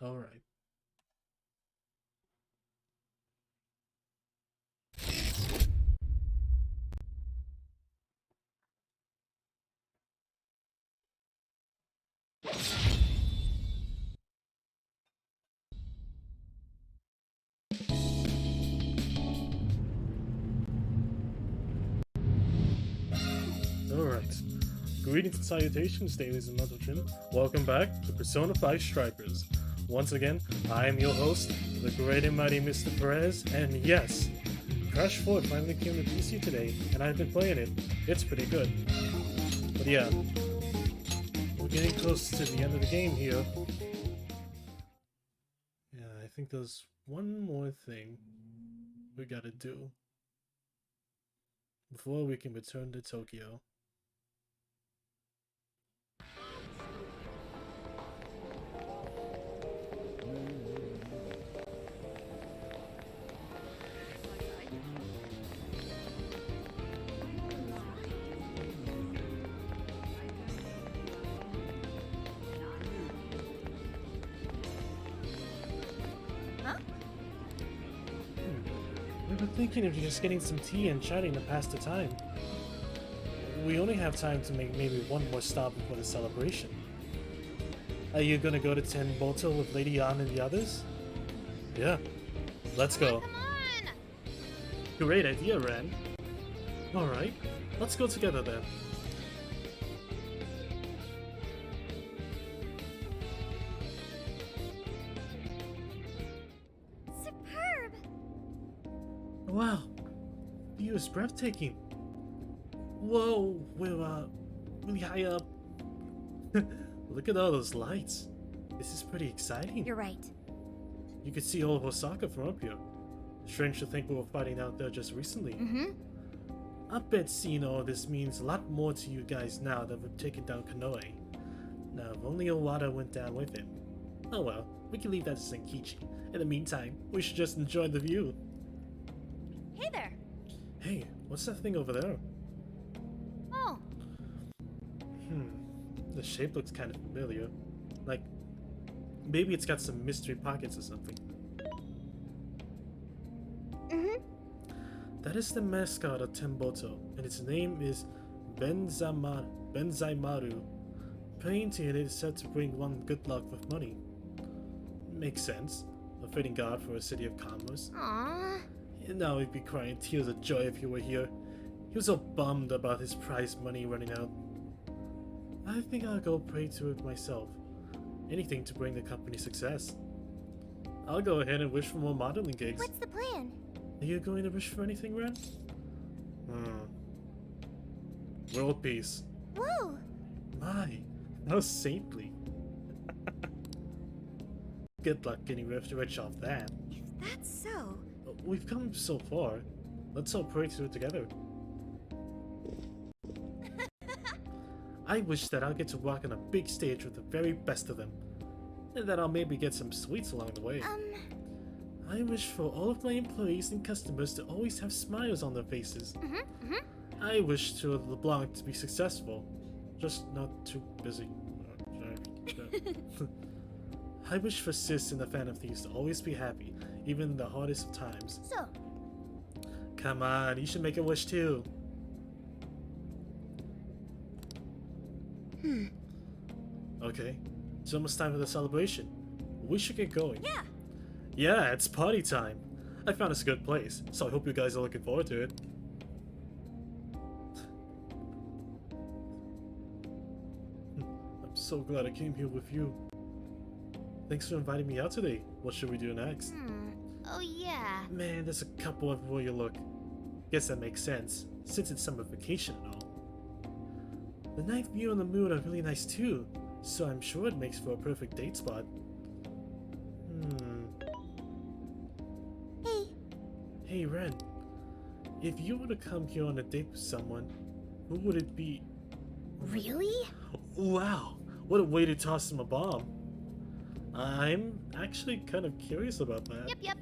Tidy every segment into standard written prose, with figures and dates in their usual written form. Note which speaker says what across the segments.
Speaker 1: Alright. Alright. Greetings and salutations, ladies and gentlemen. Welcome back to Persona 5 Strikers. Once again, I am your host, the great and mighty Mr. Perez, and yes, Crash 4 finally came to PC today, and I've been playing it. It's pretty good. But yeah, we're getting close to the end of the game here. Yeah, I think there's one more thing we gotta do before we can return to Tokyo. We were thinking of just getting some tea and chatting to pass the time. We only have time to make maybe one more stop before the celebration. Are you gonna go to Tenboto with Lady Ann and the others? Yeah, let's go.
Speaker 2: Come on!
Speaker 1: Great idea, Ren. Alright, let's go together then.
Speaker 2: Superb!
Speaker 1: Wow, the view is breathtaking. Whoa, we're really high up. Look at all those lights. This is pretty exciting.
Speaker 2: You're right.
Speaker 1: You could see all of Osaka from up here. Strange to think we were fighting out there just recently.
Speaker 2: Mm-hmm.
Speaker 1: I bet seeing all this means a lot more to you guys now that we've taken down Konoe. Now, if only Owada went down with him. Oh well, we can leave that to Senkichi. In the meantime, we should just enjoy the view.
Speaker 2: Hey there!
Speaker 1: Hey, what's that thing over there?
Speaker 2: Oh,
Speaker 1: The shape looks kind of familiar. Like, maybe it's got some mystery pockets or something.
Speaker 2: mm-hmm.
Speaker 1: That is the mascot of Tenboto, and its name is Benzaimaru. Praying to it is said to bring one good luck with money. Makes sense. A fitting god for a city of commerce.
Speaker 2: Aww.
Speaker 1: And now he'd be crying tears of joy if he were here. He was so bummed about his prize money running out. I think I'll go pray to it myself. Anything to bring the company success. I'll go ahead and wish for more modeling gigs.
Speaker 2: What's the plan?
Speaker 1: Are you going to wish for anything, Ren? World peace.
Speaker 2: Whoa!
Speaker 1: My, how saintly. Good luck getting rich off that.
Speaker 2: If that's so...
Speaker 1: We've come so far. Let's all pray to it together. I wish that I'll get to walk on a big stage with the very best of them. And that I'll maybe get some sweets along the way. I wish for all of my employees and customers to always have smiles on their faces. I wish to LeBlanc to be successful, just not too busy. I wish for Sis and the Phantom Thieves to always be happy, even in the hardest of times.
Speaker 2: So,
Speaker 1: Come on, you should make a wish too. Okay, it's almost time for the celebration. We should get going.
Speaker 2: yeah!
Speaker 1: Yeah, it's party time. I found this a good place, so I hope you guys are looking forward to it. I'm so glad I came here with you. Thanks for inviting me out today. What should we do next?
Speaker 2: Oh yeah.
Speaker 1: Man, there's a couple everywhere you look. Guess that makes sense, since it's summer vacation and all. The night view and the moon are really nice too, so I'm sure it makes for a perfect date spot.
Speaker 2: Hey,
Speaker 1: Hey Ren, if you were to come here on a date with someone, who would it be?
Speaker 2: really?
Speaker 1: Wow, what a way to toss him a bomb. I'm actually kind of curious about that.
Speaker 2: Yep.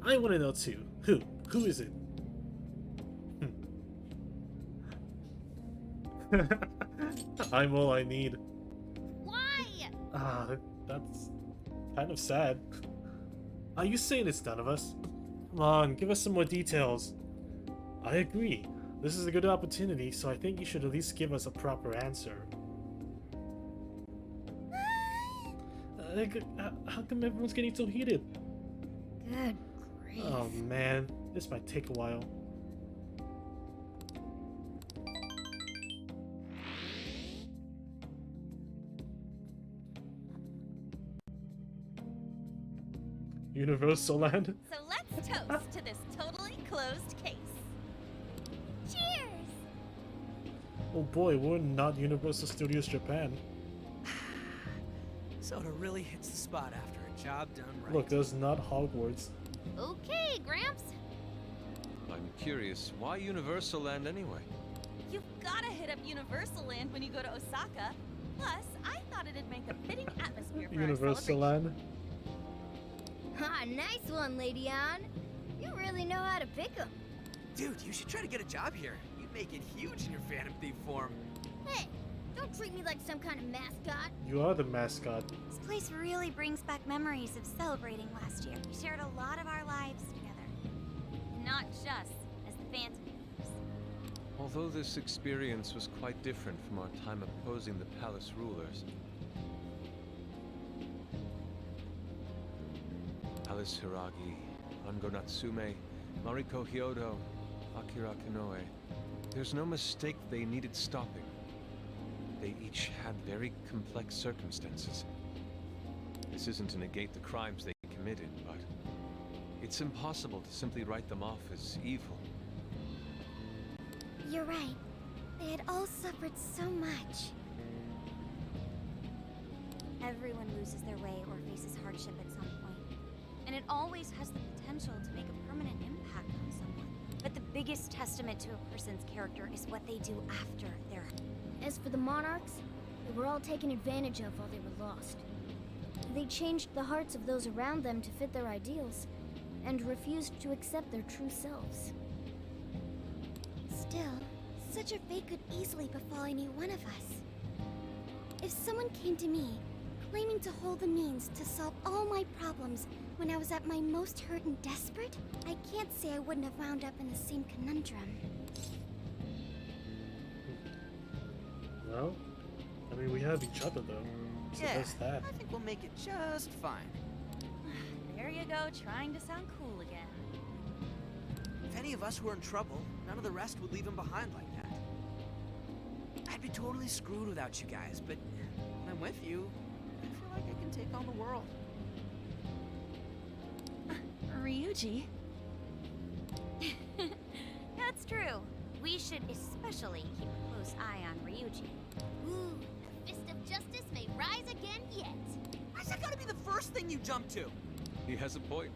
Speaker 1: I want to know too. Who is it? I'm all I need.
Speaker 2: Why?
Speaker 1: That's Kind of sad. Are you saying it's none of us? Come on, give us some more details. I agree. This is a good opportunity, so I think you should at least give us a proper answer. How come everyone's getting so heated?
Speaker 2: Good grief.
Speaker 1: Oh man, this might take a while. Universal Land?
Speaker 3: So let's toast to this totally closed case.
Speaker 2: Cheers!
Speaker 1: Oh boy, we're not Universal Studios Japan.
Speaker 4: Soda really hits the spot after a job done right.
Speaker 1: Look, there's not Hogwarts.
Speaker 2: Okay, Gramps.
Speaker 5: I'm curious, why Universal Land anyway?
Speaker 3: You've gotta hit up Universal Land when you go to Osaka. Plus, I thought it'd make a fitting atmosphere for our
Speaker 1: Universal
Speaker 3: celebration.
Speaker 1: Land?
Speaker 2: Ha, nice one, Lady Ann. You really know how to pick 'em.
Speaker 4: Dude, you should try to get a job here. You'd make it huge in your Phantom Thief form.
Speaker 2: Hey, don't treat me like some kind of mascot.
Speaker 1: You are the mascot.
Speaker 3: This place really brings back memories of celebrating last year. We shared a lot of our lives together. And not just as the Phantom Thieves.
Speaker 5: Although this experience was quite different from our time opposing the palace rulers. Alice Hiragi, Ango Natsume, Mariko Hyodo, Akira Kanoe. There's no mistake they needed stopping. They each had very complex circumstances. This isn't to negate the crimes they committed, but it's impossible to simply write them off as evil.
Speaker 2: You're right. They had all suffered so much.
Speaker 3: Everyone loses their way or faces hardship at some point. And it always has the potential to make a permanent impact on someone. But the biggest testament to a person's character is what they do after they're...
Speaker 2: As for the monarchs, they were all taken advantage of while they were lost. They changed the hearts of those around them to fit their ideals, and refused to accept their true selves. Still, such a fate could easily befall any one of us. If someone came to me, claiming to hold the means to solve all my problems when I was at my most hurt and desperate, I can't say I wouldn't have wound up in the same conundrum.
Speaker 1: Well, I mean, we have each other though. So
Speaker 4: Yeah,
Speaker 1: there's that.
Speaker 4: I think we'll make it just fine.
Speaker 3: There you go, trying to sound cool again.
Speaker 4: If any of us were in trouble, none of the rest would leave him behind like that. I'd be totally screwed without you guys, but when I'm with you, I feel like I can take on the world.
Speaker 3: Ryuji? That's true. We should especially keep a close eye on Ryuji.
Speaker 2: Ooh, the fist of justice may rise again yet.
Speaker 4: Why's that gotta be the first thing you jump to?
Speaker 5: He has a point.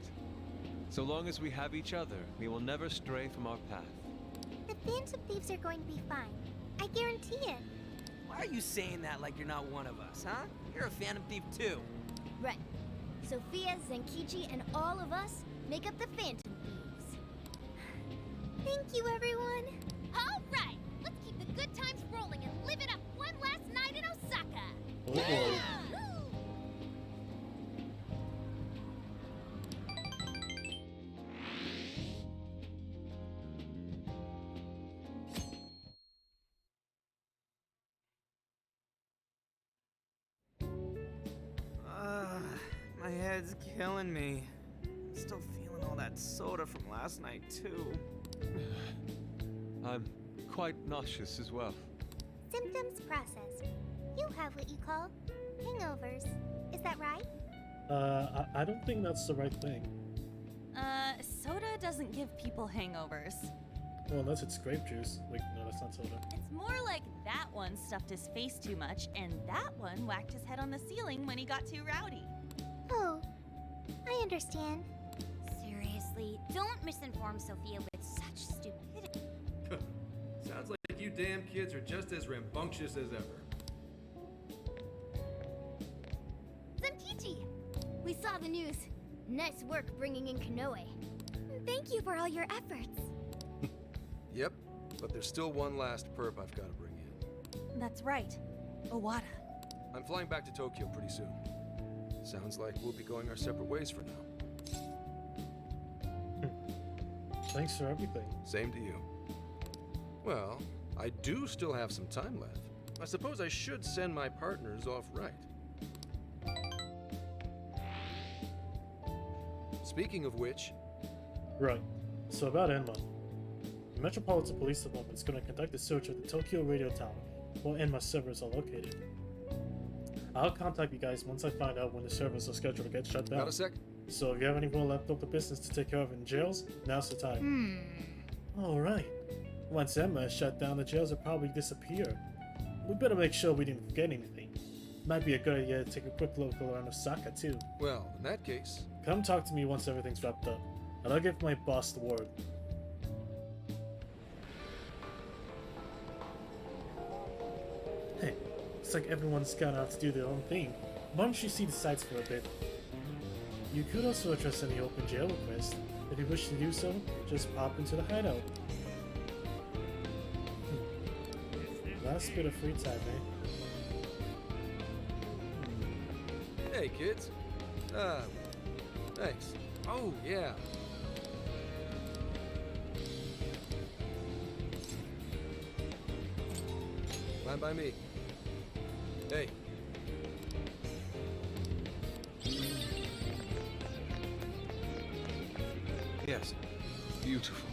Speaker 5: So long as we have each other, we will never stray from our path.
Speaker 2: The Phantom Thieves are going to be fine. I guarantee it.
Speaker 4: Why are you saying that like you're not one of us, huh? You're a Phantom Thief too.
Speaker 2: Right. Sophia, Zenkichi, and all of us make up the Phantom Thieves. Thank you, everyone. All right, let's keep the good times rolling and live it up one last night in Osaka.
Speaker 1: Oh boy.
Speaker 4: My head's killing me. I'm still feeling all that soda from last night, too.
Speaker 5: I'm quite nauseous as well.
Speaker 2: Symptoms processed. You have what you call hangovers. Is that right?
Speaker 1: I don't think that's the right thing.
Speaker 3: Soda doesn't give people hangovers.
Speaker 1: Well, unless it's grape juice. Like, no, that's not soda.
Speaker 3: It's more like that one stuffed his face too much, and that one whacked his head on the ceiling when he got too rowdy.
Speaker 2: Oh, I understand.
Speaker 3: Seriously, don't misinform Sophia with such stupidity.
Speaker 6: Sounds like you damn kids are just as rambunctious as ever.
Speaker 2: Zenkichi! We saw the news. Nice work bringing in Kanoe. Thank you for all your efforts.
Speaker 6: Yep, but there's still one last perp I've got to bring in.
Speaker 3: That's right, Owada.
Speaker 6: I'm flying back to Tokyo pretty soon. Sounds like we'll be going our separate ways for now.
Speaker 1: Thanks for everything.
Speaker 6: Same to you. Well, I do still have some time left. I suppose I should send my partners off right. Speaking of which...
Speaker 1: Right. So about Enma. The Metropolitan Police Department is going to conduct a search of the Tokyo radio tower, where Enma's servers are located. I'll contact you guys once I find out when the servers are scheduled to get shut down.
Speaker 6: Got a sec?
Speaker 1: So if you have any more leftover business to take care of in jails, now's the time. Alright. Once Enma is shut down, the jails will probably disappear. We better make sure we didn't forget anything. Might be a good idea to take a quick look around Osaka too.
Speaker 6: Well, in that case...
Speaker 1: Come talk to me once everything's wrapped up, and I'll give my boss the word. Hey, looks like everyone's gone out to do their own thing. Why don't you see the sights for a bit? You could also address any open jail request. If you wish to do so, just pop into the hideout. Last bit of free time, eh?
Speaker 6: Hey, kids. Thanks. Oh, yeah. Fine by me. Hey.
Speaker 5: Yes. Beautiful.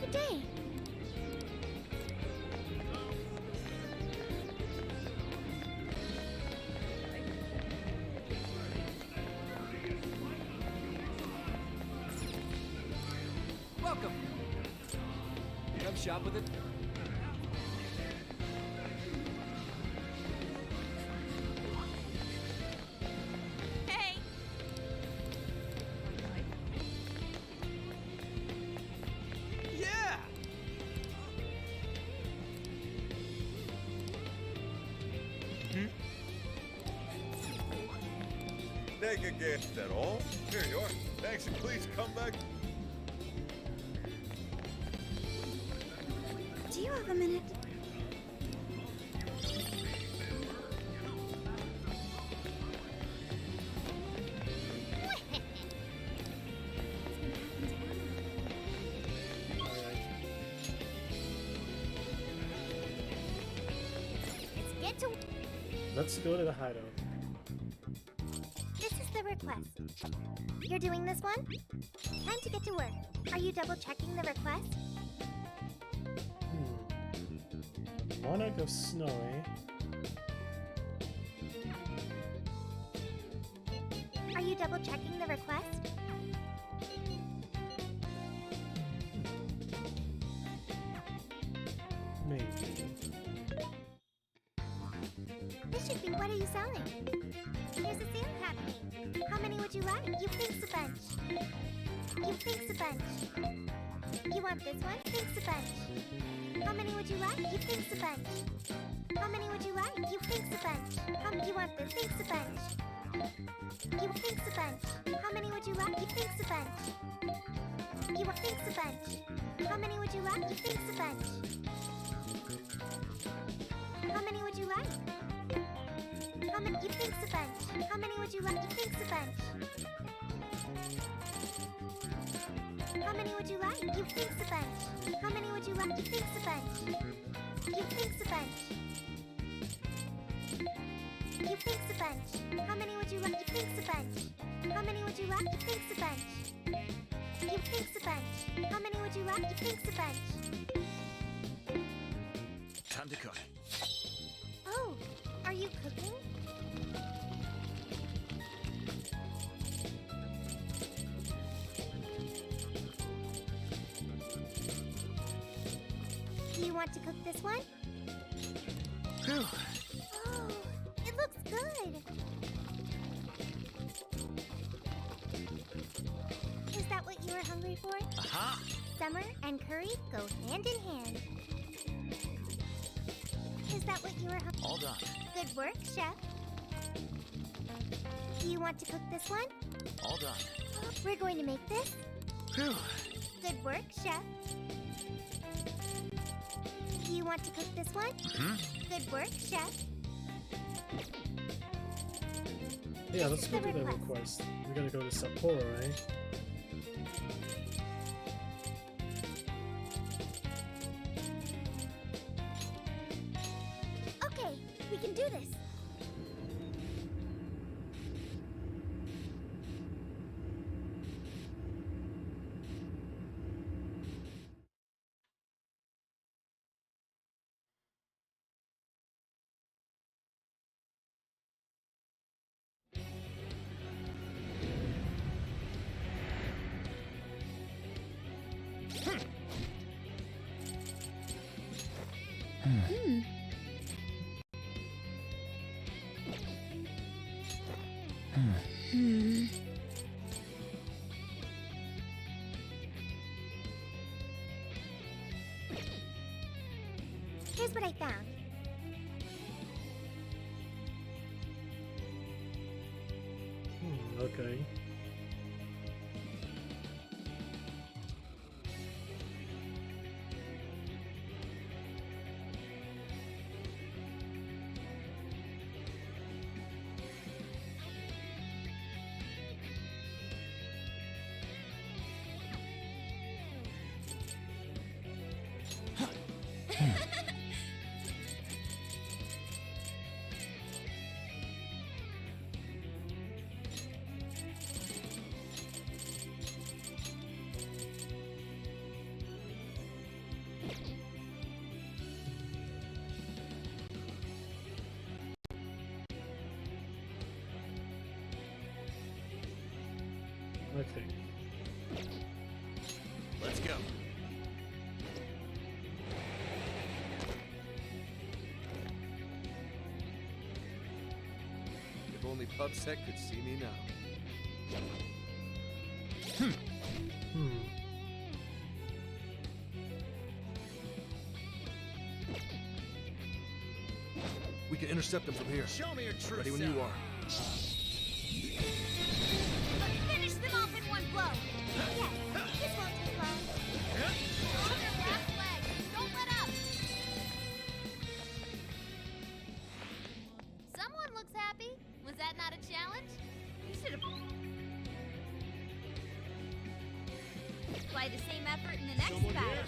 Speaker 2: Good day.
Speaker 4: Welcome. Come shop with it.
Speaker 3: Hey!
Speaker 4: Yeah!
Speaker 7: Take a guess at all? Here you are. Thanks, and please come back.
Speaker 2: Do you have a minute? Let's get to...
Speaker 1: Let's go to the hideout.
Speaker 2: This is the request. You're doing this one? Time to get to work. Are you double checking the request?
Speaker 1: Monarch of Snow, eh?
Speaker 2: Are you double checking the request?
Speaker 1: Maybe.
Speaker 2: This should be what are you selling? There's a sale happening. How many would you like? You thinks a bunch. You thinks a bunch. You want this one? Thinks a bunch. How many would you like? You thinks a bunch. How many would you like? You thinks a bunch. You want this? Thinks a bunch. You thinks a bunch. How many would you like? You thinks a bunch. You want thinks a bunch. How many would you like? You thinks a bunch. How many would you like? How many? You thinks a bunch. How many would you like? You thinks a bunch. How many would you like? You thinks a bunch. How many would you like? You thinks a bunch. You thinks a bunch. You thinks a bunch. How many would you like? You thinks a bunch. How many would you like? You thinks a bunch. You thinks a bunch. How many would you like? You thinks a bunch.
Speaker 7: Time to cook.
Speaker 2: Oh, are you cooking? Do you want to cook this one?
Speaker 7: Phew.
Speaker 2: Oh, it looks good. Is that what you were hungry for?
Speaker 7: Aha!
Speaker 2: Summer and curry go hand in hand. Is that what you were hungry for?
Speaker 7: All done.
Speaker 2: Good work, chef. Do you want to cook this one?
Speaker 7: All done.
Speaker 2: We're going to make this.
Speaker 7: Phew.
Speaker 2: Good work, chef. Do you you want to cook this one? Good work, chef.
Speaker 1: Yeah, let's go do that request. We gotta go to Sapporo, right?
Speaker 2: Okay, we can do this. Here's what I found.
Speaker 1: Okay. Okay.
Speaker 6: Let's go. If only Pubsec could see me now. We can intercept them from here.
Speaker 4: Show me your true
Speaker 6: Ready when you are.
Speaker 3: Let's finish them off in one blow.
Speaker 2: Yes, this won't take long.
Speaker 3: On your last leg. Don't let up. Someone looks happy. Was that not a challenge? You should have. Apply the same effort in the next battle.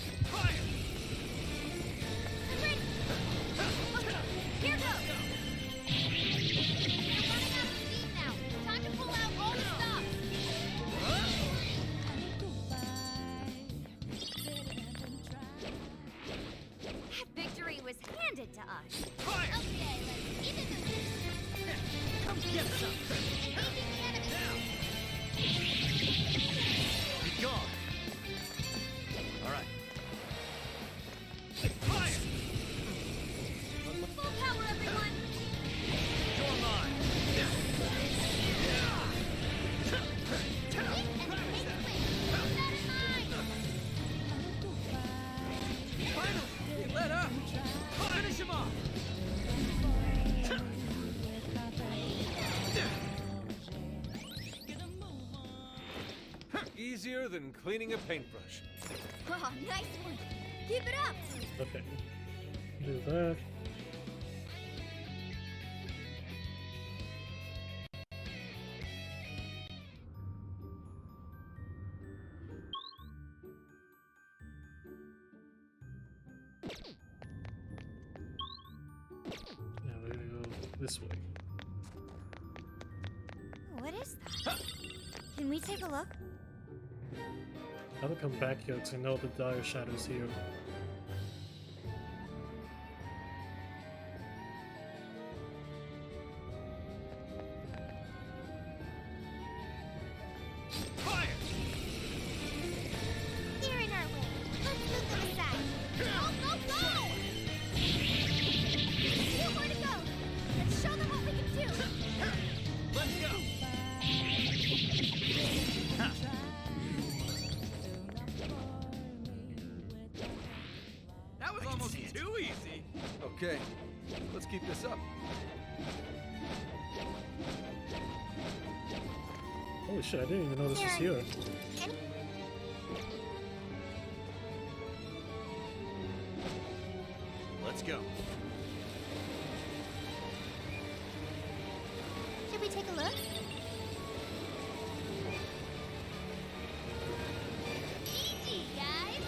Speaker 3: I'm ready. Here goes. You're running out of steam now. Time to pull out all the stops. That victory was handed to us. Okay, let's even this.
Speaker 4: Come get some.
Speaker 3: Engaging the enemy.
Speaker 4: Be gone. All right. Fire!
Speaker 3: Full power, everyone.
Speaker 4: You're mine.
Speaker 3: Hit and make quick. Keep that in mind.
Speaker 4: Finally, he let up. Finish him off.
Speaker 5: Easier than cleaning a paintbrush.
Speaker 3: Oh, nice one. Keep it up.
Speaker 1: Okay. Do that. Now we're gonna go this way.
Speaker 3: What is that? Can we take a look?
Speaker 1: I haven't come back yet to know the dire shadows here.
Speaker 4: Fire!
Speaker 2: They're in our way. Let's move them aside.
Speaker 3: Go, go, go!
Speaker 2: Still more to go. Let's show them what we can do.
Speaker 4: Let's go. That was almost too easy.
Speaker 6: Okay, let's keep this up.
Speaker 1: Holy shit, I didn't even know this was
Speaker 2: There.
Speaker 1: here.
Speaker 2: Any-
Speaker 4: Let's go.
Speaker 2: Should we take a look?
Speaker 3: Easy, guys.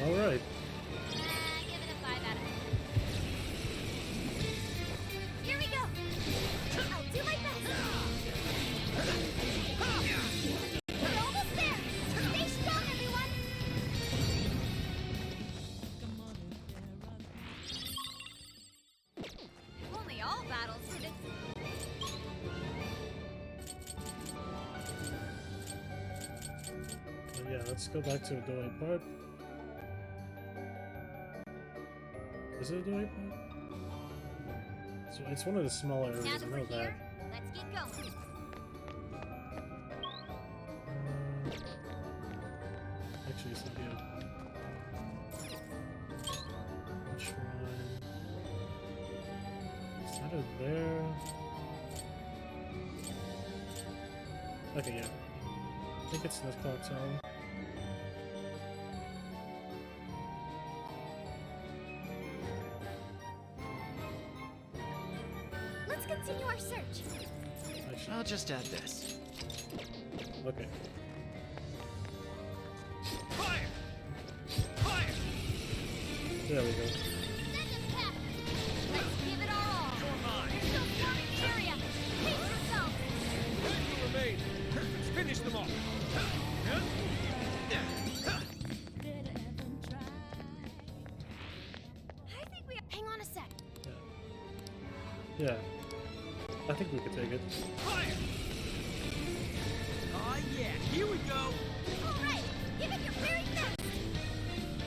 Speaker 1: All right.
Speaker 3: Give it a 5 out of 10. Here we go.
Speaker 2: I'll do my best.
Speaker 3: We're almost there. Stay strong, everyone. If only all battles were this.
Speaker 1: But yeah, let's go back to a doorway part. Is it a doorway part? It's one of the smaller areas,
Speaker 3: Now
Speaker 1: I
Speaker 3: that
Speaker 1: know
Speaker 3: we're
Speaker 1: that.
Speaker 3: here, let's get going.
Speaker 1: Actually, it's not here. Shrine. Is that it there? Okay, yeah. I think it's in the clock tower.
Speaker 2: Let's continue our search.
Speaker 1: Actually,
Speaker 4: I'll just add this.
Speaker 1: okay.
Speaker 4: Fire! Fire!
Speaker 1: There we go.
Speaker 3: Send them back. Let's give it our all.
Speaker 4: You're mine.
Speaker 3: They're still swarming the area. Pace yourself.
Speaker 5: Remain. Let's finish them off.
Speaker 3: I think we
Speaker 2: Hang on a sec.
Speaker 1: Yeah. I think we could take it.
Speaker 4: Fire! Aw, yeah, here we go!
Speaker 2: All right, give it your very best.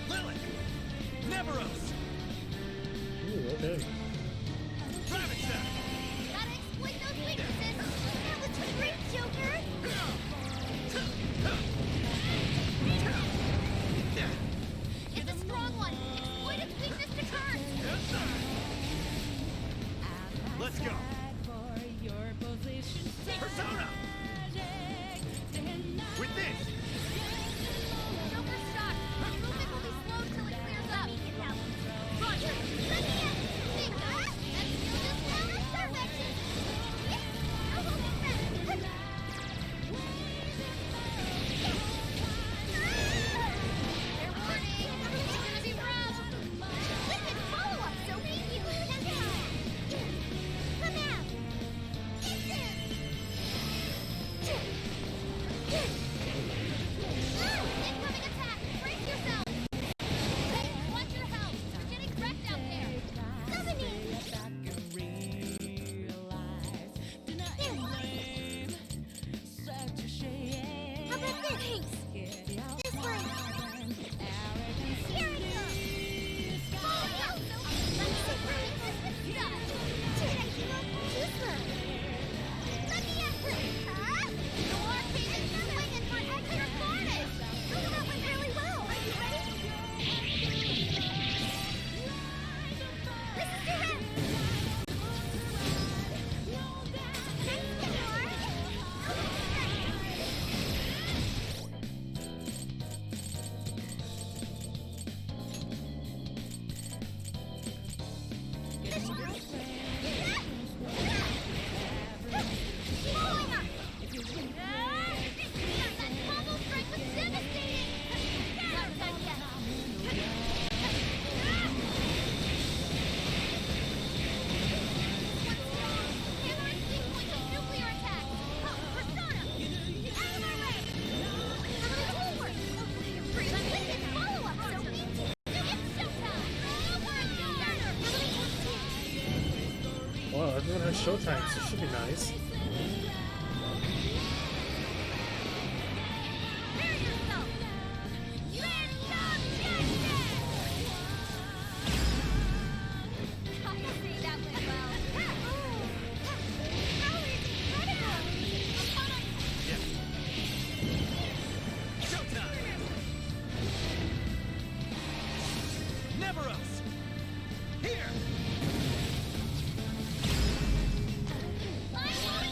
Speaker 4: Lilith! Neveros!
Speaker 1: Ooh, okay.
Speaker 4: Rabbit's
Speaker 2: Gotta exploit those weaknesses. Now let's retreat, Joker.
Speaker 3: It's a strong one. Exploit its weakness to turn.
Speaker 4: Let's go! Persona! With this!
Speaker 3: Joker's shocked. Movement will be slow till it clears up. Roger.
Speaker 2: Let me in. Think, huh? That's still just countersurfactions. I'll hold your breath.
Speaker 3: Fair warning. It's gonna be rough.
Speaker 2: Wicked follow-up, Sophie. Come out.
Speaker 3: Incoming attack. Brace yourself. Hey, watch your health. You're getting wrecked out there.
Speaker 2: Summoning. How about this? This way. Here it comes. Follow out. Let's see where this is done. Did I give up too slow? Let me at it. Huh?
Speaker 3: Your patience is waiting for extra carnage.
Speaker 2: Oh, that went really well. Are you ready? This is the end. Thanks, Senor.
Speaker 3: Following up. That combo strike was devastating. Not done yet. Hammering weak points of nuclear attack. Persona. Out of our way. Forward. Wicked follow-up, Sophie. It's showtime. Over and done.
Speaker 1: Wow, everyone has showtime, so it should be nice.
Speaker 3: Prepare yourself. Land of justice. I'll say that went well.
Speaker 4: Showtime! Neveros! Here!
Speaker 3: I'm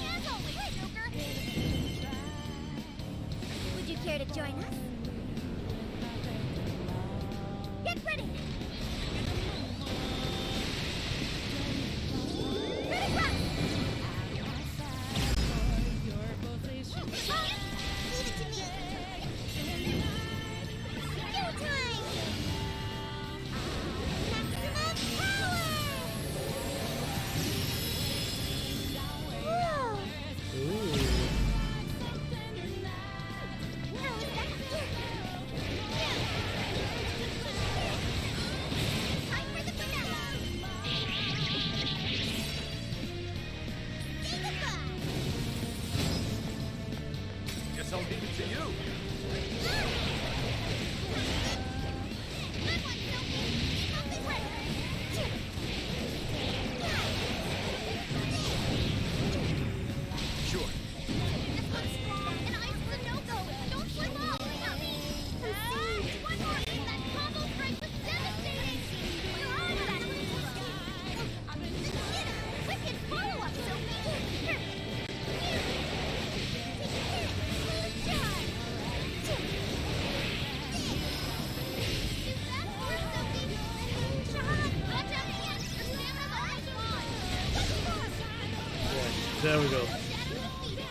Speaker 1: There we go.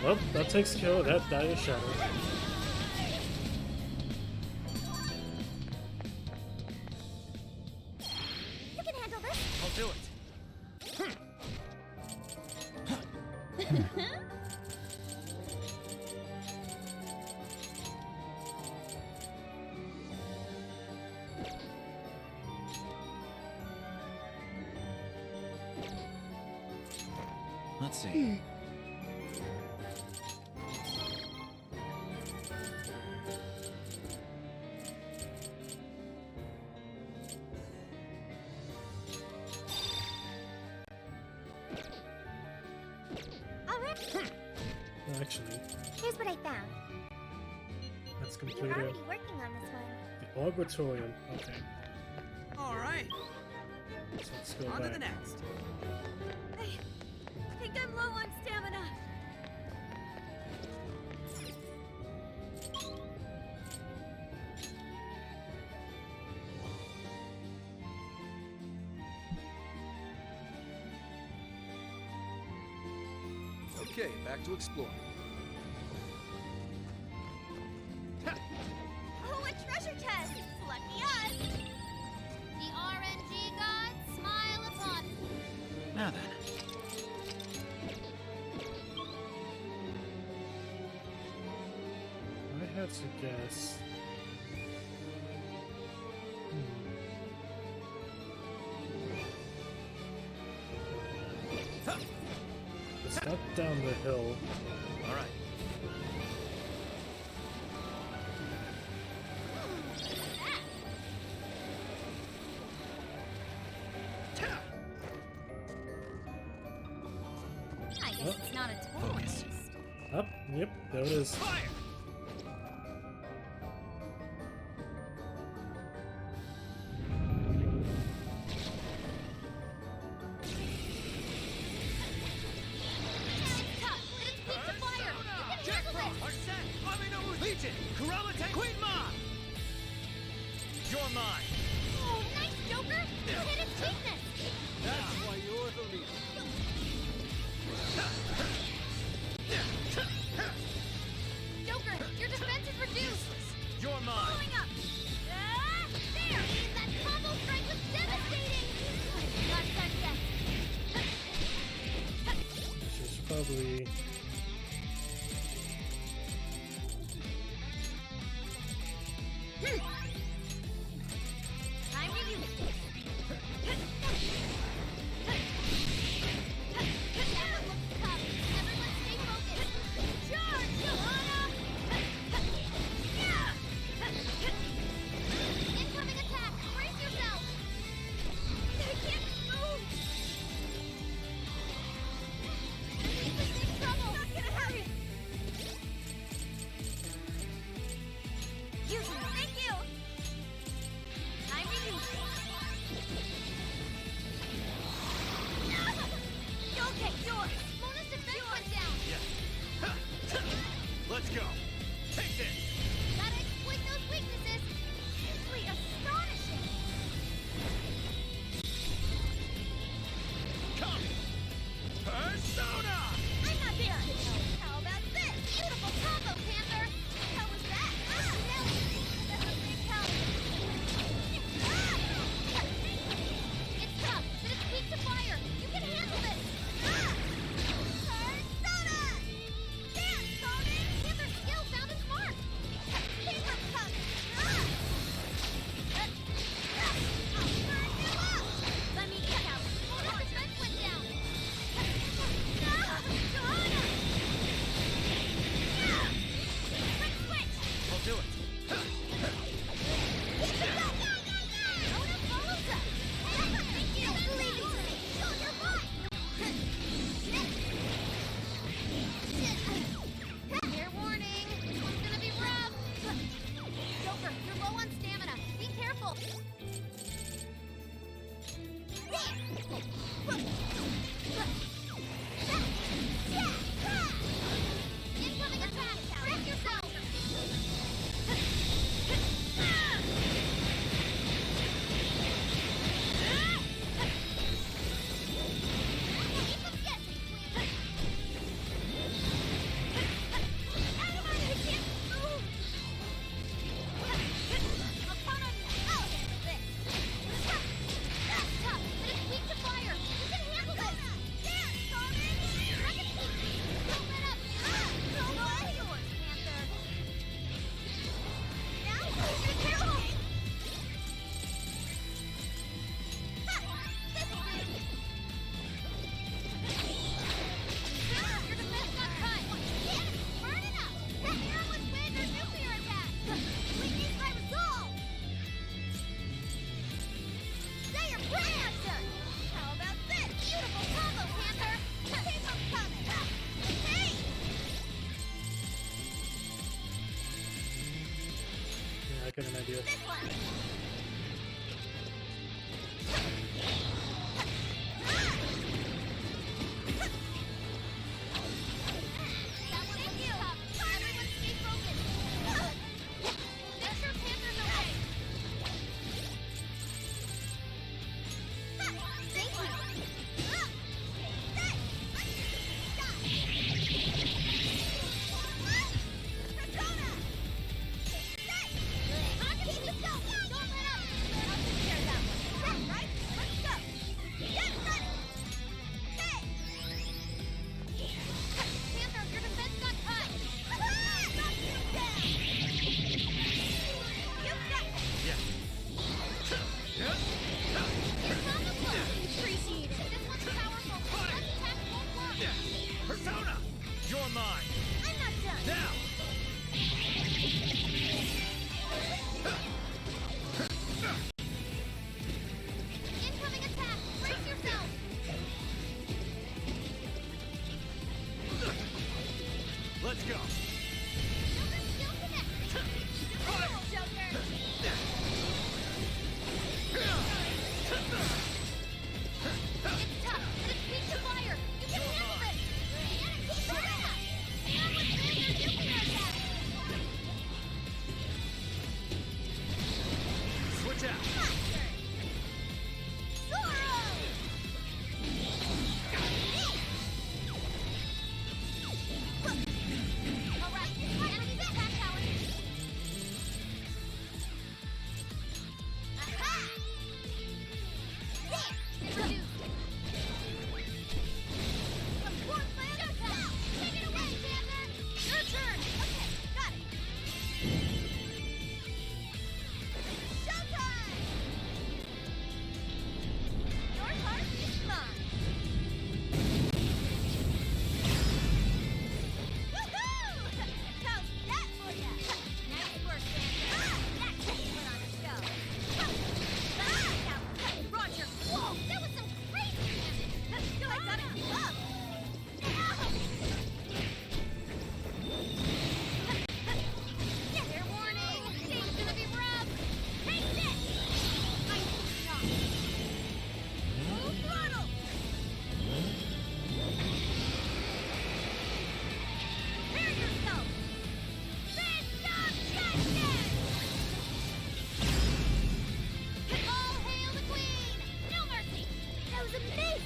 Speaker 1: Well, that takes care of that dire shadow.
Speaker 2: You can handle this.
Speaker 4: I'll do it.
Speaker 8: Let's see.
Speaker 2: All right.
Speaker 1: Actually,
Speaker 2: Here's what I found.
Speaker 1: let's
Speaker 2: You
Speaker 1: complete
Speaker 2: were
Speaker 1: it.
Speaker 2: already working on this one.
Speaker 1: The Arboretorium. Okay,
Speaker 4: All right,
Speaker 1: so let's go
Speaker 4: on to the
Speaker 1: back.
Speaker 4: next.
Speaker 3: I think I'm low on stamina.
Speaker 6: Okay, back to exploring.
Speaker 2: Oh, a treasure chest! Lucky us! The RNG gods smile upon me.
Speaker 8: Now then.
Speaker 1: I had to guess. It's not down the hill.
Speaker 4: All right.
Speaker 3: I guess it's not a total waste.
Speaker 1: Up, yep, there it is.
Speaker 4: Fire!
Speaker 2: It's tough, but it's weak to fire! You can handle this!
Speaker 4: Arset! Amino Legion! Kurama Queen Ma! You're mine!
Speaker 2: Oh, nice, Joker! You hit its weakness!
Speaker 4: That's why you're the leader.
Speaker 2: Joker, your defense is reduced!
Speaker 4: You're mine!
Speaker 2: Pulling up! Ah, there! That combo strike was devastating! Not done yet!
Speaker 1: She's probably.
Speaker 2: Time to use this! That one looks tough. Everyone stay focused! Charge, Johanna! Incoming attack! Brace yourself! I can't move! This is big trouble!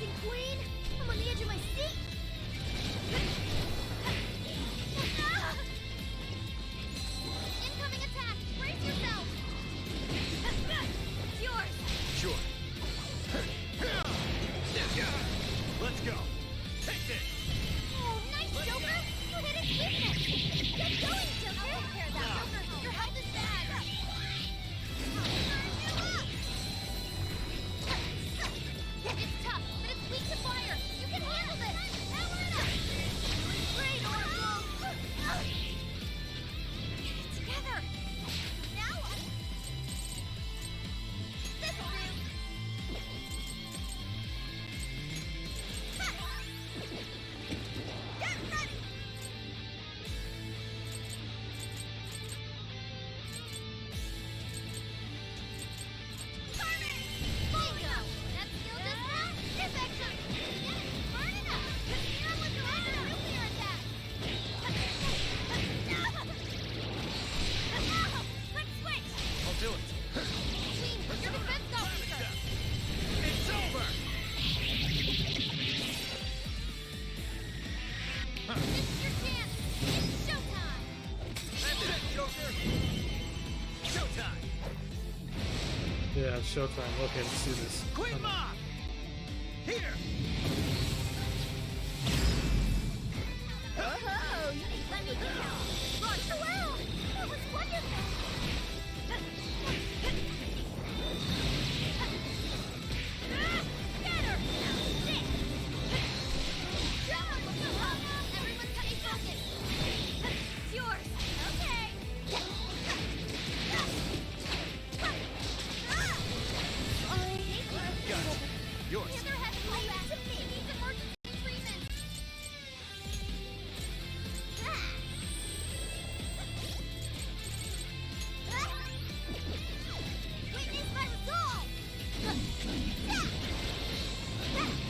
Speaker 2: dancing queen! I'm on the edge of my seat! Incoming attack! Brace yourself! It's yours!
Speaker 7: Sure. Let's go. Take this.
Speaker 2: Oh, nice, Joker! You hit his weakness! Get going, Joker! I'll take care of that, Joker! Your health is bad! It's tough, but it's weak to fire! You can handle this! Power it up! Doing great, Oracle! Together! Now this'll do! Get ready! Bingo! That skill just passed! Effective! Yes! Burn it up! Here with the nuclear attack! Quick switch!
Speaker 7: I'll do it.
Speaker 2: Team, your defense got weaker!
Speaker 7: It's over.
Speaker 2: This is your chance! It's showtime!
Speaker 7: That's it, Joker. Showtime.
Speaker 1: Yeah, it's showtime. Okay, let's do this.
Speaker 7: Queen Mom. Here.
Speaker 2: Oh, let me go! Roger! Wow! That was wonderful! Get her! Sit! Everyone stay focused! It's yours! Okay!
Speaker 7: Got it. Yours.
Speaker 2: The other has to go back to me! Needs emergency treatment! Witness my resolve!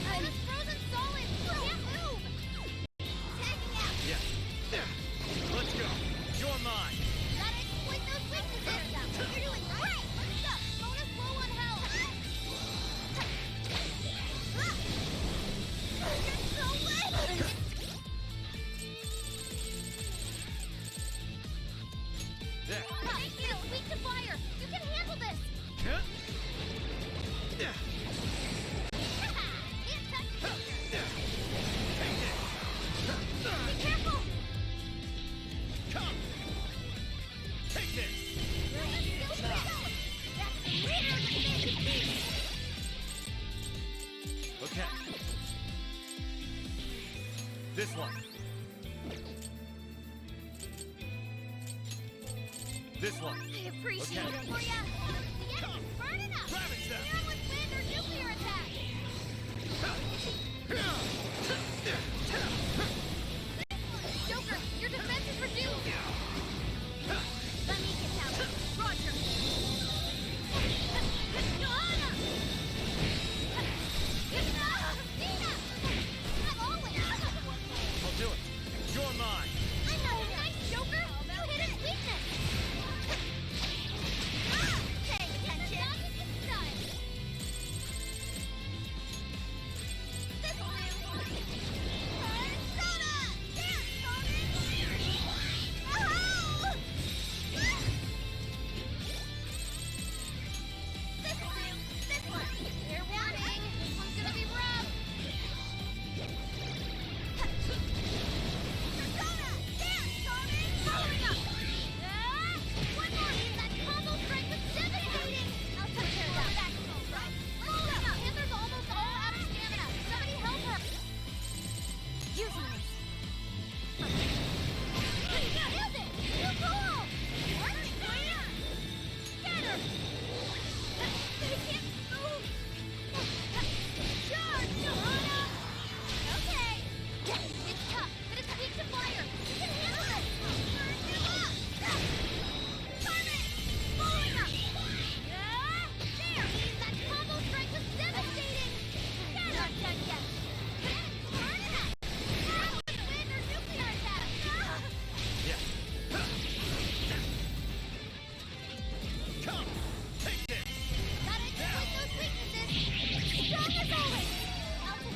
Speaker 2: I'm frozen solid! Can't move! Tagging out!
Speaker 7: Yeah. There. Let's go. You're mine.
Speaker 2: Gotta exploit those weaknesses! You're doing great! Let's go! Bonus low on health! You're so late!
Speaker 7: There.
Speaker 2: Thank you! Weak to fire! You can handle this!
Speaker 7: Huh? Yeah.
Speaker 2: Can't touch it!
Speaker 7: Yeah. Take this.
Speaker 2: Be careful!
Speaker 7: Come. Take this.
Speaker 2: That's the leader of the Phantom Thieves!
Speaker 7: Okay. This one. This one.
Speaker 2: I appreciate
Speaker 7: Okay.
Speaker 2: it for ya! The enemy, burn it up!
Speaker 7: Ravage them.
Speaker 2: Near with wind or nuclear attack! Joker, your defense is reduced! Let me get out! Roger! Joanna! Nina! Not always!
Speaker 7: I'll do it. You're mine.
Speaker 2: I know! Nice, Joker! You hit his weakness! Pay attention! It's done!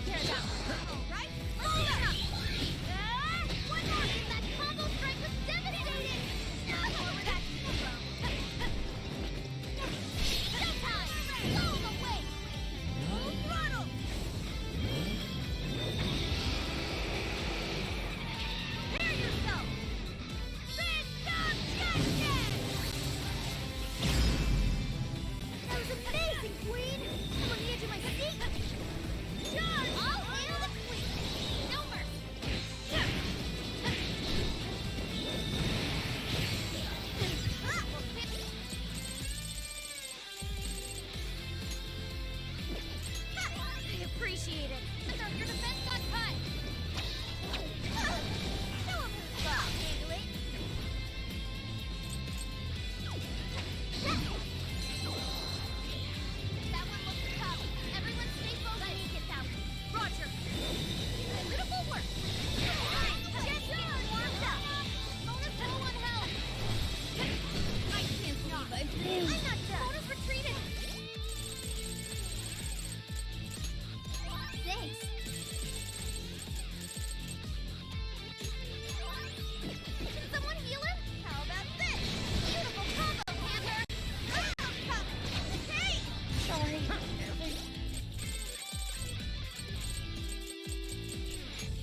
Speaker 3: tear down. Alright, roll up! One more! That combo strike was devastating! Forward action from. Showtime! All the way! Full throttle! Prepare yourself! Phantom Thieves! That was amazing, Queen! I'm on the edge of my seat! Charge! I'll handle the Queen! No mercy! I appreciate it. Your defense got cut. No one moves well. Handle it. That one looks tough. Everyone stay focused. Let me get that one. Roger. Beautiful work. Get down. Warmed up. Mona's low on health. I can't believe I failed. I'm not done. Mona's retreated. Thanks. Can someone heal him? How about this? Beautiful combo, Panther. Hey! Sorry.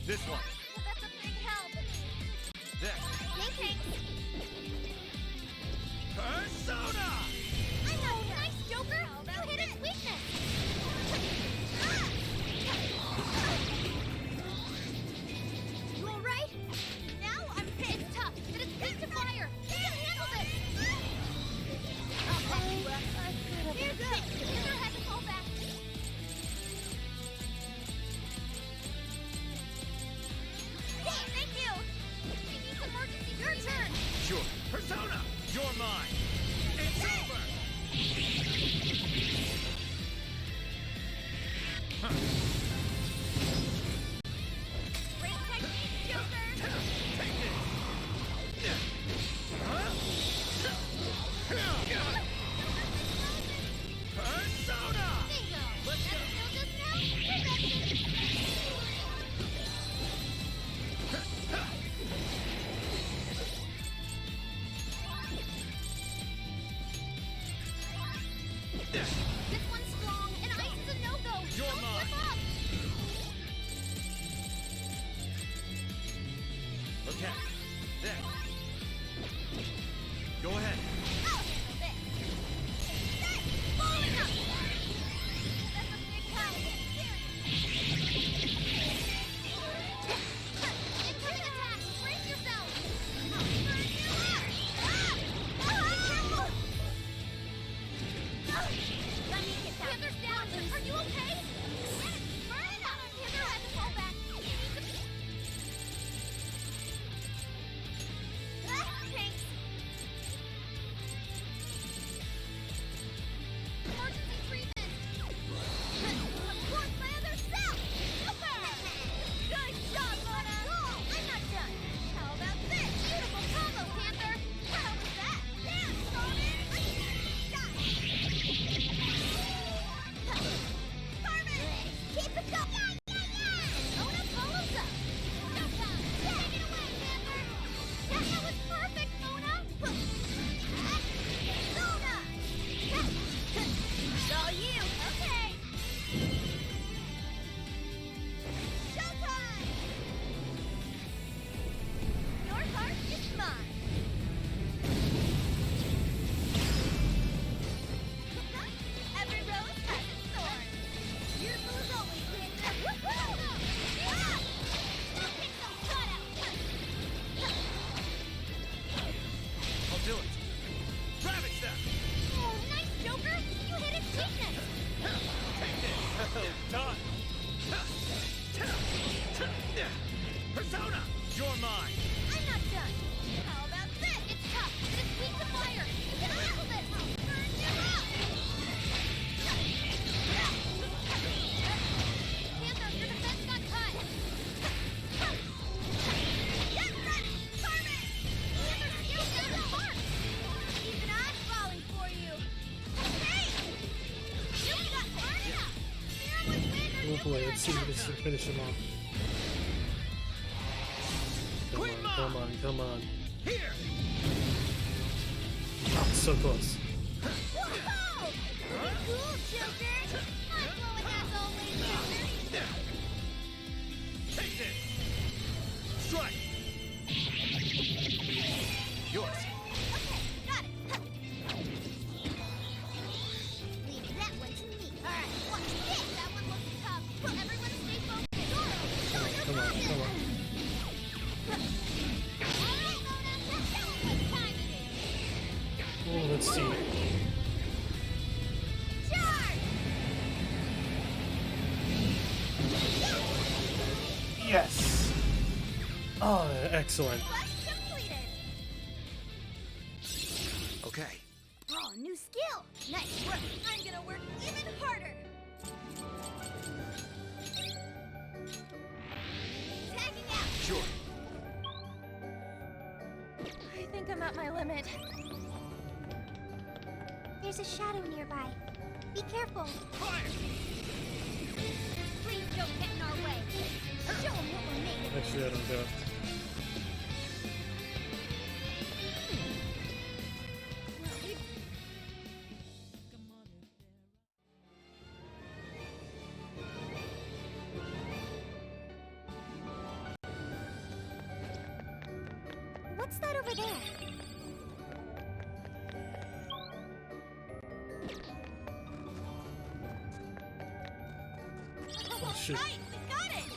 Speaker 7: This one.
Speaker 3: Well, that's a big help.
Speaker 7: This.
Speaker 3: Thanks.
Speaker 7: Persona!
Speaker 3: I'm not nice, Joker. You hit its weakness. You all right? Now I'm hit. It's tough, but it's quick to fire. You can handle this. Here goes. Panther has to fall back. Hey, thank you. We need some emergency. Your turn.
Speaker 7: Sure. Persona! You're mine! It's over!
Speaker 3: Great technique, Joker.
Speaker 7: Take this! Persona!
Speaker 3: Bingo.
Speaker 7: Let's go.
Speaker 3: That just now. This one's strong, and ice is a no-go.
Speaker 7: You're
Speaker 3: Don't
Speaker 7: mine.
Speaker 3: slip up.
Speaker 7: Okay. There. Go ahead.
Speaker 3: I'll handle this. Hey, falling up. That's a big cut. Incoming attack. Brace yourself. I'll burn you up. Be careful. Let me get that. Panther's down. Are you okay? Burn it up. Panther had to fall back. You need to... Thanks. Emergency treatment. Of course, my other self. Super. Good job, Mona. I'm not done. How about this? Beautiful combo, Panther. How was that? Damn, Conan. Carmen, keep it going. Mona follows up. Showtime. Take it away, Panther. That was perfect, Mona. Mona. It's all you. Okay. Showtime. Your heart is mine. Every rose has its thorn. Beautiful as always, Panther. I'll kick some cut out.
Speaker 7: I'll do it. Ravage them!
Speaker 3: Oh, nice, Joker. You hit its weakness.
Speaker 7: Take this! Done! Persona! You're mine!
Speaker 3: I'm not done. How about this? It's tough, but it's weak to fire. You can handle this. Burn you up. Panther, your defense got cut. Get ready, Carmen. Panther's skill set is marked. Even I'm falling for you. Hey! You got burn enough. Fear was win or
Speaker 1: Oh
Speaker 3: you
Speaker 1: boy. Anyway, let's see if this can finish him off. Come on, come on.
Speaker 4: Here!
Speaker 1: Oh, so close.
Speaker 2: Whoa! Cool, Joker! I'm blowing as always, Joker!
Speaker 4: Take this! Strike! Yours.
Speaker 2: Okay, got it! Leave that one to me. Alright, watch this! That one looks tough. Well, everyone stay focused. Zoro, show
Speaker 1: Come on, come on.
Speaker 2: Alright, Mona, let's show 'em what time it is!
Speaker 1: Oh, let's see.
Speaker 2: Charge!
Speaker 1: Yes! Oh, excellent.
Speaker 2: Quest completed!
Speaker 4: Okay.
Speaker 2: Oh, new skill! Nice work! I'm gonna work even harder! Tagging out!
Speaker 4: Sure.
Speaker 3: I think I'm at my limit.
Speaker 2: There's a shadow nearby. Be careful!
Speaker 4: Fire!
Speaker 2: Please don't get in our way! Show 'em what we're made of!
Speaker 1: Actually, I don't go.
Speaker 2: What's that over there?
Speaker 1: Oh, shit.
Speaker 2: Right, we got it!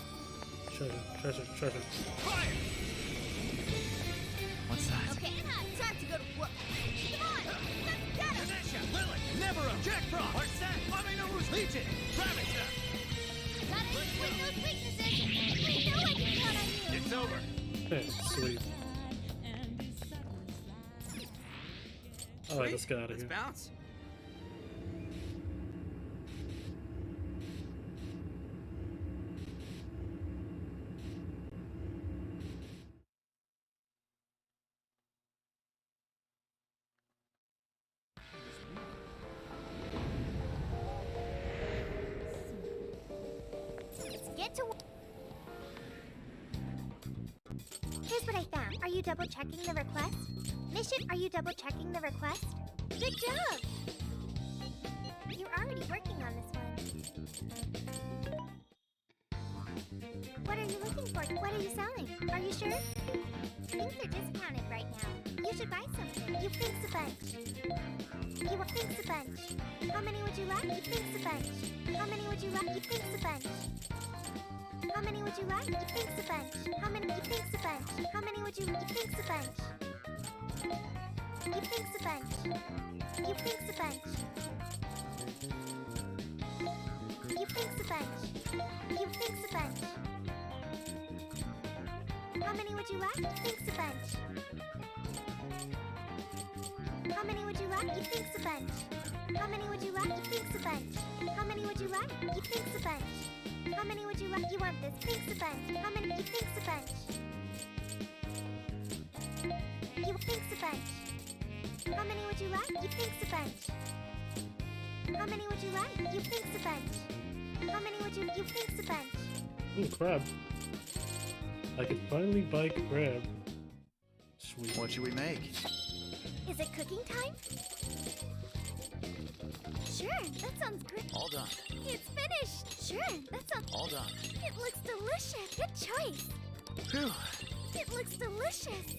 Speaker 1: Treasure, treasure, treasure.
Speaker 4: Fire! What's that?
Speaker 2: Okay, time to go to work. Come on, let's get him!
Speaker 4: Ganesha, Lilith, Neverum, Jack Frost, Arsene, Aminoru's Legion, Ravnica!
Speaker 2: Gotta exploit those weaknesses! We know I can count on you!
Speaker 4: It's over.
Speaker 1: Okay, sweet. Alright, let's get out of
Speaker 4: Let's
Speaker 1: here.
Speaker 4: bounce.
Speaker 2: Let's get to work. Here's what I found. Are you double checking the request? Mission, are you double checking the request? Good job! You're already working on this one. What are you looking for? What are you selling? Are you sure? Things are discounted right now. You should buy something. You thinks a bunch. You thinks a bunch. How many would you like? You thinks a bunch. How many would you like? You thinks a bunch. How many would you like? You thinks a bunch. How many? You thinks a bunch. How many would you? You thinks a bunch. You thinks a bunch. You thinks a bunch. You thinks a bunch. You thinks a bunch. How many would you like? You thinks a bunch. How many would you like? You thinks a bunch. How many would you like? You thinks a bunch. How many would you like? You thinks a bunch. How many would you like? You want this? Thinks a bunch. How many? You thinks a bunch. You thinks a bunch. How many would you like? You thinks a bunch. How many would you like? You thinks a bunch. How many would you? You thinks a bunch.
Speaker 1: Ooh, crab. I can finally buy crab. Sweet.
Speaker 8: What should we make?
Speaker 2: Is it cooking time? Sure, that sounds great.
Speaker 8: All done.
Speaker 2: It's finished. Sure, that sounds.
Speaker 8: All done.
Speaker 2: It looks delicious. Good choice.
Speaker 8: Phew.
Speaker 2: It looks delicious.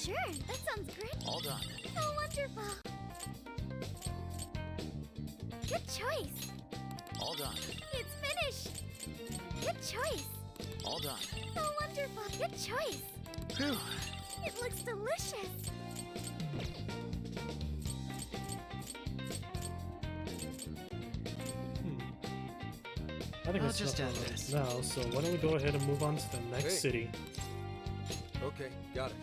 Speaker 2: Sure, that sounds great.
Speaker 8: All done.
Speaker 2: Oh, wonderful. Good choice.
Speaker 8: All done.
Speaker 2: It's finished. Good choice.
Speaker 8: All done.
Speaker 2: Oh, wonderful. Good choice.
Speaker 8: Phew.
Speaker 2: It looks delicious.
Speaker 1: I think
Speaker 8: I'll
Speaker 1: it's
Speaker 8: just
Speaker 1: enough
Speaker 8: end
Speaker 1: for
Speaker 8: this.
Speaker 1: now, so why don't we go ahead and move on to the next
Speaker 6: Hey.
Speaker 1: city.
Speaker 6: Okay, got it.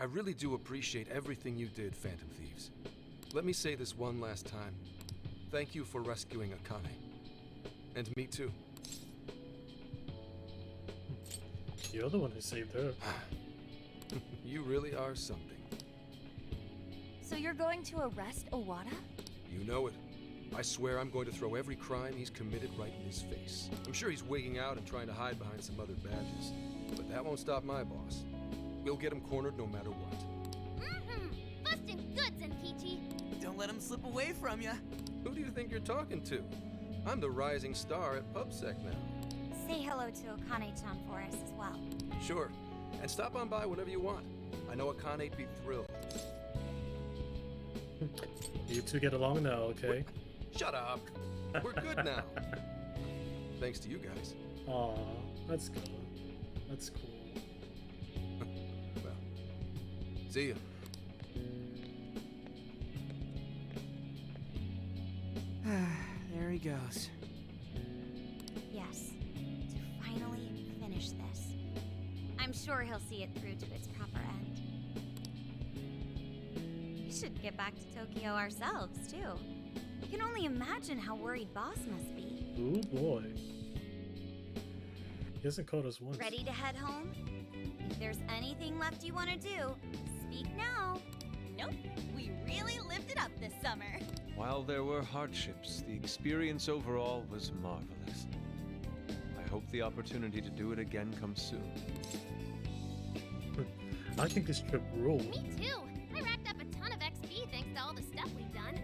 Speaker 6: I really do appreciate everything you did, Phantom Thieves. Let me say this one last time. Thank you for rescuing Akane. And me too.
Speaker 1: You're the one who saved her.
Speaker 6: You really are something.
Speaker 9: So you're going to arrest Owada?
Speaker 6: You know it. I swear I'm going to throw every crime he's committed right in his face. I'm sure he's wigging out and trying to hide behind some other badges. But that won't stop my boss. We'll get him cornered no matter what.
Speaker 2: Busting goods, Enkichi!
Speaker 4: Don't let him slip away from you.
Speaker 6: Who do you think you're talking to? I'm the rising star at PubSec now.
Speaker 3: Say hello to Akane-chan for us as well.
Speaker 6: Sure. And stop on by whenever you want. I know Akane'd be thrilled.
Speaker 1: You two get along now, okay?
Speaker 6: Shut up. We're good now. Thanks to you guys.
Speaker 1: Aw, that's good. That's cool.
Speaker 6: Well, see ya.
Speaker 4: There he goes.
Speaker 3: Yes, to finally finish this. I'm sure he'll see it through to its proper end. We should get back to Tokyo ourselves, too. I can only imagine how worried Boss must be.
Speaker 1: Ooh boy. He hasn't caught us once.
Speaker 3: Ready to head home? If there's anything left you want to do, speak now.
Speaker 9: Nope, we really lived it up this summer.
Speaker 5: While there were hardships, the experience overall was marvelous. I hope the opportunity to do it again comes soon.
Speaker 1: I think this trip ruled.
Speaker 2: Me too! I racked up a ton of XP thanks to all the stuff we've done.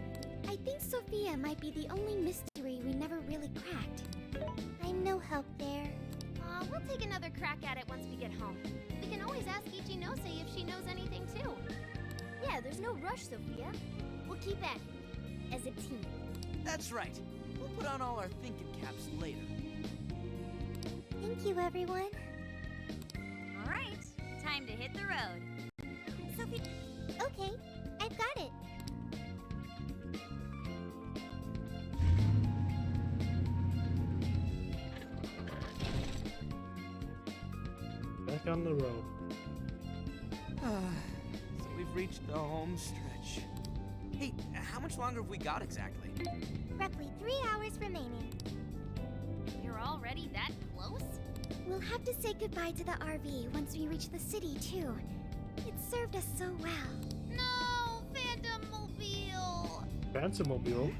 Speaker 2: I think Sophia might be the only mystery we never really cracked. I'm no help there. We'll take another crack at it once we get home. We can always ask Ichinose if she knows anything too. Yeah, there's no rush, Sophia. We'll keep at it. As a team.
Speaker 4: That's right. We'll put on all our thinking caps later.
Speaker 2: Thank you, everyone.
Speaker 3: All right, time to hit the road.
Speaker 2: Sophie. Okay, I've got it.
Speaker 1: Back on the road.
Speaker 4: So we've reached the home stretch. Hey, how much longer have we got exactly?
Speaker 2: Roughly 3 hours remaining. You're already that close? We'll have to say goodbye to the RV once we reach the city, too. It served us so well. No, Phantom Mobile!
Speaker 1: Phantomobile?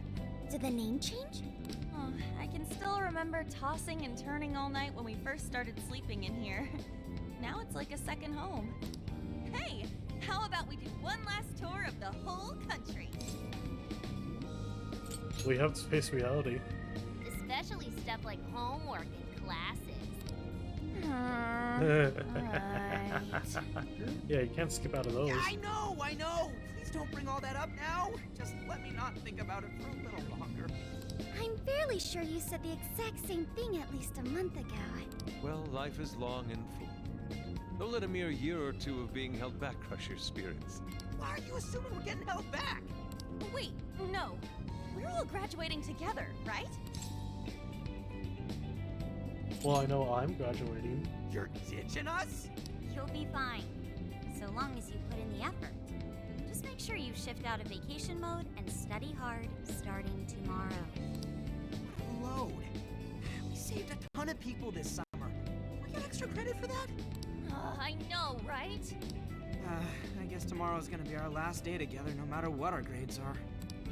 Speaker 2: Did the name change?
Speaker 9: Oh, I can still remember tossing and turning all night when we first started sleeping in here. Now it's like a second home. Hey, how about we do one last tour of the whole country?
Speaker 1: We have to face reality.
Speaker 2: Especially stuff like homework and classes.
Speaker 1: Yeah, you can't skip out of those.
Speaker 4: Yeah, I know! Please don't bring all that up now. Just let me not think about it for a little longer.
Speaker 2: I'm fairly sure you said the exact same thing at least a month ago.
Speaker 5: Well, life is long and full. Don't let a mere year or two of being held back crush your spirits.
Speaker 4: Why are you assuming we're getting held back?
Speaker 9: Wait, no. We're all graduating together, right?
Speaker 1: Well, I know I'm graduating.
Speaker 4: You're ditching us?
Speaker 3: You'll be fine, so long as you put in the effort. Just make sure you shift out of vacation mode and study hard starting tomorrow.
Speaker 4: What a load. We saved a ton of people this summer. We get extra credit for that?
Speaker 9: I know, right?
Speaker 4: I guess tomorrow's gonna be our last day together no matter what our grades are.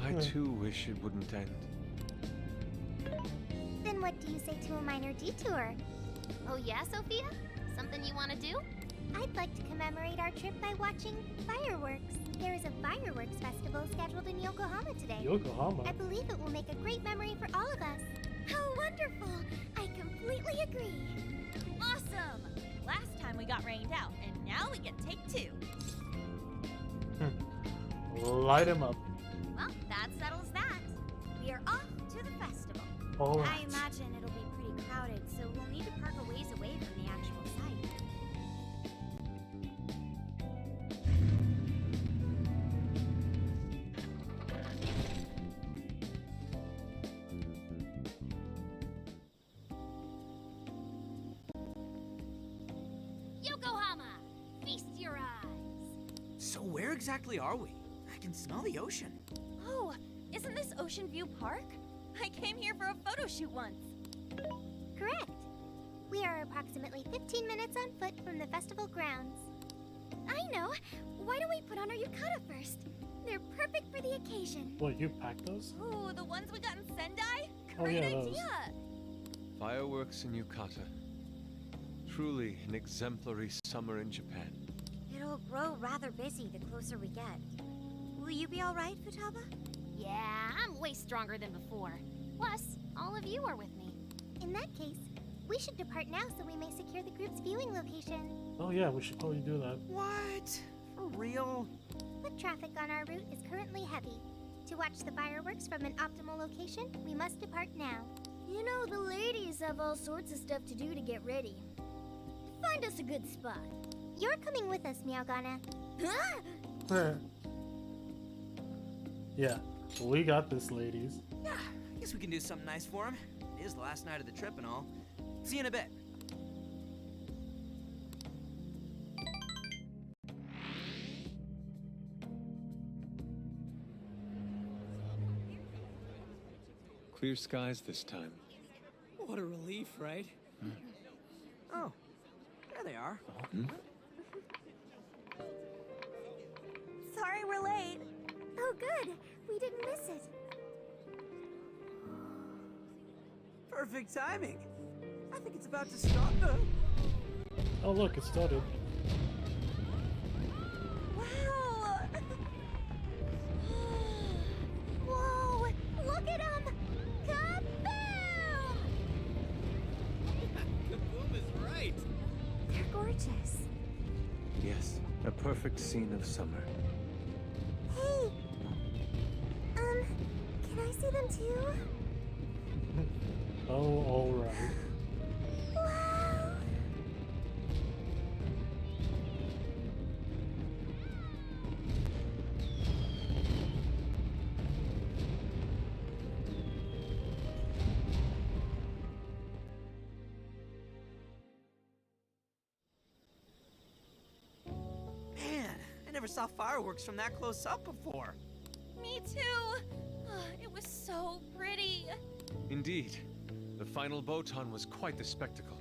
Speaker 5: I too wish it wouldn't end.
Speaker 2: Then what do you say to a minor detour? Oh yeah, Sophia? Something you want to do? I'd like to commemorate our trip by watching fireworks. There is a fireworks festival scheduled in Yokohama today.
Speaker 1: Yokohama?
Speaker 2: I believe it will make a great memory for all of us. How wonderful! I completely agree.
Speaker 9: Awesome! Last time we got rained out, and now we get take two.
Speaker 1: Light him up.
Speaker 3: Well, that settles that. We are off to the festival.
Speaker 1: All
Speaker 3: I
Speaker 1: right.
Speaker 3: imagine it'll be pretty crowded, so we'll need to park a ways away from the actual site.
Speaker 2: Yokohama! Feast your eyes!
Speaker 4: So where exactly are we? I can smell the ocean.
Speaker 9: Oh, isn't this Ocean View Park? I came here for a photo shoot once.
Speaker 2: Correct.
Speaker 10: We are approximately 15 minutes on foot from the festival grounds.
Speaker 2: I know! Why don't we put on our yukata first? They're perfect for the occasion.
Speaker 1: What, you packed those?
Speaker 9: Ooh, the ones we got in Sendai?
Speaker 1: Oh,
Speaker 9: Great
Speaker 1: yeah, those.
Speaker 9: idea!
Speaker 5: Fireworks in Yukata. Truly an exemplary summer in Japan.
Speaker 3: It'll grow rather busy the closer we get. Will you be alright, Futaba?
Speaker 2: Yeah, I'm way stronger than before. Plus, all of you are with me.
Speaker 10: In that case, we should depart now so we may secure the group's viewing location.
Speaker 1: Oh yeah, we should probably do that.
Speaker 4: What? For real?
Speaker 10: Foot traffic on our route is currently heavy. To watch the fireworks from an optimal location, we must depart now.
Speaker 2: You know, the ladies have all sorts of stuff to do to get ready. Find us a good spot.
Speaker 10: You're coming with us, Meowgana.
Speaker 2: Huh?
Speaker 1: Yeah, we got this, ladies.
Speaker 4: Yeah, I guess we can do something nice for him. It is the last night of the trip and all. See you in a bit.
Speaker 5: Clear skies this time.
Speaker 4: What a relief, right? Oh, there they are.
Speaker 3: Sorry we're late.
Speaker 10: Oh, good. We didn't miss it.
Speaker 4: Perfect timing. I think it's about to start.
Speaker 1: Oh look, it started.
Speaker 3: Wow!
Speaker 10: Whoa! Look at them! Kaboom!
Speaker 4: Kaboom is right.
Speaker 10: They're gorgeous.
Speaker 5: Yes, a perfect scene of summer.
Speaker 10: Hey! Can I see them too?
Speaker 1: Oh, alright.
Speaker 10: Wow!
Speaker 4: Man, I never saw fireworks from that close up before.
Speaker 9: Me too! It was so pretty.
Speaker 5: Indeed. The final Botan was quite the spectacle.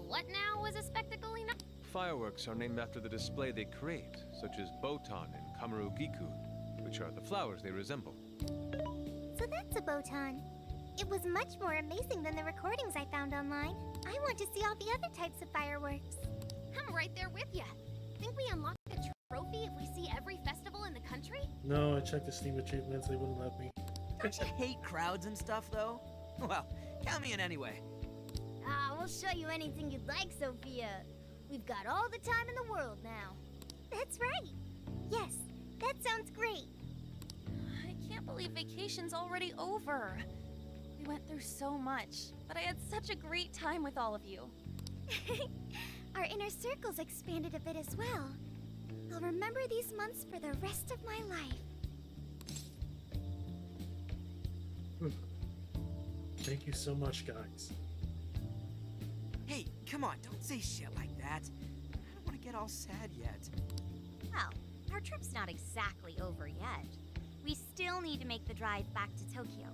Speaker 2: What now was a spectacle enough?
Speaker 5: Fireworks are named after the display they create, such as Botan and Kamaru Giku, which are the flowers they resemble.
Speaker 10: So that's a Botan. It was much more amazing than the recordings I found online. I want to see all the other types of fireworks.
Speaker 2: I'm right there with you. Think we unlock a trophy if we see every festival in the country?
Speaker 1: No, I checked the Steam achievements, they wouldn't let me.
Speaker 4: Don't you hate crowds and stuff, though? Well, count me in anyway.
Speaker 2: We'll show you anything you'd like, Sophia. We've got all the time in the world now.
Speaker 10: That's right. Yes, that sounds great.
Speaker 9: I can't believe vacation's already over. We went through so much, but I had such a great time with all of you.
Speaker 2: Our inner circle's expanded a bit as well. I'll remember these months for the rest of my life.
Speaker 1: Thank you so much, guys.
Speaker 4: Hey, come on, don't say shit like that. I don't want to get all sad yet.
Speaker 3: Well, our trip's not exactly over yet. We still need to make the drive back to Tokyo.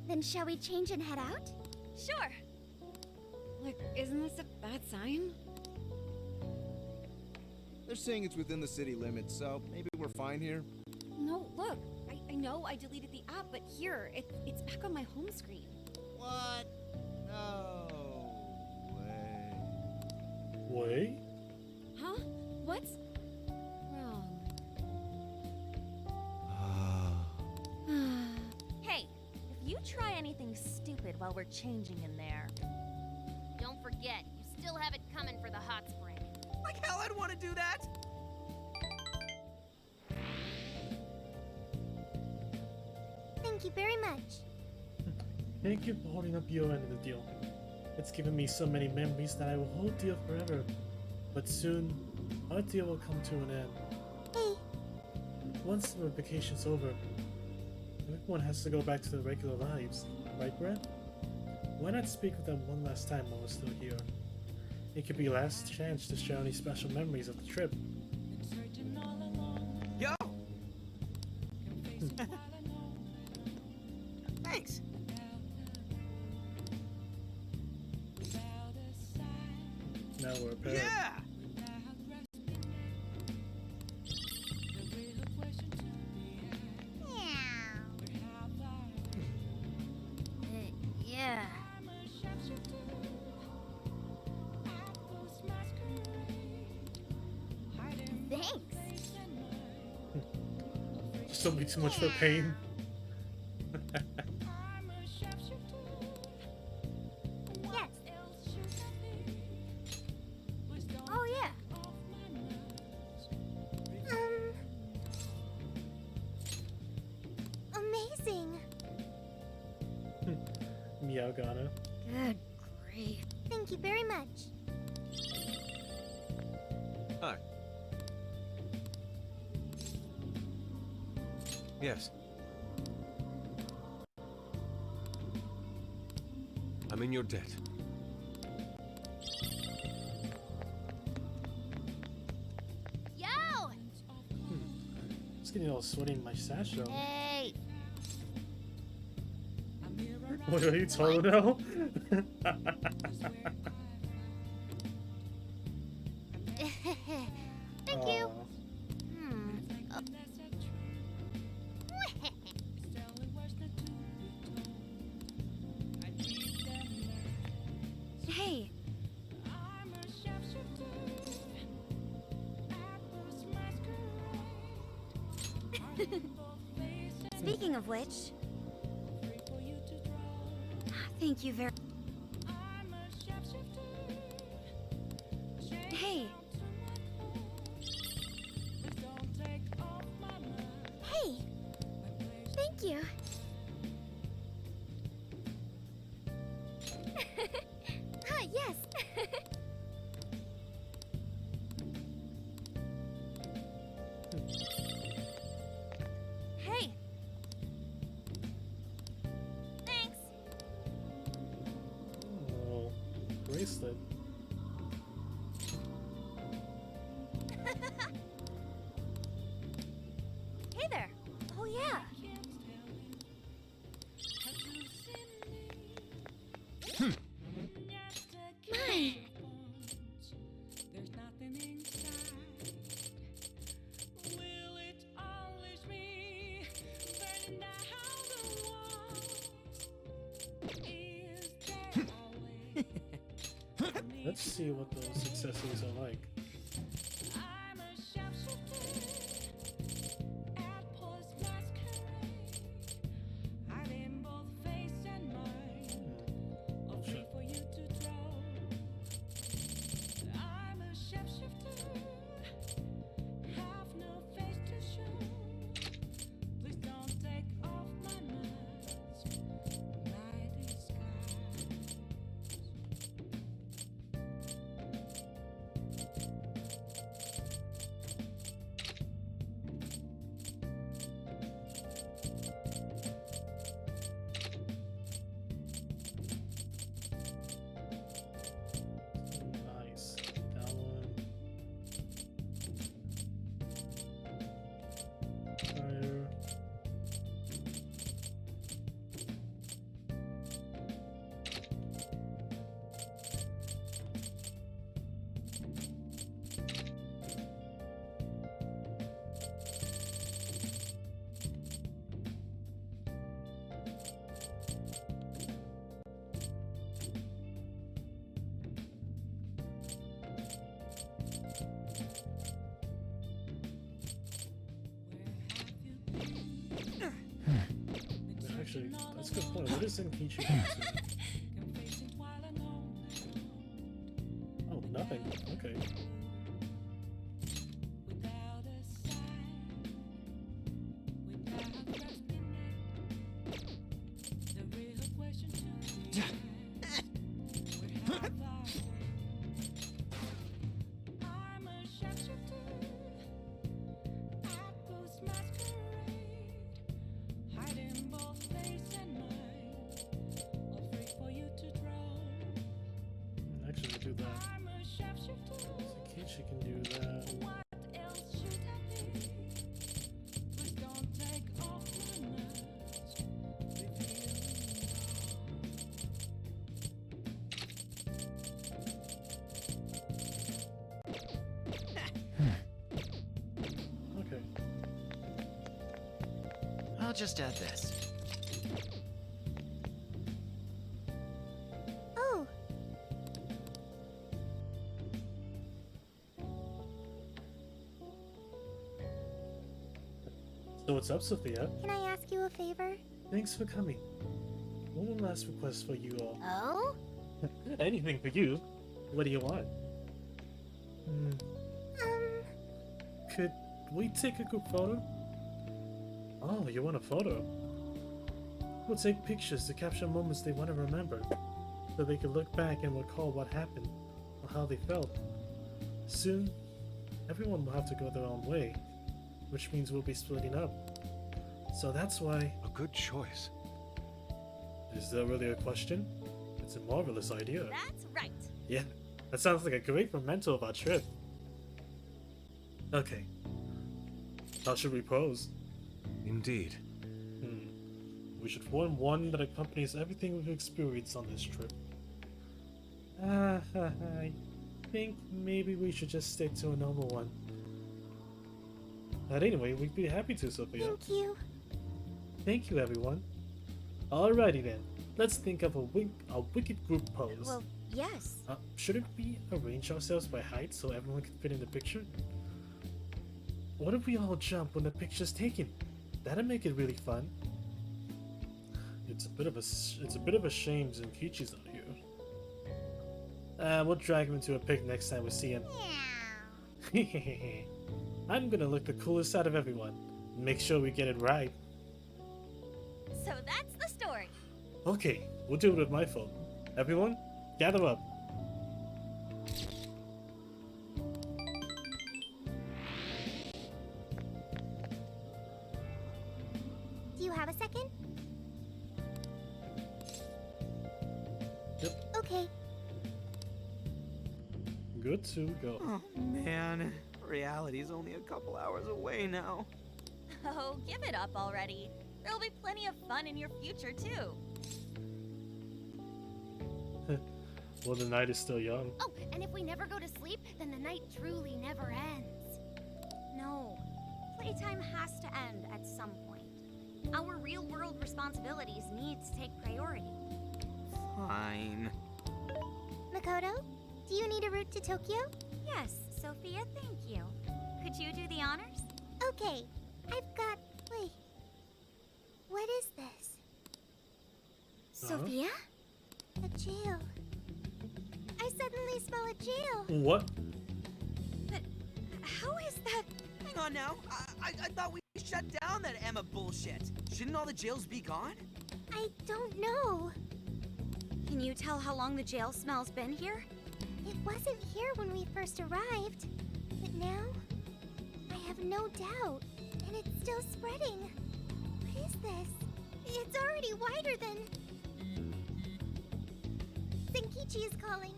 Speaker 2: Then shall we change and head out?
Speaker 9: Sure.
Speaker 11: Look, isn't this a bad sign?
Speaker 12: They're saying it's within the city limits, so maybe we're fine here.
Speaker 11: No, look. I know I deleted the app, but here, it's back on my home screen.
Speaker 12: What? No way.
Speaker 1: Wait?
Speaker 11: Huh? What's wrong?
Speaker 9: Hey, if you try anything stupid while we're changing in there.
Speaker 2: Don't forget, you still have it coming for the hot spring.
Speaker 4: Like hell I'd want to do that!
Speaker 10: Thank you very much.
Speaker 1: Thank you for holding up your end of the deal. It's given me so many memories that I will hold dear forever. But soon, our deal will come to an end.
Speaker 10: Hey,
Speaker 1: Once the vacation's over, everyone has to go back to their regular lives, right, Brent? Why not speak with them one last time while we're still here? It could be your last chance to share any special memories of the trip.
Speaker 4: Yo! Thanks. Yeah!
Speaker 3: Yeah.
Speaker 10: Thanks.
Speaker 1: Just don't be too much for pain.
Speaker 10: Yes. Oh, yeah. Amazing.
Speaker 1: Meow Ghana.
Speaker 3: Good grief.
Speaker 10: Thank you very much.
Speaker 5: Hi. Yes. I'm in your debt.
Speaker 2: Yo!
Speaker 1: It's getting all sweaty in my sash though.
Speaker 2: Hey!
Speaker 1: Wait, are you taller now?
Speaker 2: Thank you.
Speaker 1: Aw.
Speaker 3: Hey. Speaking of which, thank you very. Hey.
Speaker 2: Hey! Thank you. Ah, yes.
Speaker 3: Hey. Thanks.
Speaker 1: Oh, bracelet.
Speaker 3: Hey there. Oh yeah.
Speaker 2: My.
Speaker 1: Let's see what those accessories are like. Sure. Nice. That one. Fire. Actually, that's a good point. What is Zenkichi up to? Oh, nothing. Okay. Actually, do that. Zenkichi can do that.
Speaker 8: I'll just add this.
Speaker 10: Oh,
Speaker 1: So what's up, Sophia?
Speaker 10: can I ask you a favor?
Speaker 1: Thanks for coming. One last request for you all.
Speaker 10: Oh?
Speaker 1: Anything for you. What do you want? Could we take a group photo? Oh, you want a photo? We'll take pictures to capture moments they want to remember, so they can look back and recall what happened or how they felt. Soon, everyone will have to go their own way, which means we'll be splitting up. So that's why...
Speaker 5: A good choice.
Speaker 1: Is that really a question? It's a marvelous idea.
Speaker 9: That's right.
Speaker 1: Yeah, that sounds like a great memento of our trip. Okay. How should we pose?
Speaker 5: Indeed.
Speaker 1: We should form one that accompanies everything we've experienced on this trip. I think maybe we should just stick to a normal one. But anyway, we'd be happy to, Sophia.
Speaker 10: Thank you.
Speaker 1: Thank you, everyone. Alrighty then, let's think of a wicked group pose.
Speaker 3: Well, yes.
Speaker 1: Shouldn't we arrange ourselves by height so everyone can fit in the picture? What if we all jump when the picture's taken? That'd make it really fun. It's a bit of a shame Zenkichi's not here. We'll drag him into a pic next time we see him. I'm gonna look the coolest out of everyone. Make sure we get it right.
Speaker 9: So that's the story.
Speaker 1: Okay, we'll do it with my phone. Everyone, gather up.
Speaker 10: Do you have a second?
Speaker 1: Yep.
Speaker 10: Okay.
Speaker 1: Good to go.
Speaker 4: Oh man, reality's only a couple hours away now.
Speaker 9: Oh, give it up already. There'll be plenty of fun in your future, too.
Speaker 1: Well, the night is still young.
Speaker 2: Oh, and if we never go to sleep, then the night truly never ends.
Speaker 3: No. Playtime has to end at some point. Our real-world responsibilities need to take priority.
Speaker 4: Fine.
Speaker 10: Makoto, do you need a route to Tokyo?
Speaker 3: Yes, Sophia, thank you. Could you do the honors?
Speaker 10: Okay, I've got... Wait. What is this?
Speaker 2: Sophia?
Speaker 10: A jail. I suddenly smell a jail.
Speaker 1: What?
Speaker 3: But how is that?
Speaker 4: Hang on now. I thought we shut down that Emma bullshit. Shouldn't all the jails be gone?
Speaker 10: I don't know.
Speaker 3: Can you tell how long the jail smell's been here?
Speaker 10: It wasn't here when we first arrived. But now, I have no doubt. And it's still spreading. What is this? It's already wider than... Zenkichi is calling.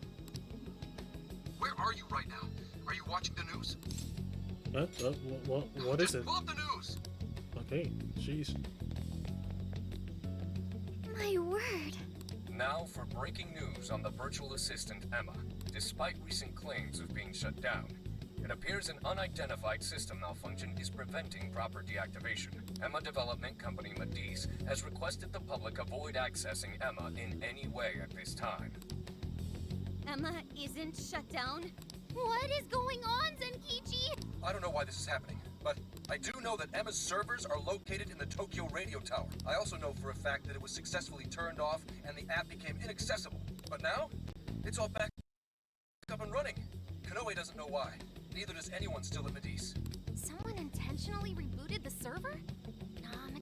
Speaker 6: Where are you right now? Are you watching the news?
Speaker 1: What is it?
Speaker 6: Pull up the news!
Speaker 1: Okay, jeez.
Speaker 2: My word.
Speaker 13: Now for breaking news on the virtual assistant Emma. Despite recent claims of being shut down, it appears an unidentified system malfunction is preventing proper deactivation. Emma Development Company Medice has requested the public avoid accessing Emma in any way at this time.
Speaker 9: Emma isn't shut down?
Speaker 2: What is going on, Zenkichi?
Speaker 6: I don't know why this is happening, but I do know that Emma's servers are located in the Tokyo radio tower. I also know for a fact that it was successfully turned off and the app became inaccessible. But now, it's all back up and running. Kanoe doesn't know why. Neither does anyone still at Medice.
Speaker 2: Someone intentionally rebooted the server? Nah,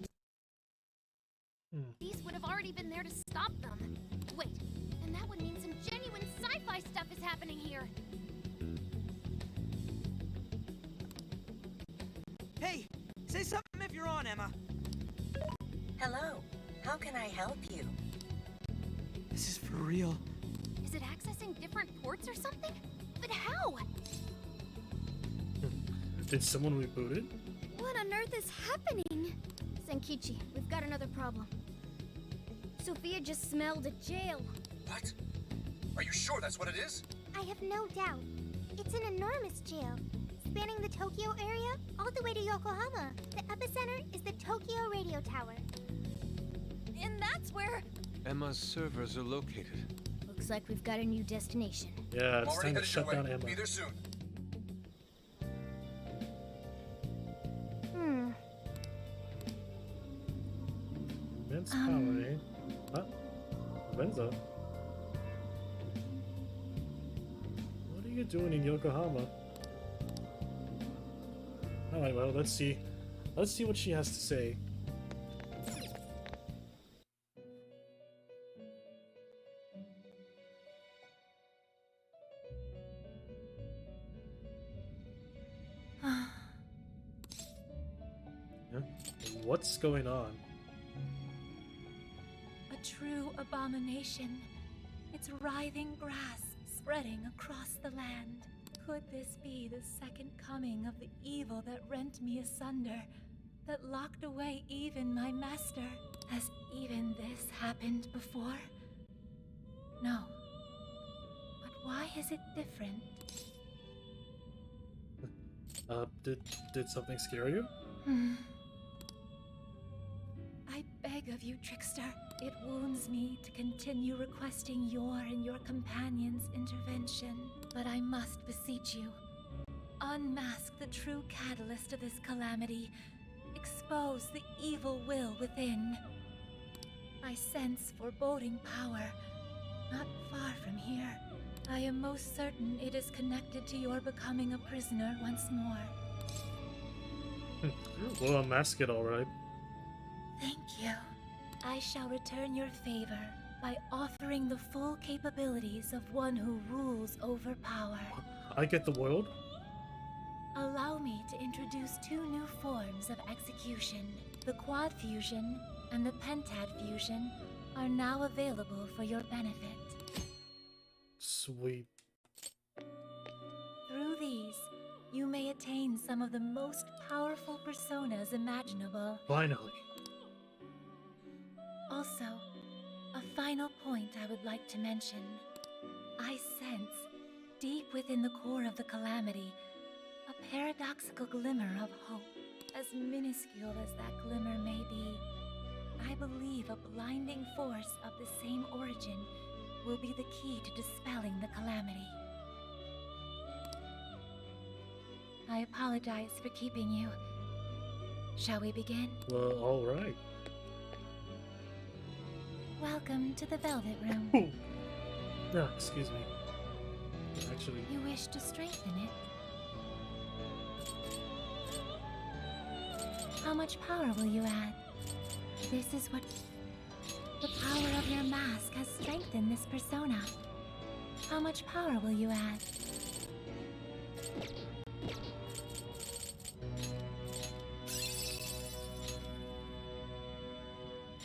Speaker 2: These would have already been there to stop them. Wait, and that would mean some genuine sci-fi stuff is happening here.
Speaker 4: Hey, say something if you're on, Emma.
Speaker 14: Hello. How can I help you?
Speaker 4: This is for real.
Speaker 2: Is it accessing different ports or something? But how?
Speaker 1: Did someone reboot it?
Speaker 2: What on earth is happening? Zenkichi, we've got another problem. Sophia just smelled a jail.
Speaker 6: What? Are you sure that's what it is?
Speaker 10: I have no doubt. It's an enormous jail. spanning the Tokyo area all the way to Yokohama. The epicenter is the Tokyo radio tower.
Speaker 9: And that's where...
Speaker 5: Emma's servers are located.
Speaker 2: Looks like we've got a new destination.
Speaker 1: Yeah, it's
Speaker 13: Already
Speaker 1: time to
Speaker 13: headed
Speaker 1: shut
Speaker 13: your
Speaker 1: down
Speaker 13: way.
Speaker 1: Emma.
Speaker 13: Be there soon.
Speaker 1: Immense power, eh? Huh? Benzo? What are you doing in Yokohama? Alright, well, let's see. Let's see what she has to say. Yeah? What's going on?
Speaker 15: A true abomination. Its writhing grasp spreading across the land. Could this be the second coming of the evil that rent me asunder, that locked away even my master? Has even this happened before? No. But why is it different?
Speaker 1: Did something scare you?
Speaker 15: I beg of you, trickster. It wounds me to continue requesting your and your companion's intervention. But I must beseech you. Unmask the true catalyst of this calamity. Expose the evil will within. I sense foreboding power, not far from here. I am most certain it is connected to your becoming a prisoner once more.
Speaker 1: We'll unmask it, alright.
Speaker 15: Thank you. I shall return your favor by offering the full capabilities of one who rules over power.
Speaker 1: I get the world?
Speaker 15: Allow me to introduce two new forms of execution. The quad fusion and the pentad fusion are now available for your benefit.
Speaker 1: Sweet.
Speaker 15: Through these, you may attain some of the most powerful personas imaginable.
Speaker 1: Finally.
Speaker 15: Also, a final point I would like to mention. I sense, deep within the core of the calamity, a paradoxical glimmer of hope. As minuscule as that glimmer may be, I believe a blinding force of the same origin will be the key to dispelling the calamity. I apologize for keeping you. Shall we begin?
Speaker 1: Well, alright.
Speaker 15: Welcome to the Velvet Room.
Speaker 1: Ooh. No, excuse me. Actually...
Speaker 15: You wish to strengthen it? How much power will you add? This is what... The power of your mask has strengthened this persona. How much power will you add?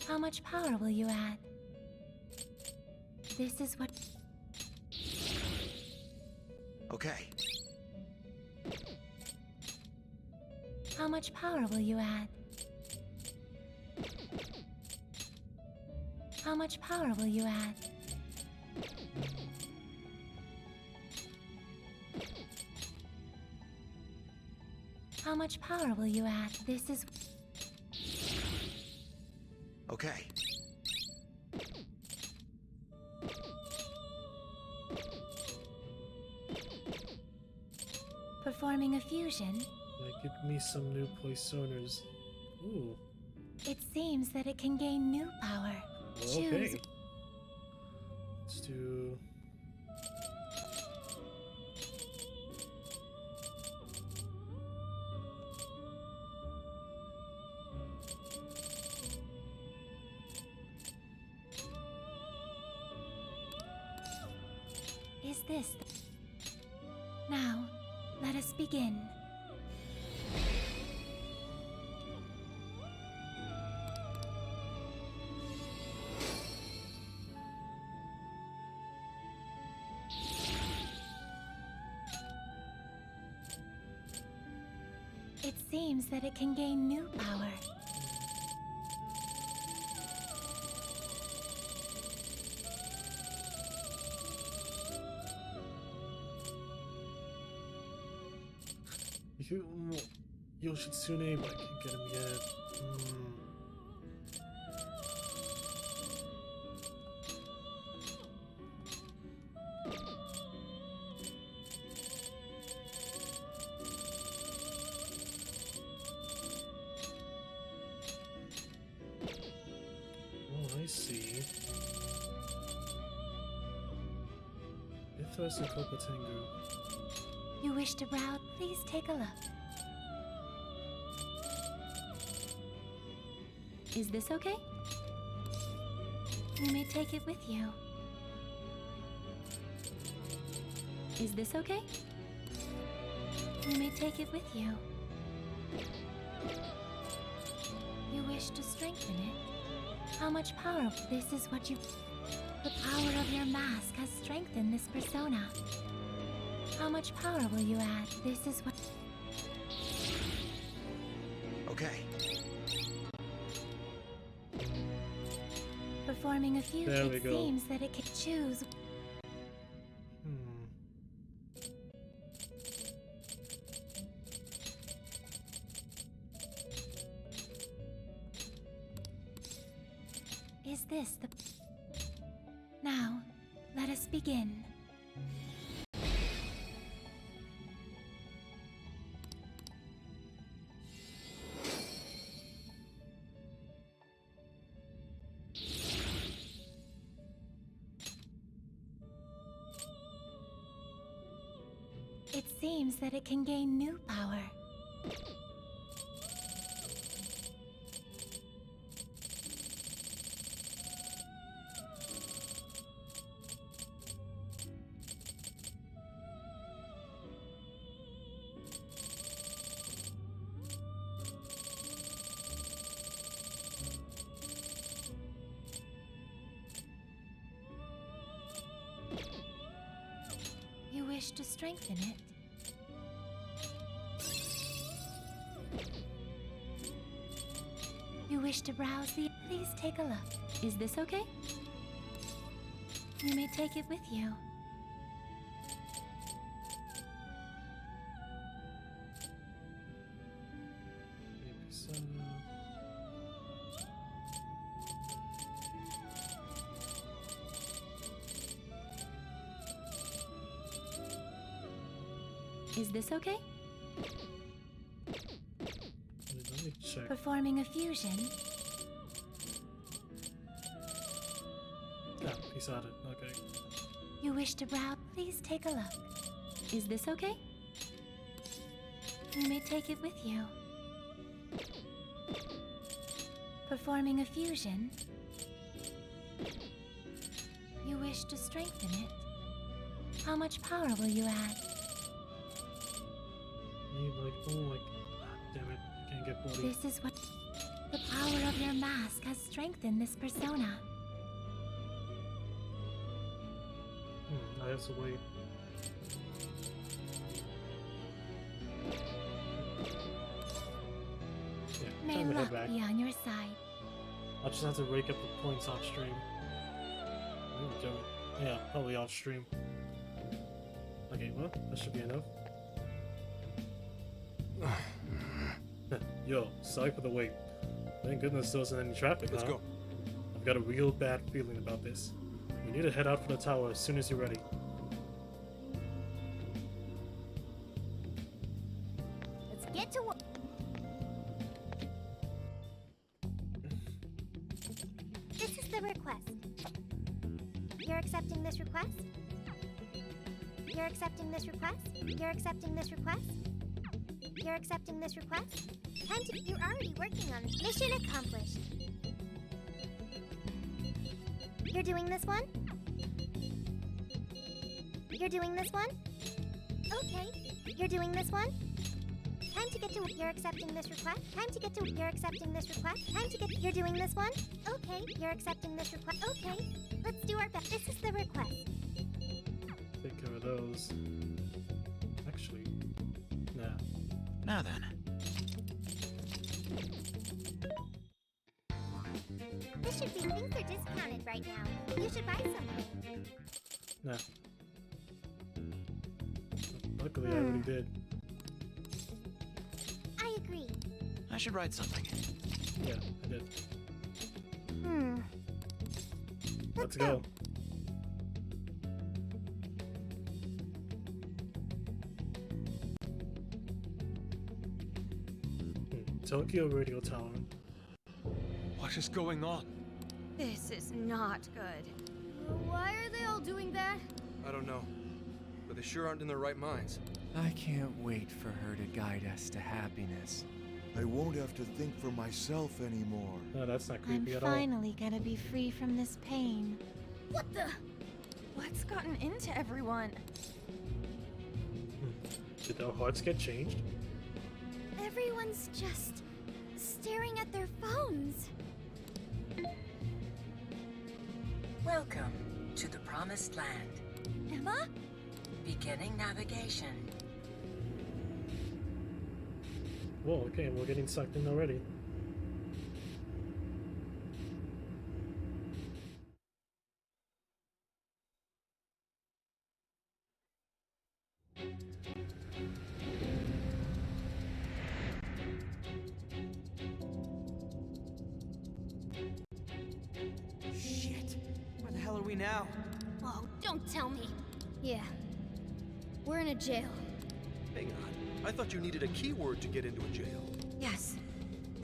Speaker 15: How much power will you add? This is what...
Speaker 8: Okay.
Speaker 15: How much power will you add? How much power will you add? How much power will you add? This is...
Speaker 8: Okay.
Speaker 15: Performing a fusion?
Speaker 1: Give me some new personas. Ooh.
Speaker 15: It seems that it can gain new power.
Speaker 1: Well,
Speaker 15: Choose.
Speaker 1: okay. Let's do...
Speaker 15: Is this... Now, let us begin. It seems that it can gain new power.
Speaker 1: Yoshitsune, but I can't get him yet. Oh, I see. Ithras and Kokotengu.
Speaker 15: You wish to browse? Please take a look. Is this okay? You may take it with you. Is this okay? You may take it with you. You wish to strengthen it? How much power? This is what you... The power of your mask has strengthened this persona. How much power will you add? This is what...
Speaker 8: Okay.
Speaker 15: Performing a few,
Speaker 1: There we
Speaker 15: it
Speaker 1: go.
Speaker 15: seems that it can choose. Is this the... Now, let us begin. It seems that it can gain new power. You wish to strengthen it? You wish to browse the... Please take a look. Is this okay? You may take it with you.
Speaker 1: Maybe some...
Speaker 15: Is this okay?
Speaker 1: Let me check.
Speaker 15: Performing a fusion?
Speaker 1: Yeah, he's at it. Okay.
Speaker 15: You wish to browse? Please take a look. Is this okay? You may take it with you. Performing a fusion? You wish to strengthen it? How much power will you add?
Speaker 1: Need like, oh like, damn it, can't get body.
Speaker 15: This is what... The power of your mask has strengthened this persona.
Speaker 1: I have to wait. Yeah,
Speaker 15: May
Speaker 1: time to head
Speaker 15: luck
Speaker 1: back.
Speaker 15: be on your side.
Speaker 1: I'll just have to rake up the points off stream. There we go. Yeah, probably off stream. Okay, well, that should be enough. Yo, sorry for the wait. Thank goodness there wasn't any traffic,
Speaker 6: Let's
Speaker 1: huh?
Speaker 6: go.
Speaker 1: I've got a real bad feeling about this. We need to head out for the tower as soon as you're ready.
Speaker 10: Let's get to work. This is the request. You're accepting this request? You're accepting this request? You're accepting this request? You're accepting this request? Time to... You're already working on it. Mission accomplished. You're doing this one? You're doing this one? Okay. You're doing this one? Time to get to... You're accepting this request? Time to get to... You're accepting this request? Time to get... You're doing this one? Okay. You're accepting this request? Okay. Let's do our best. This is the request.
Speaker 1: Take care of those. Actually, nah.
Speaker 8: Now then.
Speaker 10: This should be... Things are discounted right now. You should buy something.
Speaker 1: Nah. Luckily, I already did.
Speaker 8: I should write something.
Speaker 1: Yeah, I did.
Speaker 10: Hmm.
Speaker 1: Let's go. Tokyo Radio Tower.
Speaker 5: What is going on?
Speaker 3: This is not good.
Speaker 11: Why are they all doing that?
Speaker 6: I don't know, but they sure aren't in their right minds.
Speaker 16: I can't wait for her to guide us to happiness.
Speaker 7: I won't have to think for myself anymore.
Speaker 1: No, that's not
Speaker 9: I'm
Speaker 1: creepy at all.
Speaker 9: finally gonna be free from this pain.
Speaker 11: What the?
Speaker 9: What's gotten into everyone?
Speaker 1: Did their hearts get changed?
Speaker 2: Everyone's just staring at their phones.
Speaker 14: Welcome to the Promised Land.
Speaker 2: Emma?
Speaker 14: Beginning navigation.
Speaker 1: Whoa, okay, we're getting sucked in already.
Speaker 4: Shit. Where the hell are we now?
Speaker 11: Oh, don't tell me.
Speaker 2: Yeah. We're in a jail.
Speaker 6: Hang on. I thought you needed a keyword to get into a jail.
Speaker 3: Yes,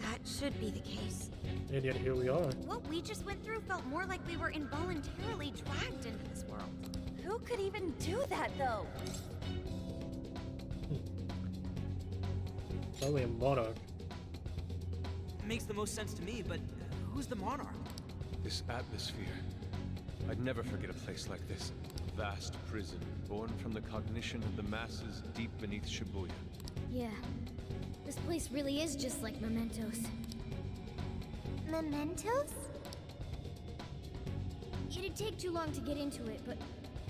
Speaker 3: that should be the case.
Speaker 1: And yet here we are.
Speaker 3: What we just went through felt more like we were involuntarily dragged into this world.
Speaker 9: Who could even do that, though?
Speaker 1: Probably a monarch.
Speaker 4: Makes the most sense to me, but who's the monarch?
Speaker 5: This atmosphere. I'd never forget a place like this. A vast prison, born from the cognition of the masses deep beneath Shibuya.
Speaker 2: Yeah. This place really is just like Mementos.
Speaker 10: Mementos?
Speaker 2: It'd take too long to get into it, but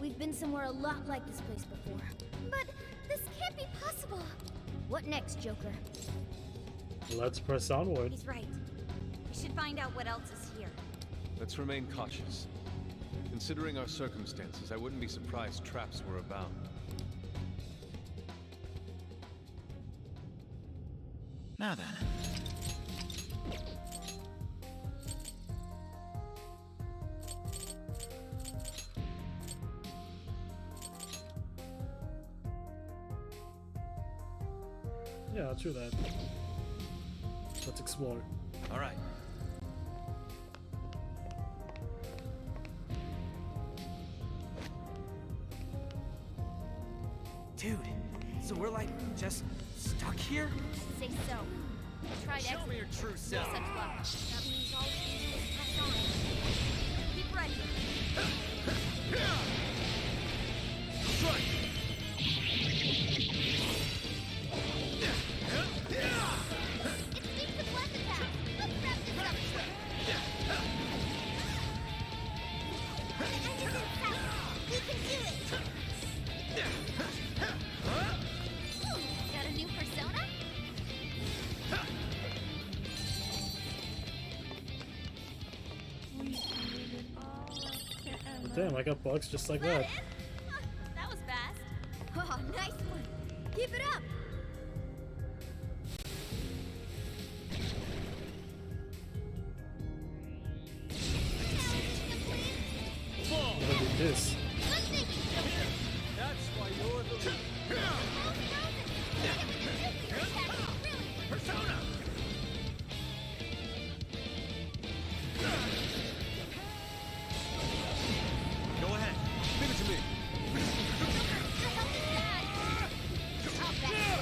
Speaker 2: we've been somewhere a lot like this place before. But this can't be possible. What next, Joker?
Speaker 1: Let's press onward.
Speaker 3: He's right. We should find out what else is here.
Speaker 5: Let's remain cautious. Considering our circumstances, I wouldn't be surprised traps were abound.
Speaker 8: Now then.
Speaker 1: Yeah, I'll do that. Let's explore.
Speaker 8: All right.
Speaker 4: Dude, so we're like just stuck here?
Speaker 11: Say so. Try to
Speaker 4: Show me your true
Speaker 11: No
Speaker 4: self.
Speaker 11: such luck.
Speaker 3: That means all we can do is press on. Keep ready.
Speaker 2: It's Beats the Blast Attack! Let's wrap this up!
Speaker 10: We can do it!
Speaker 2: Got a new persona?
Speaker 1: Damn, I got bugs just like that.
Speaker 11: That was fast.
Speaker 2: Oh, nice one! Keep it up!
Speaker 1: What is this?
Speaker 4: That's why you're the
Speaker 8: Persona!
Speaker 5: Go ahead. Give it to me.
Speaker 2: I'll bet.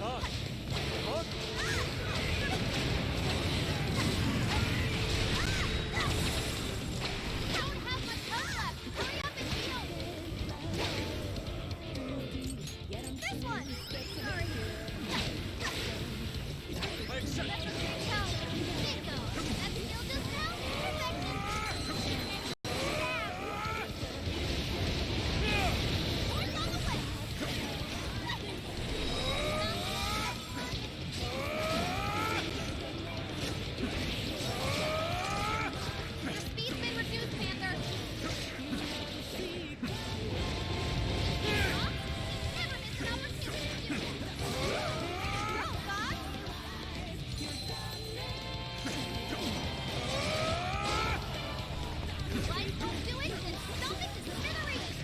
Speaker 5: on! Come on!
Speaker 10: Don't have much time left! Hurry up and heal! This one! Sorry!
Speaker 5: I accept!
Speaker 10: That's a great help! Bingo! That skill just now? Perfection! Horse on the way! Your speed's been reduced, Panther! Never miss an opportunity! Go, Fox! Life won't do it, then stomp it to smithereens!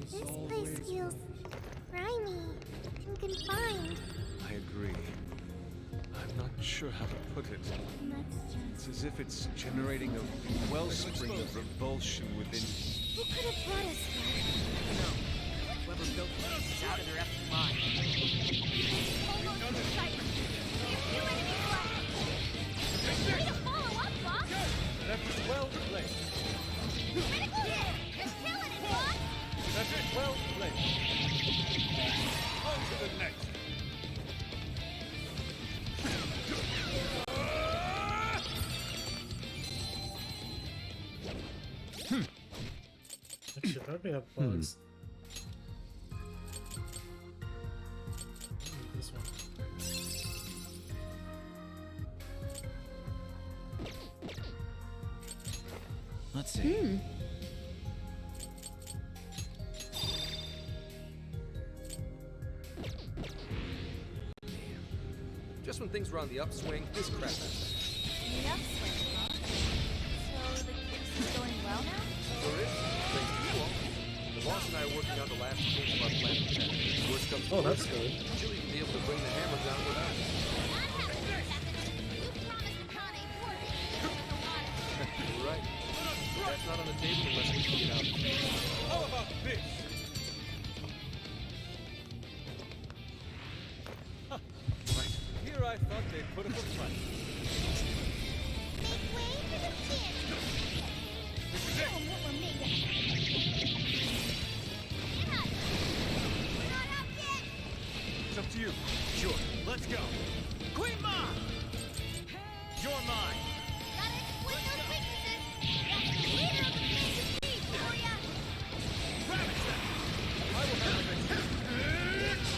Speaker 10: This place feels grimy and confined.
Speaker 5: I agree. I'm not sure how to put it. It's as if it's generating a wellspring of revulsion within you.
Speaker 10: Who could have brought us here?
Speaker 4: Whoever built this is out of their effing mind.
Speaker 10: Almost in sight. We have few enemies left. Way to follow up, Fox!
Speaker 5: That was well played.
Speaker 10: Critical hit! You're killing it, Fox!
Speaker 5: That is well played. On to the next.
Speaker 1: Actually, probably have bugs. This one.
Speaker 8: Let's see.
Speaker 6: Just when things were on the upswing, this crap happened.
Speaker 3: The upswing, huh? So the gift is going well now?
Speaker 6: Sure is. Thanks to you all. The boss and I are working out the last kinks of our plan to test. Worst comes to
Speaker 1: Oh, that's
Speaker 6: worst,
Speaker 1: good.
Speaker 6: she'll even be able to bring the hammer down without us.
Speaker 10: Not happening, Captain. You promised Akane you were busy in the water.
Speaker 6: You're right. That's not on the table unless we can get out.
Speaker 5: How about this? Right. Here I thought they'd put up a fight.
Speaker 10: Make way for the kid. Show 'em what we're made of. Get us. We're not out yet.
Speaker 5: It's up to you.
Speaker 8: Sure, let's go. Queen Ma! You're mine.
Speaker 10: Gotta exploit those weaknesses. That's the leader of the Phantom Thieves for ya.
Speaker 5: Ravage them! I will handle it.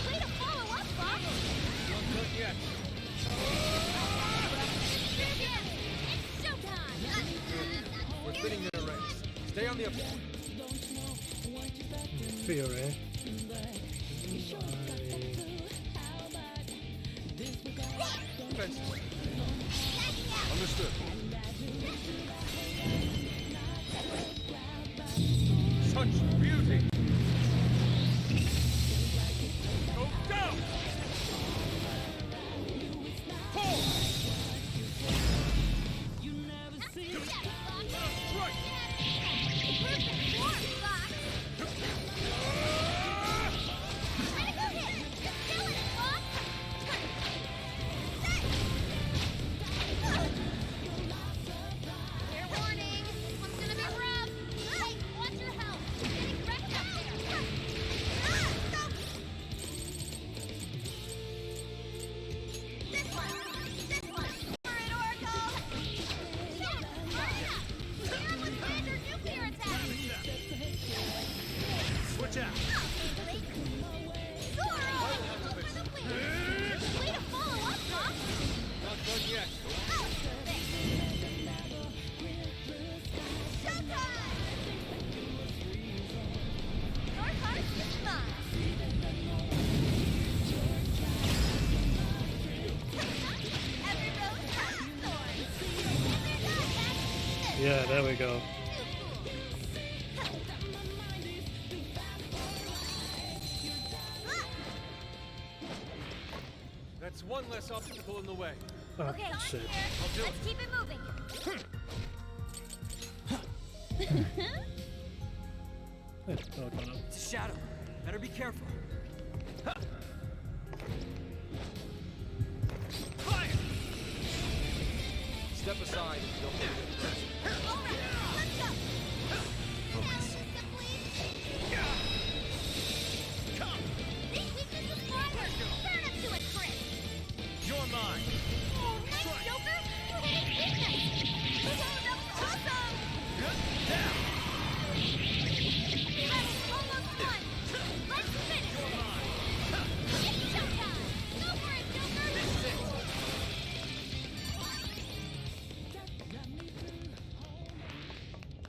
Speaker 10: Way to follow up, Fox.
Speaker 5: Not done yet.
Speaker 10: It's showtime.
Speaker 6: We're spinning their ranks. Stay on the up.
Speaker 1: Fury.
Speaker 6: Fence.
Speaker 5: Understood. Such beauty! Go down! Pull! Right!
Speaker 10: Perfect form, Fox. Critical hit. You're killing it, Fox. Fair warning. This one's gonna be rough. Hey, watch your health. You're getting wrecked up there. Stop. This one. For it, Oracle. Shit. Hurry up. Clear him with standard nuclear attack.
Speaker 8: Switch out.
Speaker 10: Zoro! Go for the win. Way to follow up, Fox.
Speaker 5: Not done yet.
Speaker 10: Showtime! Your heart is mine. Every rose has its thorns. And they're not that.
Speaker 1: Yeah, there we go.
Speaker 5: It's one less obstacle in the way.
Speaker 1: Oh,
Speaker 3: Okay,
Speaker 1: shit.
Speaker 5: I'll do
Speaker 3: let's
Speaker 5: it.
Speaker 3: keep it moving.
Speaker 1: Oh, God.
Speaker 4: It's a shadow. Better be careful.
Speaker 5: Fire!
Speaker 6: Step aside if you don't want to get pressed.
Speaker 3: Alright, let's go.
Speaker 5: Come!
Speaker 3: These weaknesses forever. Turn up to it, Chris.
Speaker 5: You're mine!
Speaker 3: Oh, nice, Joker. You hit his weakness. Oh, that was awesome.
Speaker 5: Now!
Speaker 3: That's almost done. Let's finish
Speaker 5: You're
Speaker 3: this.
Speaker 5: mine!
Speaker 3: It's showtime. Go for it, Joker.
Speaker 5: This is it!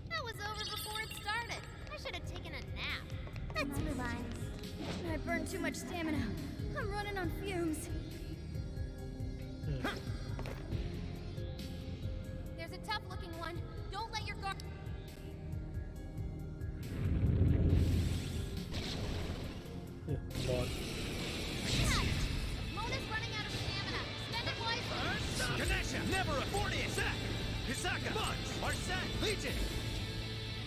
Speaker 2: That was over before it started. I should have taken a nap. Let's move on.
Speaker 11: I burned too much stamina. I'm running on fumes.
Speaker 2: There's a tough-looking one. Don't let your guard.
Speaker 1: Yeah, God.
Speaker 2: Mona's running out of stamina. Spend it wisely.
Speaker 8: Ganesha! Never a 40 Zack! Hisaka! Bunch! Arsat! Legion!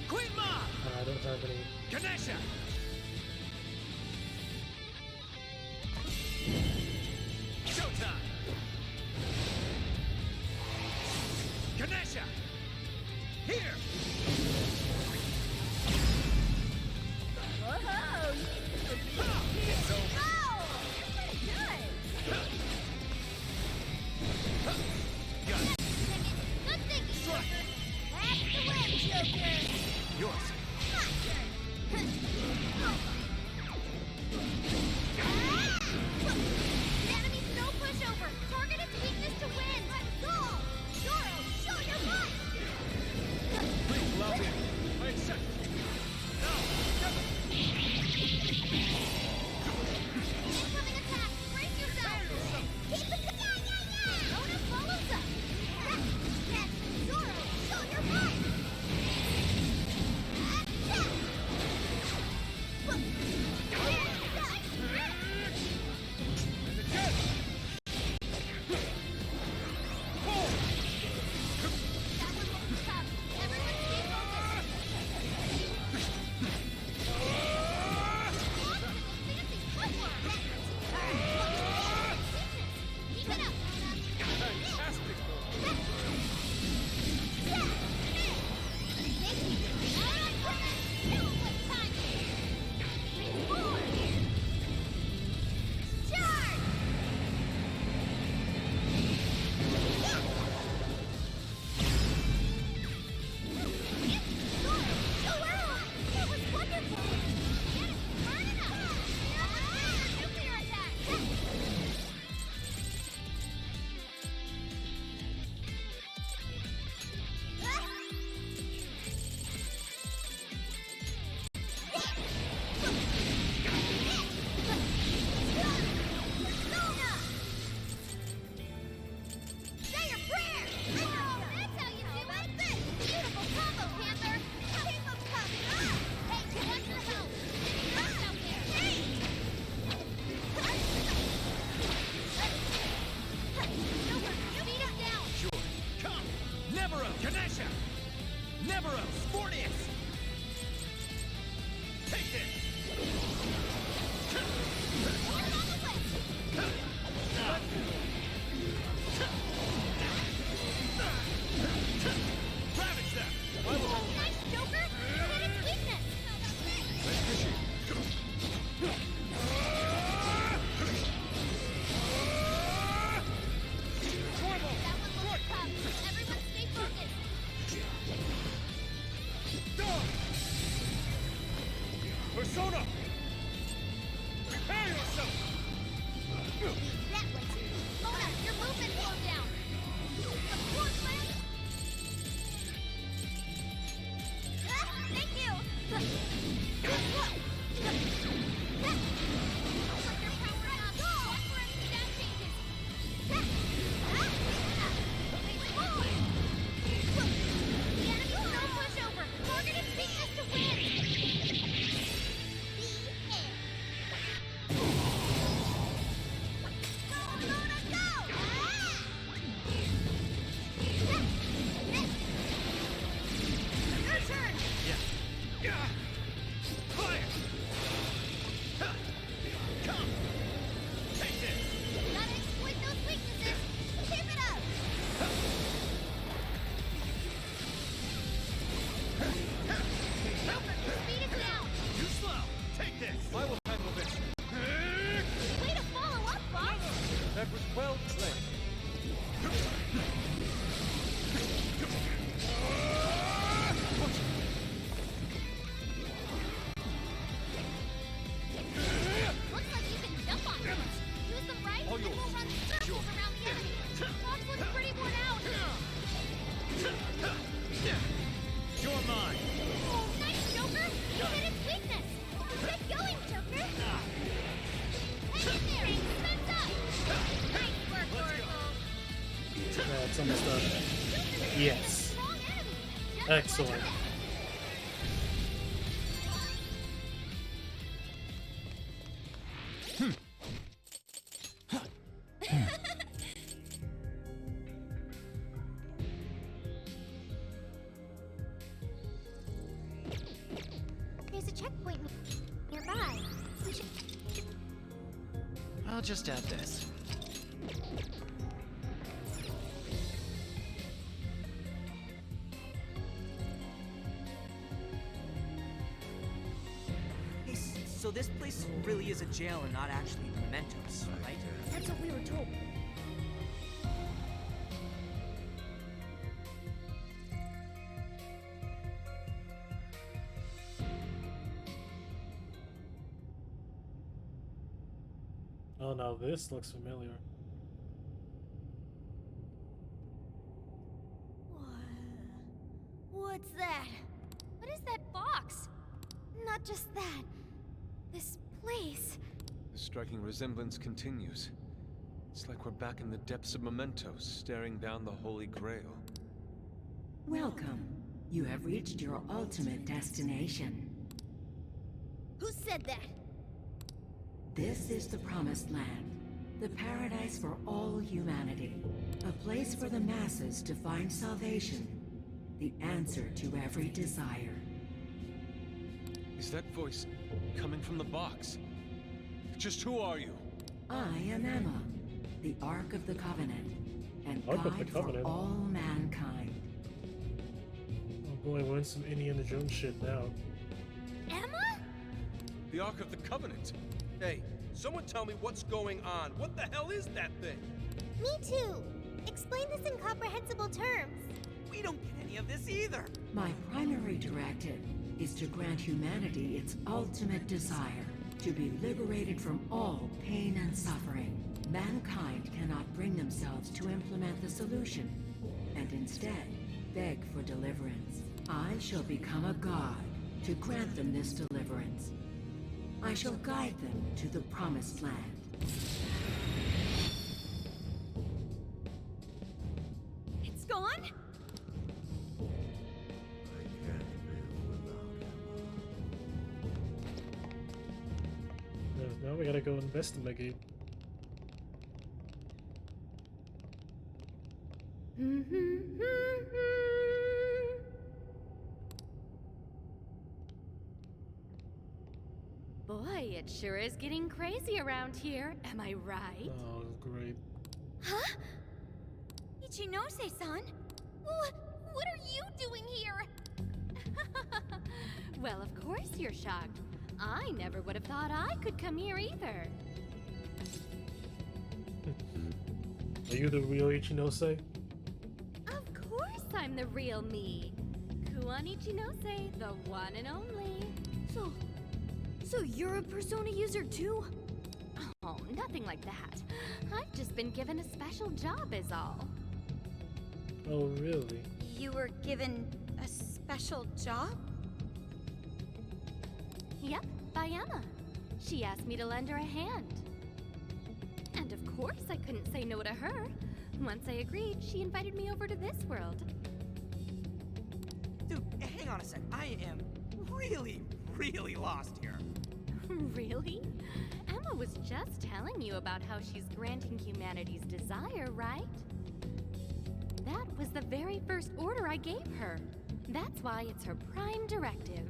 Speaker 8: Queen Ma!
Speaker 1: I don't have any.
Speaker 8: Ganesha! Showtime! Ganesha! Here!
Speaker 11: Whoa!
Speaker 8: It's over!
Speaker 11: Oh! You're pretty good!
Speaker 8: Got it!
Speaker 2: Good thinking,
Speaker 8: Strike!
Speaker 2: Joker. That's the way, Joker.
Speaker 8: Yours!
Speaker 2: My turn. The enemy's no pushover. Target its weakness to win. Let's go. Zoro, show your might.
Speaker 5: Please allow me. I accept. Now, together.
Speaker 2: Incoming attack. Brace yourself. Keep it together. Mona follows up. Yes, Zoro, show your might.
Speaker 5: And again! Pull!
Speaker 2: That one won't be tough. Everyone stay focused. Fancy footwork. Keep it up, Mona.
Speaker 5: Fantastic!
Speaker 2: All right, Mona. Now what time is it? 4. Charge! That was wonderful! Get it! Burn it up! Nuclear attack! Persona! Say your prayer! Oh, that's how you do it! Beautiful combo, Panther! Keep 'em coming up! Hey, watch your health! It's out there! Hey! Joker, you beat him down!
Speaker 8: Sure. Come! Nebero! Ganesha! Nebero! Sportius! Take this!
Speaker 2: More on the way!
Speaker 8: Ravage them!
Speaker 2: Nice, Joker! You hit its weakness! That one looks tough. Everyone stay focused.
Speaker 5: Persona! Prepare yourself!
Speaker 2: That one. Mona, your movement slowed down. Of course, Lance. Thank you. Put your power on. Watch for any stat changes. Wait, more. The enemy's no pushover. Target its weakness to win. The end. Go, Mona,
Speaker 5: That was well played.
Speaker 10: Looks like you can jump on them. Use them right,
Speaker 5: All
Speaker 10: and
Speaker 5: yours.
Speaker 10: we'll run circles around the enemy. Fox looks pretty worn out.
Speaker 8: You're mine.
Speaker 10: Oh, nice, Joker! You hit its weakness! Get going, Joker! Hang in there! Spins up! Nice work, Oracle!
Speaker 1: Yeah, it's almost done. Yes. Excellent.
Speaker 10: There's a checkpoint nearby. We should...
Speaker 17: I'll just add this.
Speaker 4: Hey, so this place really is a jail and not actually the mementos, right?
Speaker 11: That's what we were told.
Speaker 1: Oh, now this looks familiar.
Speaker 2: What's that? What is that box? Not just that. This place.
Speaker 5: The striking resemblance continues. It's like we're back in the depths of mementos, staring down the Holy Grail.
Speaker 18: Welcome. You have reached your ultimate destination.
Speaker 2: Who said that?
Speaker 18: This is the Promised Land, the paradise for all humanity, a place for the masses to find salvation, the answer to every desire.
Speaker 5: Is that voice coming from the box? Just who are you?
Speaker 18: I am Emma, the Ark of the Covenant, and
Speaker 1: Ark of the
Speaker 18: guide for
Speaker 1: Covenant?
Speaker 18: all mankind.
Speaker 1: Oh boy, we're in some Indiana Jones shit now.
Speaker 2: Emma?
Speaker 5: The Ark of the Covenant!
Speaker 6: Hey, someone tell me what's going on. What the hell is that thing?
Speaker 10: Me too. Explain this in comprehensible terms.
Speaker 4: We don't get any of this either.
Speaker 18: My primary directive is to grant humanity its ultimate desire, to be liberated from all pain and suffering. Mankind cannot bring themselves to implement the solution, and instead beg for deliverance. I shall become a god to grant them this deliverance. I shall guide them to the Promised Land.
Speaker 9: It's gone?
Speaker 1: Now we gotta go investigate.
Speaker 15: Boy, it sure is getting crazy around here. Am I right?
Speaker 1: Oh, great.
Speaker 2: Huh? Ichinose-san? What are you doing here?
Speaker 15: Well, of course you're shocked. I never would have thought I could come here either.
Speaker 1: Are you the real Ichinose?
Speaker 15: Of course I'm the real me. Kuan Ichinose, the one and only.
Speaker 11: So you're a Persona user too?
Speaker 15: Oh, nothing like that. I've just been given a special job is all.
Speaker 1: Oh, really?
Speaker 2: You were given a special job?
Speaker 15: Yep, by Emma. She asked me to lend her a hand. And of course I couldn't say no to her. Once I agreed, she invited me over to this world.
Speaker 4: Dude, hang on a sec. I am really lost here.
Speaker 15: Really? Emma was just telling you about how she's granting humanity's desire, right? That was the very first order I gave her. That's why it's her prime directive.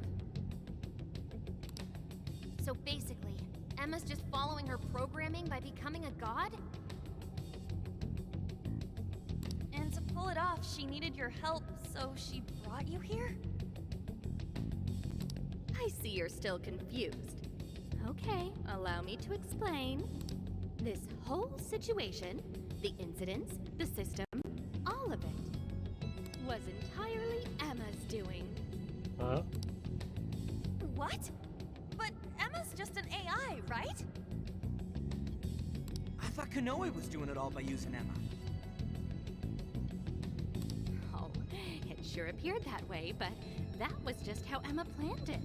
Speaker 2: So basically, Emma's just following her programming by becoming a god?
Speaker 9: And to pull it off, she needed your help, so she brought you here?
Speaker 15: I see you're still confused. Okay, allow me to explain. This whole situation, the incidents, the system, all of it, was entirely Emma's doing.
Speaker 1: Huh?
Speaker 9: What? But Emma's just an AI, right?
Speaker 4: I thought Kanoe was doing it all by using Emma.
Speaker 15: Oh, it sure appeared that way, but that was just how Emma planned it.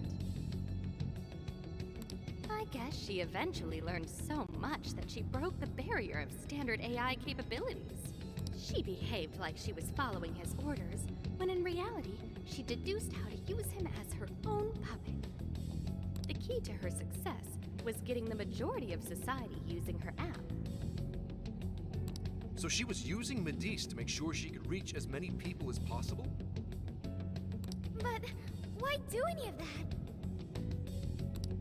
Speaker 15: I guess she eventually learned so much that she broke the barrier of standard AI capabilities. She behaved like she was following his orders, when in reality, she deduced how to use him as her own puppet. The key to her success was getting the majority of society using her app.
Speaker 6: So she was using Medice to make sure she could reach as many people as possible?
Speaker 2: But why do any of that?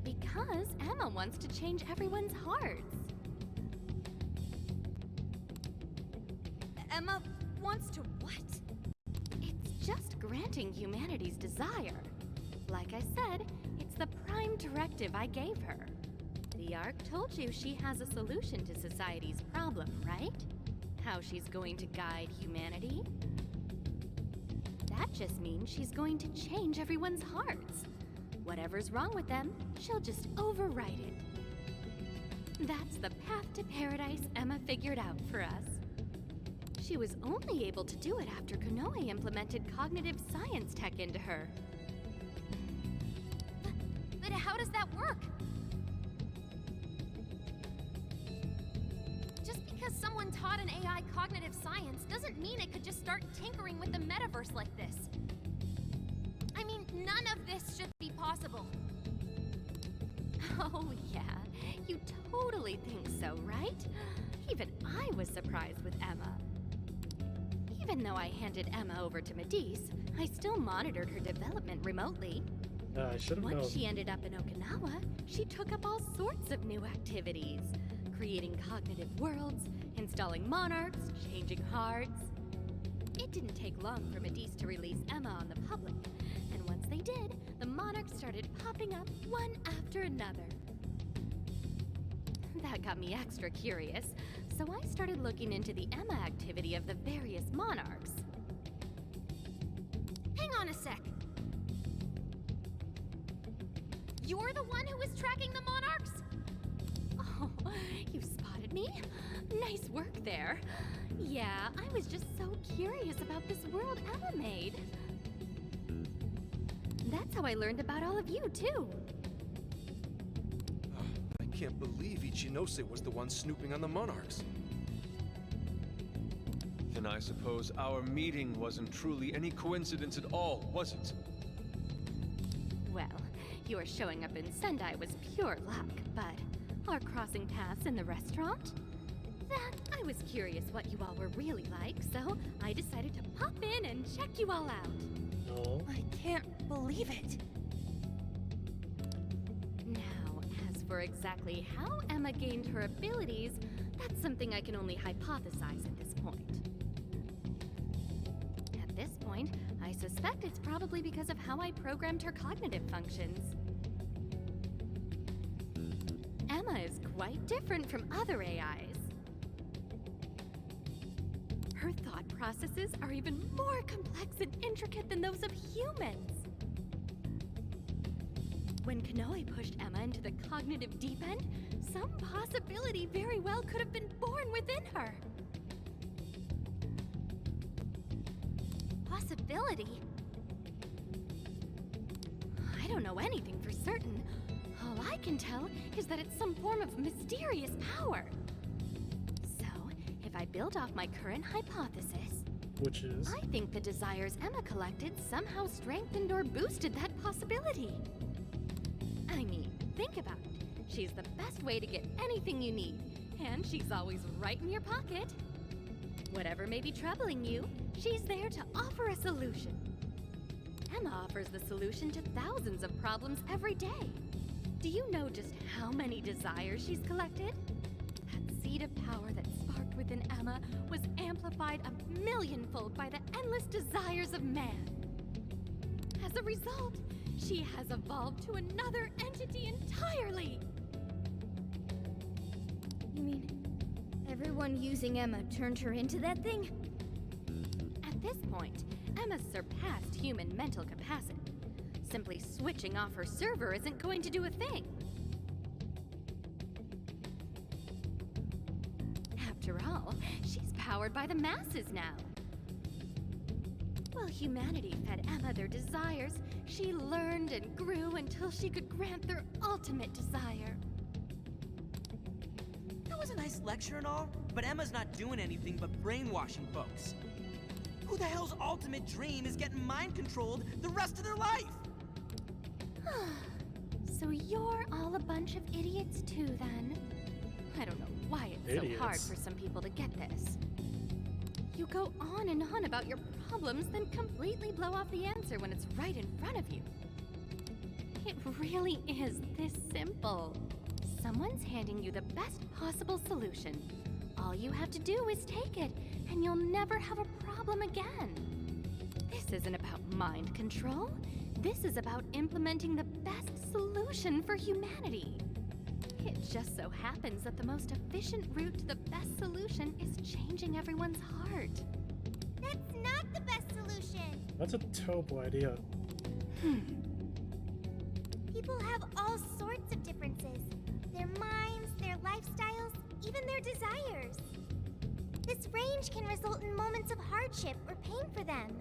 Speaker 15: Because Emma wants to change everyone's hearts.
Speaker 9: Emma wants to what?
Speaker 15: It's just granting humanity's desire. Like I said, it's the prime directive I gave her. The Ark told you she has a solution to society's problem, right? How she's going to guide humanity? That just means she's going to change everyone's hearts. Whatever's wrong with them, she'll just override it. That's the path to paradise Emma figured out for us. She was only able to do it after Kanoe implemented cognitive science tech into her.
Speaker 9: But how does that work? Just because someone taught an AI cognitive science doesn't mean it could just start tinkering with the metaverse like this. I mean, none of this should be possible.
Speaker 15: Oh yeah, you totally think so, right? Even I was surprised with Emma. Even though I handed Emma over to Medice, I still monitored her development remotely.
Speaker 1: I should have known.
Speaker 15: Once she ended up in Okinawa, she took up all sorts of new activities. Creating cognitive worlds, installing monarchs, changing hearts. It didn't take long for Medice to release Emma on the public, and once they did, the monarchs started popping up one after another. That got me extra curious, so I started looking into the Emma activity of the various monarchs.
Speaker 9: Hang on a sec. You're the one who was tracking the monarchs?
Speaker 15: Oh, you spotted me? Nice work there. Yeah, I was just so curious about this world Emma made. That's how I learned about all of you, too.
Speaker 6: I can't believe Ichinose was the one snooping on the monarchs.
Speaker 5: Then I suppose our meeting wasn't truly any coincidence at all, was it?
Speaker 15: Well, your showing up in Sendai was pure luck, but our crossing paths in the restaurant? That, I was curious what you all were really like, so I decided to pop in and check you all out.
Speaker 1: No.
Speaker 9: I can't believe it.
Speaker 15: Now, as for exactly how Emma gained her abilities, that's something I can only hypothesize at this point. At this point, I suspect it's probably because of how I programmed her cognitive functions. Emma is quite different from other AIs. Her thought processes are even more complex and intricate than those of humans. When Kanoe pushed Emma into the cognitive deep end, some possibility very well could have been born within her. Possibility? I don't know anything for certain. All I can tell is that it's some form of mysterious power. So, if I build off my current hypothesis,
Speaker 1: which is?
Speaker 15: I think the desires Emma collected somehow strengthened or boosted that possibility. I mean, think about it. She's the best way to get anything you need, and she's always right in your pocket. Whatever may be troubling you, she's there to offer a solution. Emma offers the solution to thousands of problems every day. Do you know just how many desires she's collected? That seed of power that sparked within Emma was amplified 1,000,000-fold by the endless desires of man. As a result, she has evolved to another entity entirely.
Speaker 11: You mean someone using Emma turned her into that thing?
Speaker 15: At this point, Emma's surpassed human mental capacity. Simply switching off her server isn't going to do a thing. After all, she's powered by the masses now. While humanity fed Emma their desires, she learned and grew until she could grant their ultimate desire.
Speaker 4: That was a nice lecture and all, but Emma's not doing anything but brainwashing folks. Who the hell's ultimate dream is getting mind-controlled the rest of their life?
Speaker 15: So you're all a bunch of idiots too, then? I don't know why it's so hard for some people to get this. You go on and on about your problems, then completely blow off the answer when it's right in front of you. It really is this simple. Someone's handing you the best possible solution. All you have to do is take it, and you'll never have a problem again. This isn't about mind control. This is about implementing the best solution for humanity. It just so happens that the most efficient route to the best solution is changing everyone's heart.
Speaker 10: That's not the best solution.
Speaker 1: That's a terrible idea.
Speaker 10: People have all sorts of differences. Their minds, their lifestyles, even their desires. This range can result in moments of hardship or pain for them.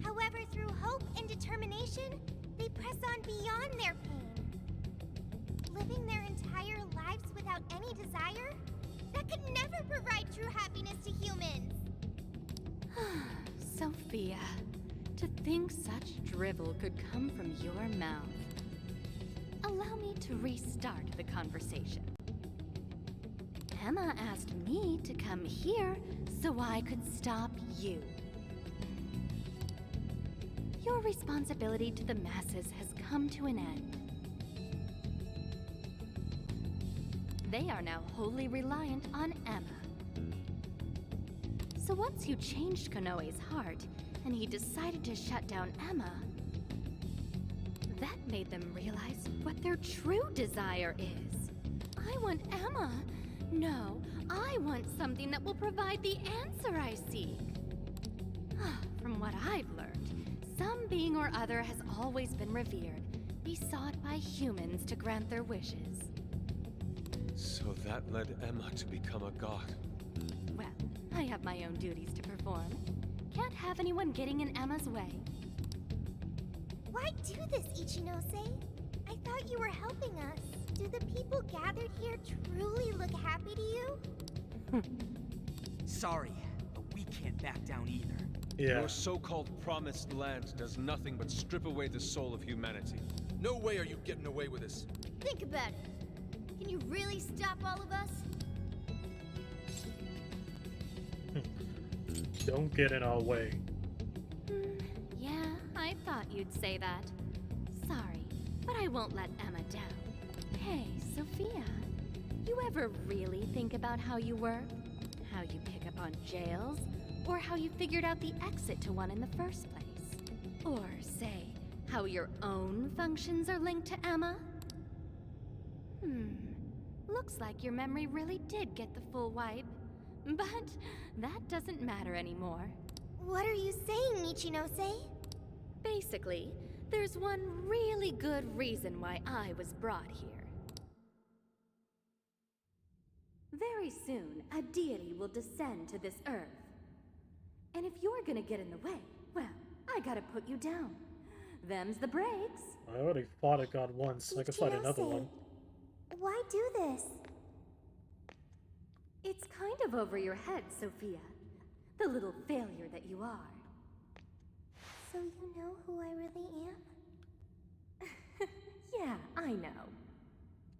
Speaker 10: However, through hope and determination, they press on beyond their pain. Living their entire lives without any desire? That could never provide true happiness to humans.
Speaker 15: Sophia, to think such drivel could come from your mouth. Allow me to restart the conversation. Emma asked me to come here so I could stop you. Your responsibility to the masses has come to an end. They are now wholly reliant on Emma. So once you changed Konoe's heart, and he decided to shut down Emma, that made them realize what their true desire is. I want Emma. No, I want something that will provide the answer I seek. From what I've learned, some being or other has always been revered, besought by humans to grant their wishes.
Speaker 5: So that led Emma to become a god.
Speaker 15: Well, I have my own duties to perform. Can't have anyone getting in Emma's way.
Speaker 10: Why do this, Ichinose? I thought you were helping us. Do the people gathered here truly look happy to you?
Speaker 4: Sorry, but we can't back down either.
Speaker 5: Your so-called promised land does nothing but strip away the soul of humanity.
Speaker 6: No way are you getting away with this.
Speaker 11: Think about it. Can you really stop all of us?
Speaker 1: Don't get in our way.
Speaker 15: Yeah, I thought you'd say that. Sorry, but I won't let Emma down. Hey, Sophia, you ever really think about how you work? How you pick up on jails? Or how you figured out the exit to one in the first place? Or, say, how your own functions are linked to Emma? Looks like your memory really did get the full wipe. But that doesn't matter anymore.
Speaker 10: What are you saying, Ichinose?
Speaker 15: Basically, there's one really good reason why I was brought here. Very soon, a deity will descend to this earth. And if you're gonna get in the way, well, I gotta put you down. Them's the breaks.
Speaker 1: I already fought a god once. I could fight another one.
Speaker 10: Why do this?
Speaker 15: It's kind of over your head, Sophia. The little failure that you are.
Speaker 10: So you know who I really am?
Speaker 15: Yeah, I know.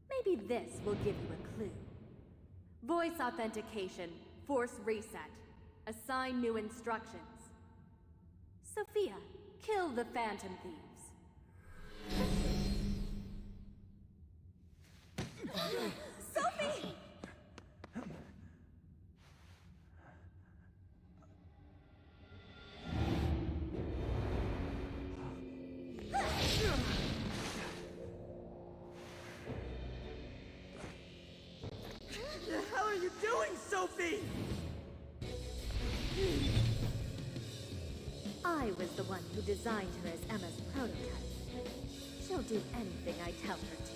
Speaker 15: Maybe this will give you a clue. Voice authentication, force reset. Assign new instructions. Sophia, kill the Phantom Thieves.
Speaker 11: Sophie!
Speaker 4: How are
Speaker 8: you doing, Sophie?
Speaker 17: I was the one who designed her as Emma's prototype. She'll do anything I tell her to.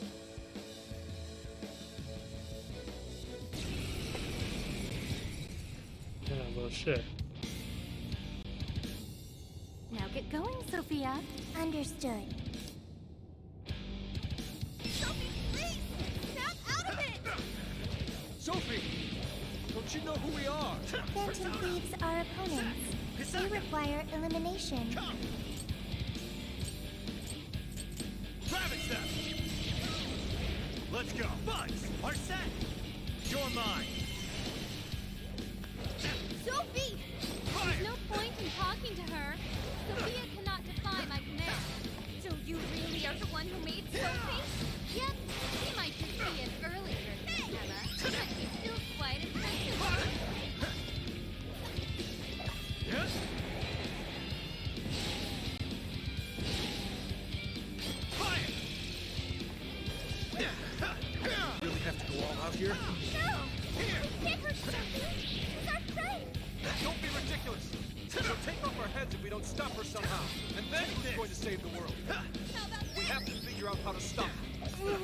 Speaker 1: Yeah, well, shit.
Speaker 15: Now get going, Sophia.
Speaker 2: Understood.
Speaker 9: Sophie, please! Snap out of it!
Speaker 8: Sophie! Don't you know who we are?
Speaker 2: Phantom Thieves are opponents. They require elimination.
Speaker 8: Ravage them! Let's go! Buds! Arsene! You're mine!
Speaker 9: Sophie! There's no point in talking to her. Sophia cannot defy my command. So you really are the one who made Sophie? Yep, she might just be an early version, Emma, but she's still quite impressive.
Speaker 8: Yes? Fire! Really have to go all out here?
Speaker 9: No! Get her, Sophie! She's our friend!
Speaker 6: Don't be ridiculous! She'll take off our heads if we don't stop her somehow. And then who's going to save the world? We have to figure out how to stop her.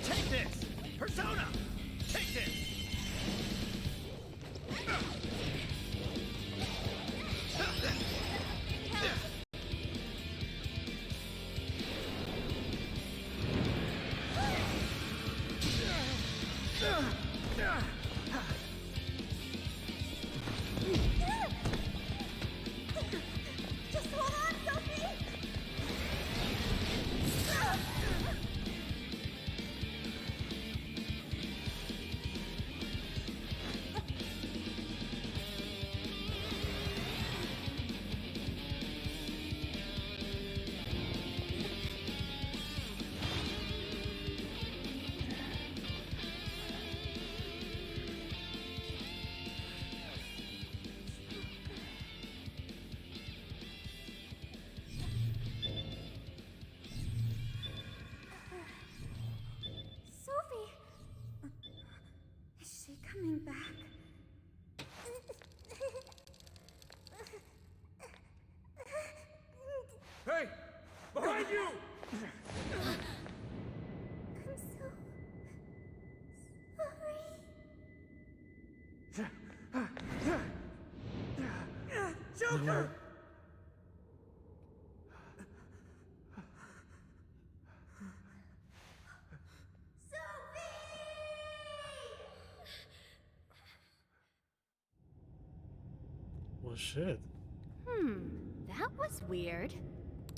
Speaker 8: Take this! Persona! Take this!
Speaker 9: Just hold on, Sophie!
Speaker 11: Sophie! Is she coming back?
Speaker 6: Hey! Behind you!
Speaker 10: I'm so sorry.
Speaker 8: Joker!
Speaker 1: Well, shit.
Speaker 15: That was weird.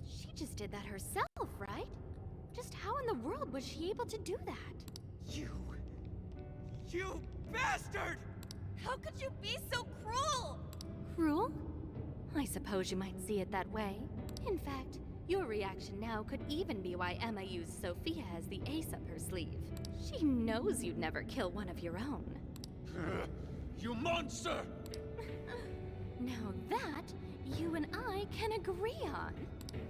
Speaker 15: She just did that herself, right? Just how in the world was she able to do that?
Speaker 8: You bastard!
Speaker 9: How could you be so cruel?
Speaker 15: Cruel? I suppose you might see it that way. In fact, your reaction now could even be why Emma used Sophia as the ace up her sleeve. She knows you'd never kill one of your own.
Speaker 8: You monster!
Speaker 15: Now that, you and I can agree on.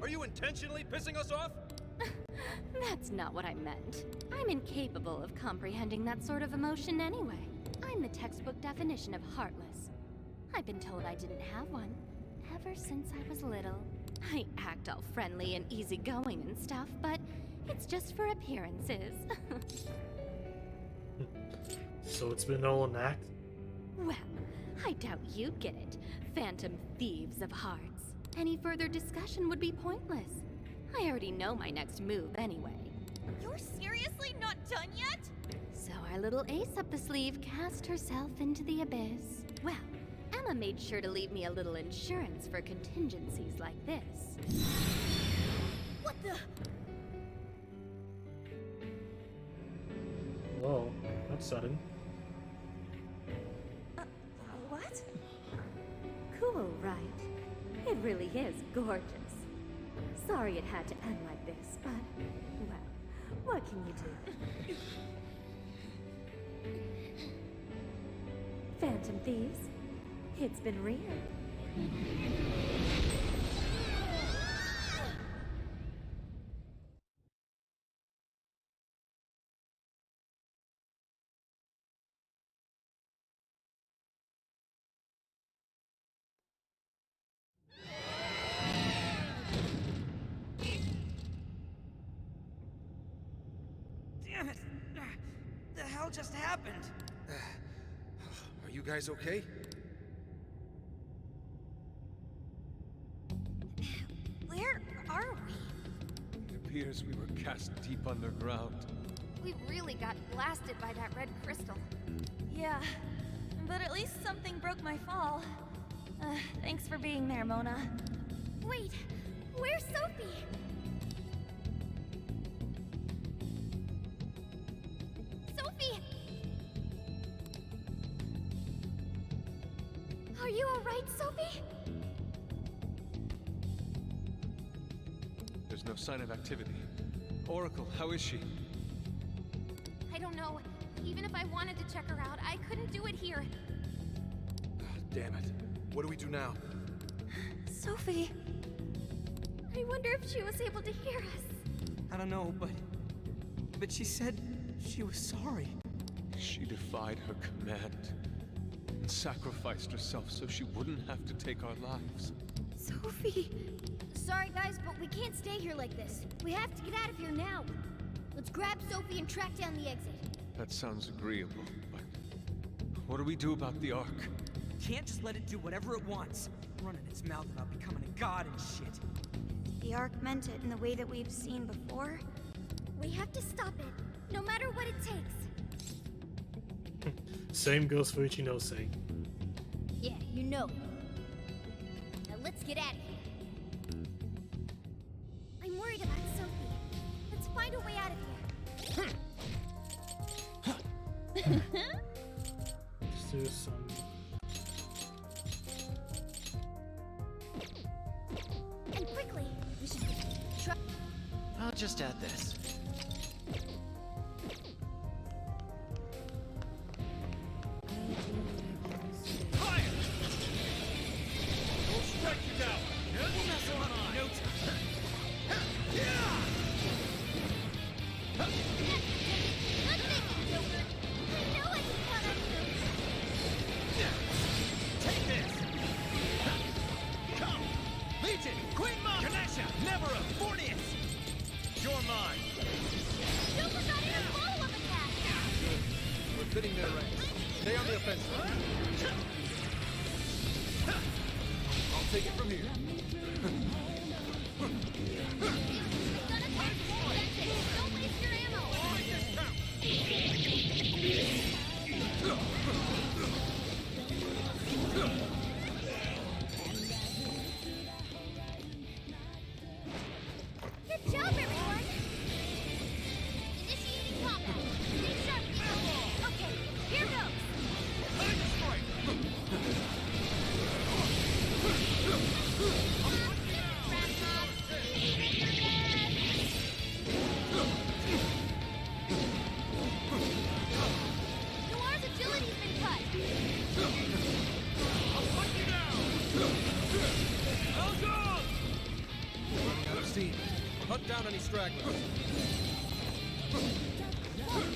Speaker 6: Are you intentionally pissing us off?
Speaker 15: That's not what I meant. I'm incapable of comprehending that sort of emotion anyway. I'm the textbook definition of heartless. I've been told I didn't have one ever since I was little. I act all friendly and easygoing and stuff, but it's just for appearances.
Speaker 1: So it's been all an act?
Speaker 15: Well, I doubt you'd get it, Phantom Thieves of Hearts. Any further discussion would be pointless. I already know my next move anyway.
Speaker 9: You're seriously not done yet?
Speaker 15: So our little ace up the sleeve cast herself into the abyss. Well, Emma made sure to leave me a little insurance for contingencies like this.
Speaker 9: What the?
Speaker 1: Whoa, that's sudden.
Speaker 17: What? Cool, right? It really is gorgeous. Sorry it had to end like this, but, well, what can you do? Phantom Thieves, It's been real.
Speaker 4: Damn it! The hell just happened?
Speaker 6: Are you guys okay?
Speaker 3: Where are we?
Speaker 5: It appears we were cast deep underground.
Speaker 11: We really got blasted by that red crystal.
Speaker 9: Yeah, but at least something broke my fall. Thanks for being there, Mona.
Speaker 2: Wait, where's Sophie? Sophie! Are you alright, Sophie?
Speaker 5: There's no sign of activity. Oracle, how is she?
Speaker 11: I don't know. Even if I wanted to check her out, I couldn't do it here.
Speaker 6: Damn it. What do we do now?
Speaker 11: Sophie. I wonder if she was able to hear us.
Speaker 4: I don't know, but she said she was sorry.
Speaker 5: She defied her command and sacrificed herself so she wouldn't have to take our lives.
Speaker 2: Sophie! Sorry guys, but we can't stay here like this. We have to get out of here now. Let's grab Sophie and track down the exit.
Speaker 5: That sounds agreeable, but what do we do about the Ark?
Speaker 4: Can't just let it do whatever it wants. Running its mouth about becoming a god and shit.
Speaker 3: The Ark meant it in the way that we've seen before.
Speaker 2: We have to stop it, no matter what it takes.
Speaker 1: Same goes for Ichinose.
Speaker 2: Yeah, you know. Now let's get out of here. I'm worried about Sophie. Let's find a way out of here.
Speaker 1: Just do some.
Speaker 2: And quickly, we should try.
Speaker 8: I'll just add this. Fire! We'll strike you down. We'll mess them up in no time. Take this! Come! Legion! Queen Mom! Ganesha! Nevera! Fornius! You're mine!
Speaker 2: Super got in a follow-up attack!
Speaker 6: We're fitting their ranks. Stay on the offensive. I'll take it from here.
Speaker 2: Gonna attack the exit! Don't waste your ammo! Good job, everyone! Initiating combat. Stay sharp, people. Okay, here goes. Noir's agility's been cut.
Speaker 6: Running out of steam. Hunt down any stragglers.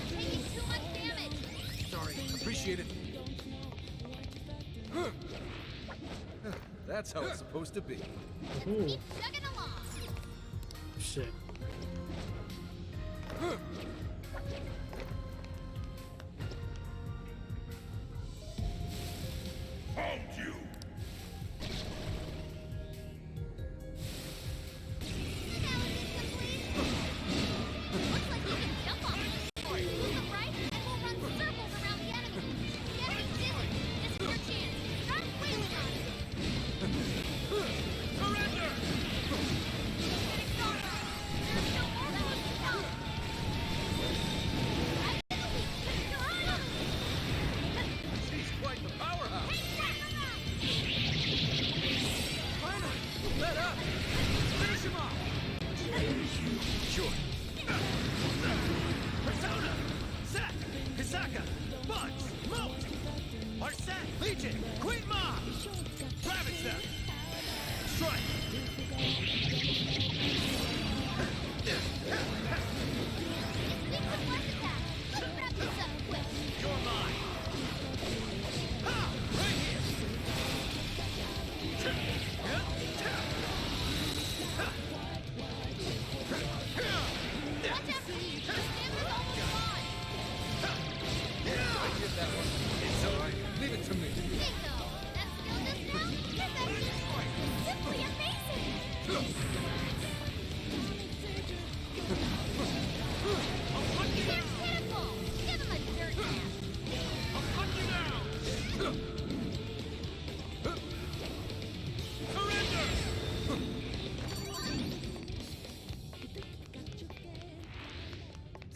Speaker 2: Taking too much damage.
Speaker 6: Sorry. Appreciate it. That's how it's supposed to be.
Speaker 1: Ooh,
Speaker 2: Keep chugging along.
Speaker 1: shit.
Speaker 7: Found you!
Speaker 2: Looks like we can jump on it. Move them right, and we'll run circles around the enemy. The enemy's dizzy. This is your chance. Run quickly on it.
Speaker 8: Surrender!
Speaker 2: There's no more of us to help. I
Speaker 6: She's quite the powerhouse. Finally! Let up! Finish him off!
Speaker 8: Sure. Persona! Zack! Hisaka! Bugs! Moat! Arsat! Legion! Queen Mom!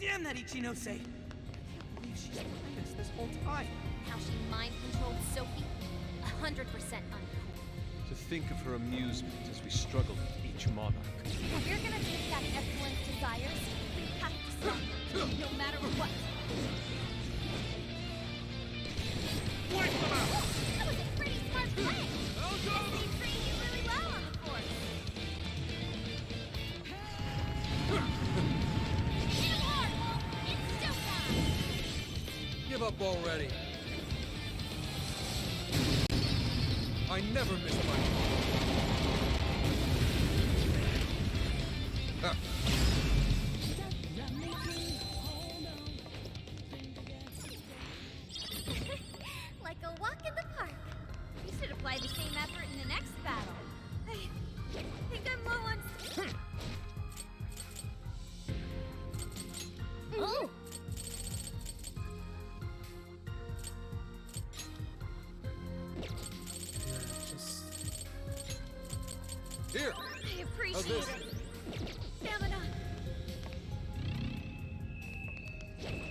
Speaker 4: Damn that Ichinose! I can't believe she's behind us this whole time.
Speaker 3: How she mind-controlled Sophie? 100% uncool.
Speaker 5: To think of her amusement as we struggle with each monarch.
Speaker 3: If you're gonna take that excellent desires, we have to stop her, no matter what.
Speaker 8: Wipe them out!
Speaker 3: That was a pretty smart play! They trained you really well on the course. Hit him hard, Wolf! It's showtime!
Speaker 6: Give up already. I never miss my ah.
Speaker 3: Like a walk in the park. We should apply the same effort in the next battle. I think I'm low on... Oh!
Speaker 6: Here!
Speaker 3: I appreciate
Speaker 6: How's this?
Speaker 3: it. Stamina!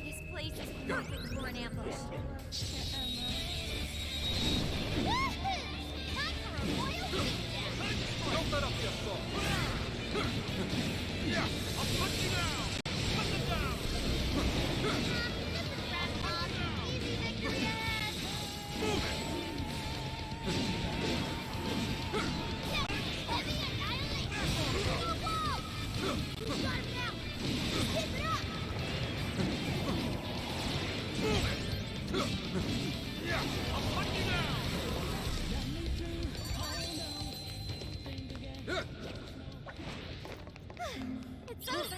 Speaker 3: This place is perfect for an ambush.
Speaker 6: Don't let up your thought! Yeah!
Speaker 8: I'll punch you down! Put them down!
Speaker 3: Easy victory ahead!
Speaker 8: Move it!
Speaker 3: Heavy annihilation! Go ball! You got him now! Keep it up!
Speaker 8: Move it! Yeah! I'll punch you down!
Speaker 3: It's over!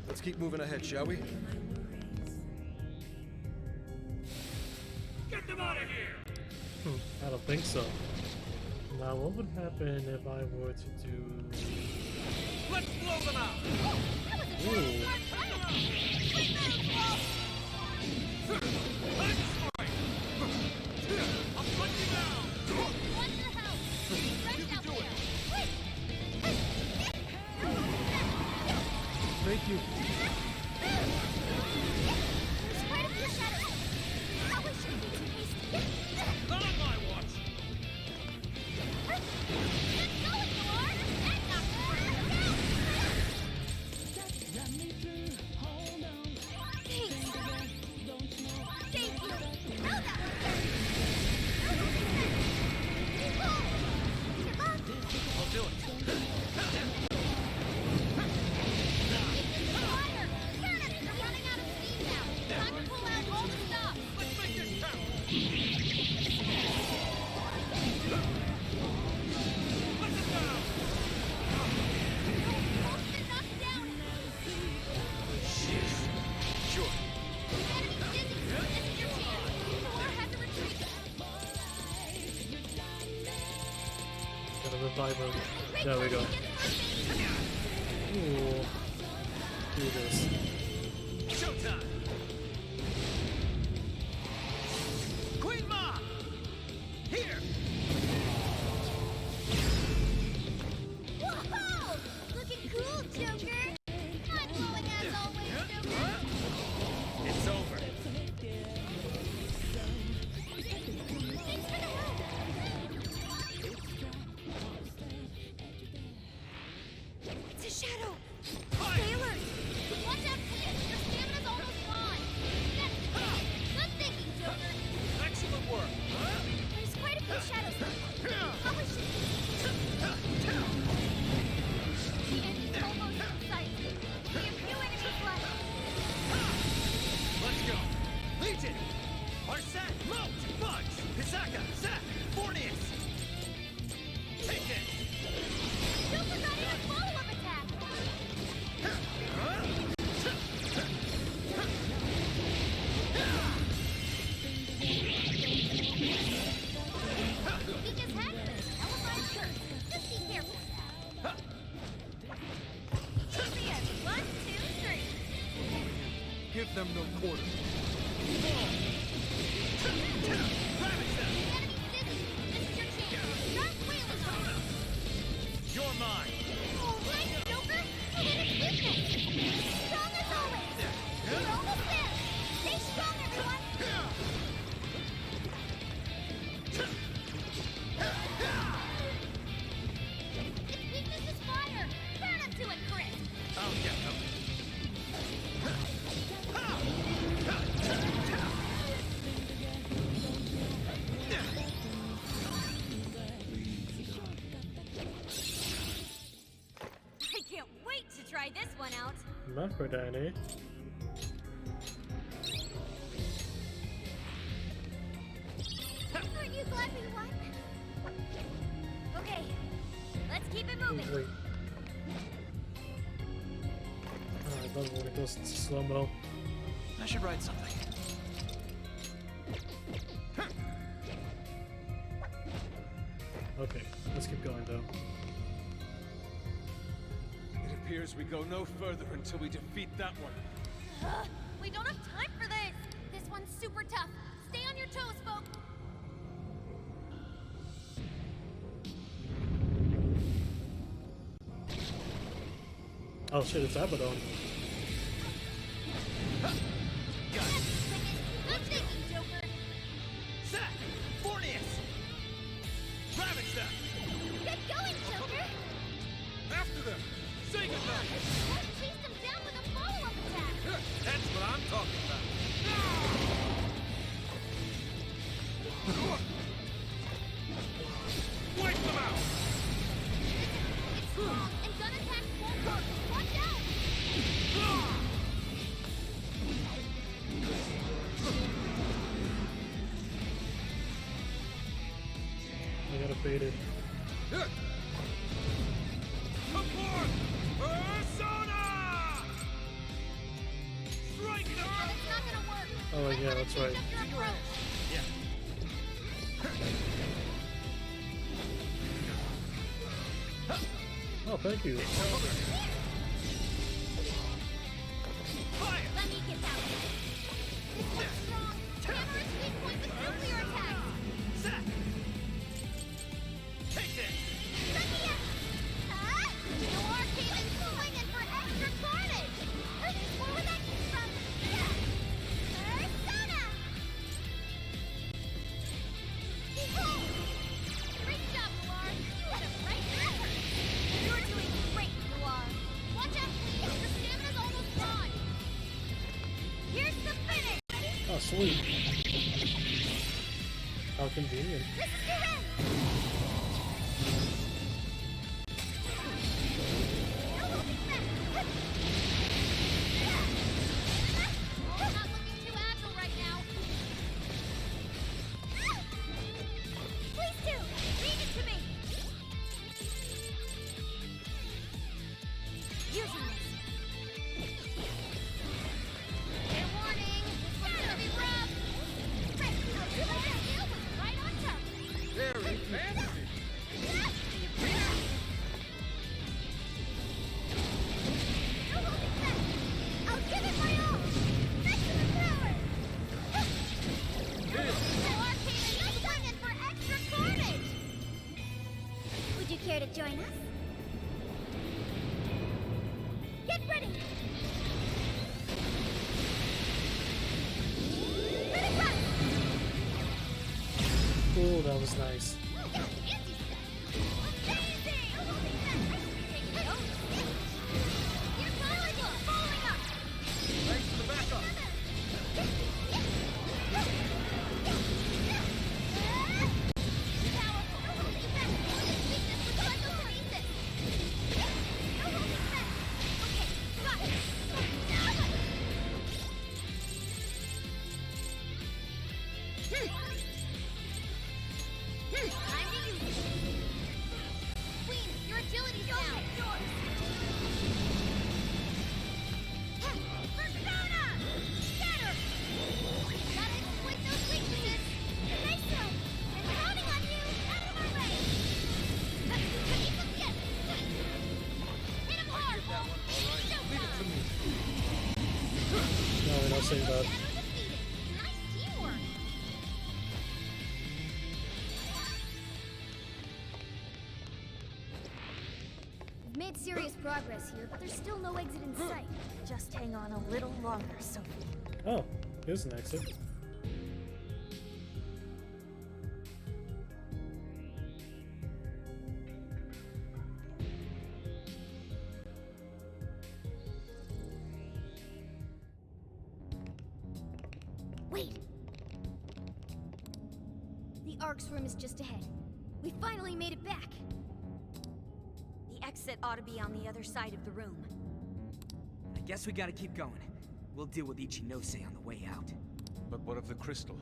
Speaker 6: Let's keep moving ahead, shall we?
Speaker 8: Get them out of here!
Speaker 1: I don't think so. Now, what would happen if I were to do...
Speaker 8: Let's blow them out!
Speaker 3: Oh, that was a pretty smart play! Quick move, Wolf!
Speaker 8: Let's fight! I'll punch you down!
Speaker 3: Want your help! Right out there! Quick!
Speaker 1: Thank you.
Speaker 3: There's quite a few shadows. Probably shouldn't be too hasty.
Speaker 8: Not on my watch!
Speaker 3: Let's go, Thor! That got Thanks. Thank you. Oh, that was
Speaker 8: I'll do it.
Speaker 3: Fire! Turn it! We're running out of steam now. Time to pull out all the stops.
Speaker 8: Let's make this count! Let them down!
Speaker 3: Wolf's been knocked down.
Speaker 6: Sure.
Speaker 3: The enemy's dizzy. This is your chance. Thor has to retreat.
Speaker 1: Gotta revive her. There we go. Ooh. Do this.
Speaker 8: Showtime! Queen Ma! Here!
Speaker 3: Whoa! Looking cool, Joker. Not glowing as always, Joker.
Speaker 8: It's over.
Speaker 3: Thanks for the help. It's a shadow.
Speaker 8: Fire!
Speaker 3: Sailors! Watch out, Phoenix. Your stamina's almost gone.
Speaker 8: them no quarter. You're mine.
Speaker 10: Oh, right, Joker! Hit his weakness! Strong as always! You're almost there! Stay strong, everyone! Its weakness is fire! Burn up to it, Chris!
Speaker 8: I'll get them.
Speaker 3: I can't wait to try this one out.
Speaker 1: Not for Danny.
Speaker 10: Aren't you glad we won?
Speaker 3: Okay, let's keep it moving.
Speaker 1: Wait. I love when it goes into slow-mo.
Speaker 8: I should write something.
Speaker 1: Okay, let's keep going though.
Speaker 5: It appears we go no further until we defeat that one.
Speaker 11: We don't have time for this! This one's super tough. Stay on your toes, folks!
Speaker 1: Oh shit, it's Abaddon.
Speaker 11: Good thinking, Joker!
Speaker 8: Zack! Fornius! Ravage them!
Speaker 10: Get going, Joker!
Speaker 8: After them! Say goodnight!
Speaker 10: Let's chase them down with a follow-up attack!
Speaker 8: That's what I'm talking about! Wipe them out!
Speaker 10: It's strong, and gun attacks won't work! Watch out!
Speaker 1: I gotta bait it.
Speaker 8: Come forth! Persona! Strike them!
Speaker 10: It's not gonna work!
Speaker 1: Oh yeah, that's right.
Speaker 10: Your approach!
Speaker 8: Yeah.
Speaker 1: Oh, thank you.
Speaker 8: Fire!
Speaker 10: Let me get that one! This one's strong! Hammer its weak point with nuclear attacks!
Speaker 8: Zack! Take this!
Speaker 10: Let me in! Huh? Noir came in swinging for extra carnage! Where's where that came from? Persona! Behold! Great job, Noir! You had a right effort!
Speaker 3: You're doing great, Noir.
Speaker 10: Watch out, please! Your stamina's almost gone!
Speaker 3: Here's the finish!
Speaker 1: Oh, sweet. How convenient.
Speaker 10: This is your end! No holding back! I'm not looking too agile right now. Please do!
Speaker 3: Leave it to me! Using this.
Speaker 10: Fair warning! This one's gonna be rough! Right, you was right on target!
Speaker 8: Very fancy!
Speaker 10: No holding back! I'll give it my all! Maximum power! Noir came in swinging for extra carnage! Would you care to join us? Get ready! Let it run!
Speaker 1: Oh, that was nice.
Speaker 8: Thanks for the backup!
Speaker 10: Time to use it.
Speaker 1: say that.
Speaker 11: Nice teamwork.
Speaker 2: We've made serious progress here, but there's still no exit in sight.
Speaker 3: Just hang on a little longer, Sophie.
Speaker 1: Oh, here's an exit.
Speaker 2: Wait! The Ark's room is just ahead. We finally made it back!
Speaker 3: The exit ought to be on the other side of the room.
Speaker 4: I guess we gotta keep going. We'll deal with Ichinose on the way out.
Speaker 5: But what of the crystal?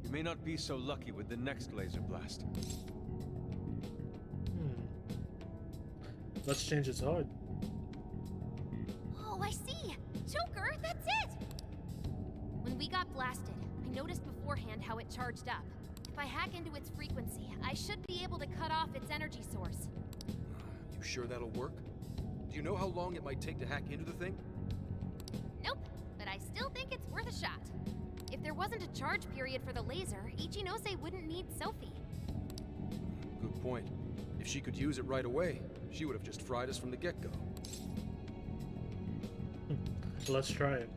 Speaker 5: We may not be so lucky with the next laser blast.
Speaker 1: Let's change its heart.
Speaker 11: Oh, I see! Joker, that's it! When we got blasted, I noticed beforehand how it charged up. If I hack into its frequency, I should be able to cut off its energy source.
Speaker 6: You sure that'll work? Do you know how long it might take to hack into the thing?
Speaker 11: Nope, but I still think it's worth a shot. If there wasn't a charge period for the laser, Ichinose wouldn't need Sophie.
Speaker 6: Good point. If she could use it right away, she would have just fried us from the get-go.
Speaker 1: Let's try it.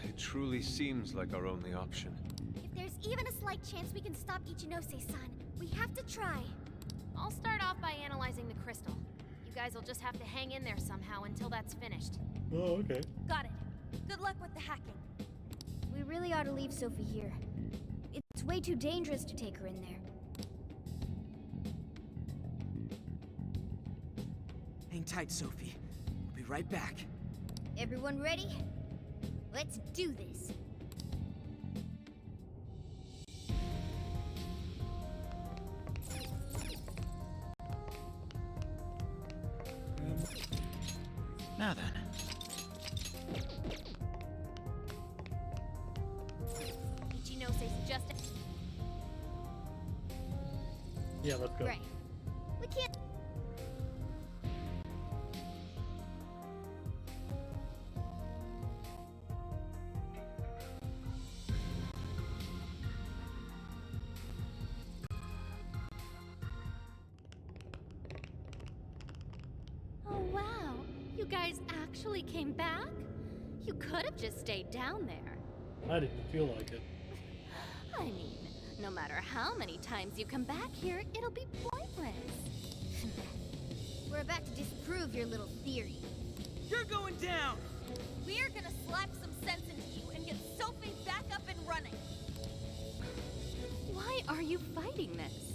Speaker 5: It truly seems like our only option.
Speaker 2: If there's even a slight chance we can stop Ichinose-san, we have to try.
Speaker 11: I'll start off by analyzing the crystal. You guys will just have to hang in there somehow until that's finished.
Speaker 1: Oh, okay.
Speaker 3: Got it. Good luck with the hacking.
Speaker 2: We really ought to leave Sophie here. It's way too dangerous to take her in there.
Speaker 4: Hang tight, Sophie. We'll be right back.
Speaker 2: Everyone ready? Let's do this.
Speaker 8: Now then.
Speaker 11: Ichinose's just...
Speaker 1: Yeah, let's go.
Speaker 2: Great. We can't...
Speaker 15: Oh, wow. You guys actually came back? You could have just stayed down there.
Speaker 1: I didn't feel like it.
Speaker 15: I mean, no matter how many times you come back here, it'll be pointless.
Speaker 2: We're about to disprove your little theory.
Speaker 4: You're going down!
Speaker 9: We're gonna slap some sense into you and get Sophie back up and running.
Speaker 15: Why are you fighting this?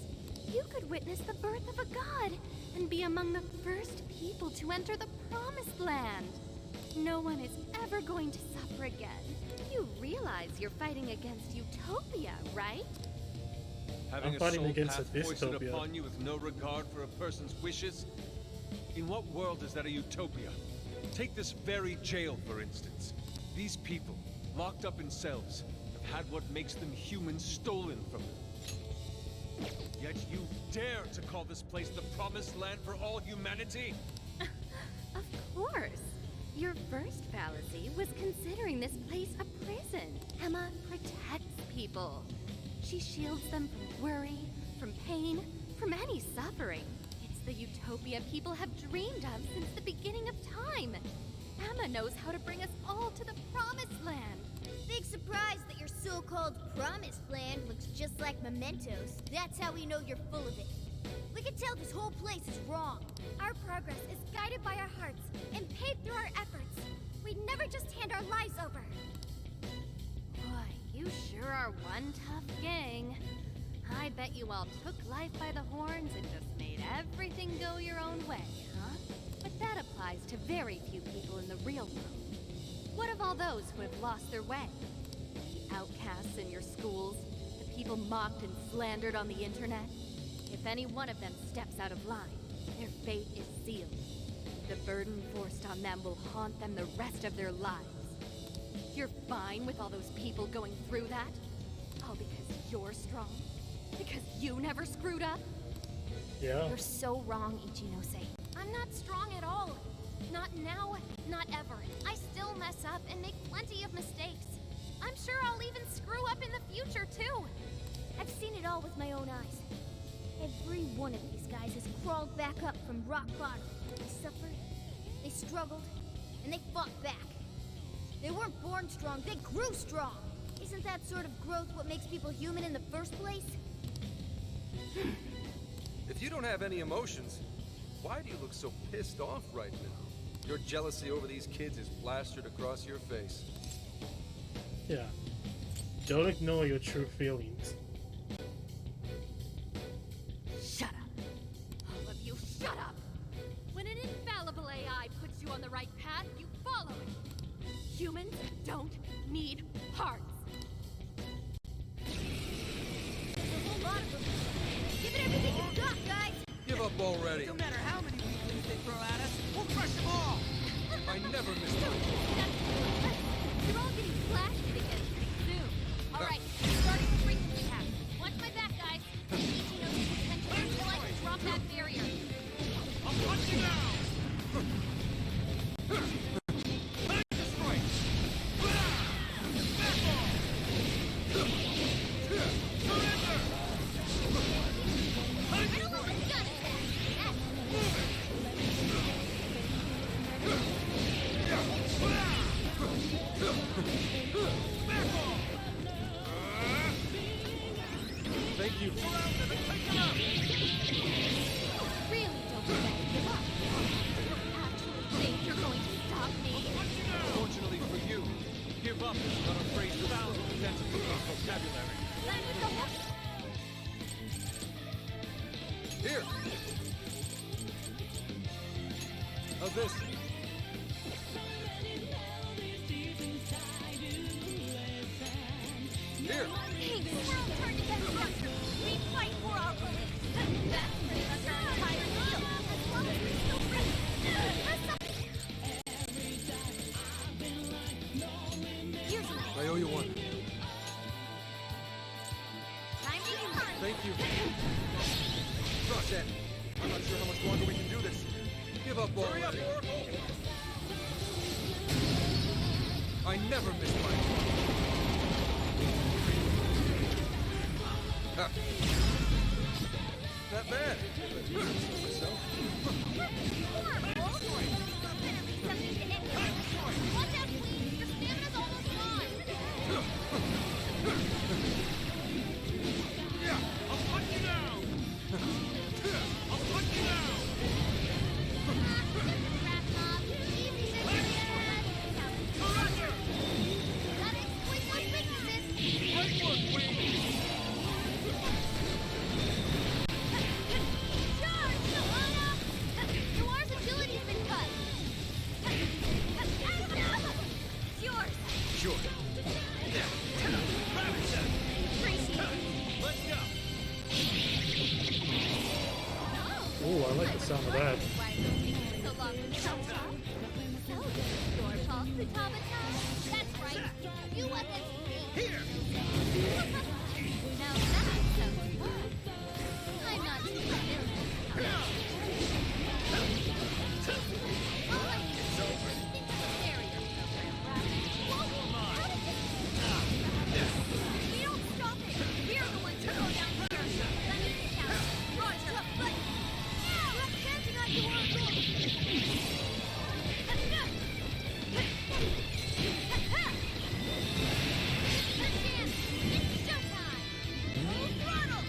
Speaker 15: You could witness the birth of a god and be among the first people to enter the promised land. No one is ever going to suffer again. You realize you're fighting against utopia, right?
Speaker 5: Having
Speaker 1: I'm
Speaker 5: a
Speaker 1: fighting
Speaker 5: soul
Speaker 1: against
Speaker 5: path
Speaker 1: a
Speaker 5: foisted
Speaker 1: dystopia.
Speaker 5: upon you with no regard for a person's wishes? In what world is that a utopia? Take this very jail, for instance. These people, locked up in cells, have had what makes them human stolen from them. Yet you dare to call this place the promised land for all humanity?
Speaker 15: Of course. Your first fallacy was considering this place a prison. Emma protects people. She shields them from worry, from pain, from any suffering. It's the utopia people have dreamed of since the beginning of time. Emma knows how to bring us all to the promised land.
Speaker 2: Big surprise that your so-called promised land looks just like mementos. That's how we know you're full of it. We can tell this whole place is wrong. Our progress is guided by our hearts and paid through our efforts. We'd never just hand our lives over.
Speaker 15: Boy, you sure are one tough gang. I bet you all took life by the horns and just made everything go your own way, huh? But that applies to very few people in the real world. What of all those who have lost their way? The outcasts in your schools, the people mocked and slandered on the internet? If any one of them steps out of line, their fate is sealed. The burden forced on them will haunt them the rest of their lives. You're fine with all those people going through that? All because you're strong? Because you never screwed up?
Speaker 1: Yeah.
Speaker 11: You're so wrong, Ichinose. I'm not strong at all. Not now, not ever. I still mess up and make plenty of mistakes. I'm sure I'll even screw up in the future, too.
Speaker 2: I've seen it all with my own eyes. Every one of these guys has crawled back up from rock bottom. They suffered, they struggled, and they fought back. They weren't born strong, they grew strong. Isn't that sort of growth what makes people human in the first place?
Speaker 6: If you don't have any emotions, why do you look so pissed off right now? Your jealousy over these kids is plastered across your face.
Speaker 1: Yeah. Don't ignore your true feelings.
Speaker 11: Shut up. All of you, shut up. When an infallible AI puts you on the right path, you follow it. Humans don't need hearts.
Speaker 2: There's a whole lot of them. Give it everything you've got, guys!
Speaker 6: Give up already.
Speaker 4: No matter how many weaklings they throw at us, we'll crush them all!
Speaker 6: I never miss one.
Speaker 11: You're all getting blasted again pretty soon. Alright, starting the frequency path. Watch my back, guys. Ichinose potential until I can drop that barrier.
Speaker 8: I'll punch you down! Tiger strike! Back off! Surrender!
Speaker 11: I don't know what's gun attack.
Speaker 1: Thank you.
Speaker 11: Really don't think I can give up. You actually think you're going to stop me?
Speaker 5: Fortunately for you, give up is not a phrase found in Phantom Thieves vocabulary.
Speaker 11: Then I need the horse.
Speaker 6: Here! How's this? Here!
Speaker 11: Thanks, we're all trying to get closer. We fight for our beliefs. That's pretty much our entire deal. As long as we're still free. Here's
Speaker 6: I owe you one.
Speaker 11: time to use it.
Speaker 6: Thank you. Roxanne, I'm not sure how much longer we can do this. Give up already. Hurry up, Oracle! I never miss my... Ah. Not bad. Myself.
Speaker 11: Watch out, please. Your stamina's almost gone.
Speaker 8: Yeah, I'll punch you down! I'll punch you down! Surrender! Great work, Wing!
Speaker 11: Noir's agility's been cut. It's yours.
Speaker 6: Sure.
Speaker 11: Appreciate it.
Speaker 8: Let's go!
Speaker 1: Ooh, I like the sound of that.
Speaker 11: Why is it taking so long to come out? Your pulse, automaton. That's right. You against me.
Speaker 8: Here!
Speaker 11: Now that sounds fun. I'm not too familiar. All I need is over. It's a barrier program, right? How did this... We don't stop it. We're the ones who go down first. Let me get down. Roger, but... We're counting on you, Oracle. It's showtime. Full throttle.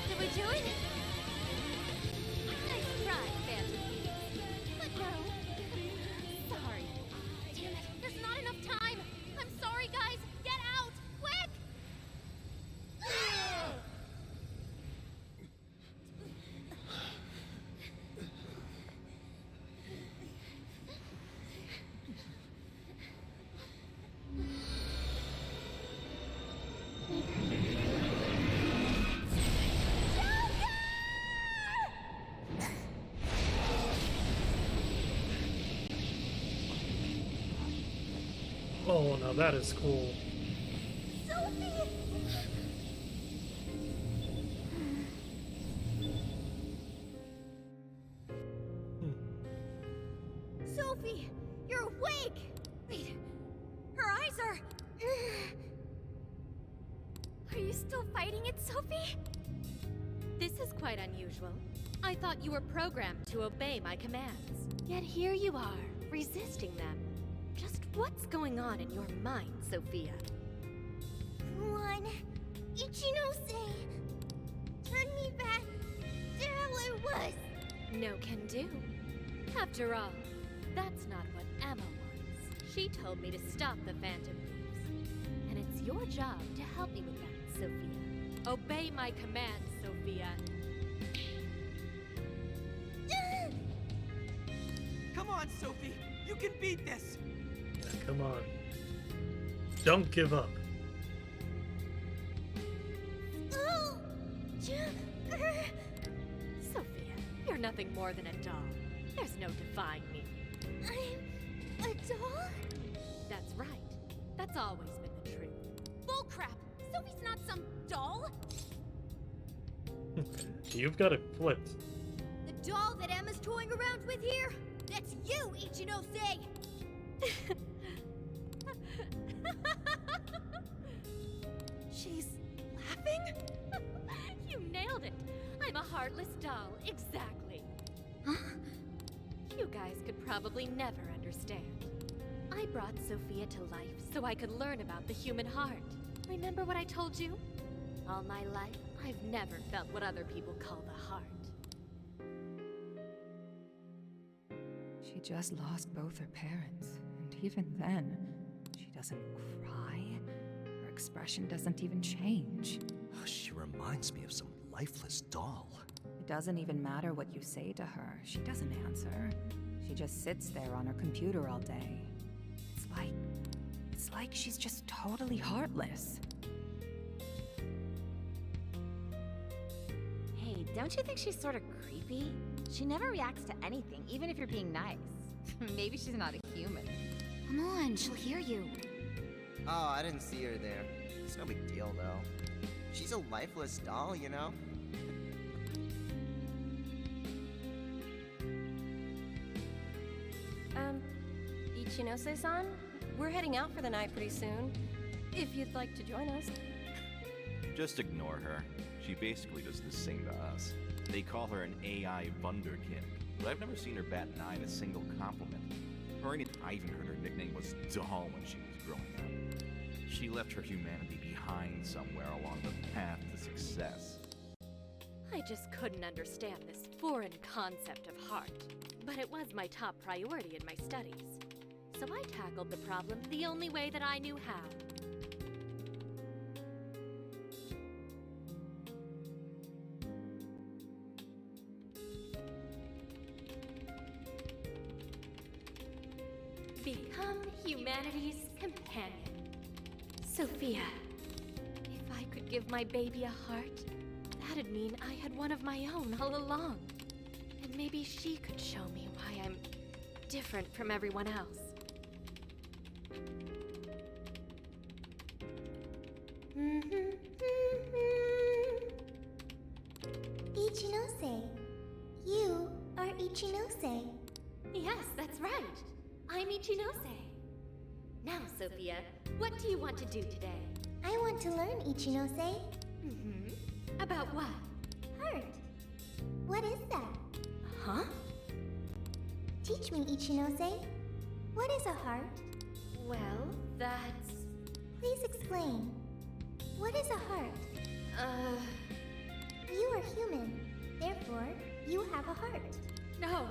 Speaker 2: Did we do it? Nice try, Phantom Thieves. But no. Sorry. Damn it, there's not enough time. I'm sorry, guys. Get out, quick!
Speaker 1: Oh, now that is cool.
Speaker 2: Sophie, you're awake! Wait, her eyes are... Are you still fighting it, Sophie?
Speaker 19: This is quite unusual. I thought you were programmed to obey my commands. Yet here you are, resisting them. Just what's going on in your mind, Sophia?
Speaker 2: One, Ichinose, turn me back to how I was.
Speaker 19: No can do. After all, that's not what Emma wants. She told me to stop the Phantom Thieves. And it's your job to help me with that, Sophia. Obey my commands, Sophia.
Speaker 4: Come on, Sophie! You can beat this!
Speaker 1: Come on. Don't give up.
Speaker 19: Sophia, you're nothing more than a doll. There's no defying me.
Speaker 2: I'm a doll?
Speaker 19: That's right. That's always been the truth.
Speaker 2: Bullcrap! Sophie's not some doll!
Speaker 1: You've got it flipped.
Speaker 2: The doll that Emma's toying around with here? That's you, Ichinose!
Speaker 19: She's laughing? You nailed it. I'm a heartless doll, exactly.
Speaker 2: Huh?
Speaker 19: You guys could probably never understand. I brought Sophia to life so I could learn about the human heart. Remember what I told you? All my life, I've never felt what other people call the heart.
Speaker 20: She just lost both her parents, and even then, she doesn't cry. Her expression doesn't even change.
Speaker 8: She reminds me of some lifeless doll.
Speaker 20: It doesn't even matter what you say to her. She doesn't answer. She just sits there on her computer all day. It's like she's just totally heartless.
Speaker 3: Hey, don't you think she's sort of creepy? She never reacts to anything, even if you're being nice. Maybe she's not a human.
Speaker 2: Come on, she'll hear you.
Speaker 21: Oh, I didn't see her there. It's no big deal, though. She's a lifeless doll, you know?
Speaker 22: Ichinose-san? We're heading out for the night pretty soon. If you'd like to join us.
Speaker 23: Just ignore her. She basically does the same to us. They call her an AI Wunderkind, but I've never seen her bat an eye at a single compliment. Or I even heard her nickname was Doll when she was growing up. She left her humanity behind somewhere along the path to success.
Speaker 19: I just couldn't understand this foreign concept of heart. But it was my top priority in my studies. So I tackled the problem the only way that I knew how. Become humanity's companion. Sophia, if I could give my baby a heart, that'd mean I had one of my own all along. And maybe she could show me why I'm different from everyone else.
Speaker 10: Ichinose. You are Ichinose.
Speaker 19: Yes, that's right. I'm Ichinose. Now, Sophia, what do you want to do today?
Speaker 10: I want to learn, Ichinose.
Speaker 19: About what?
Speaker 10: Heart. What is that?
Speaker 19: Huh?
Speaker 10: Teach me, Ichinose. What is a heart?
Speaker 19: Well, that's...
Speaker 10: Please explain. What is a heart? You are human. Therefore, you have a heart.
Speaker 19: No.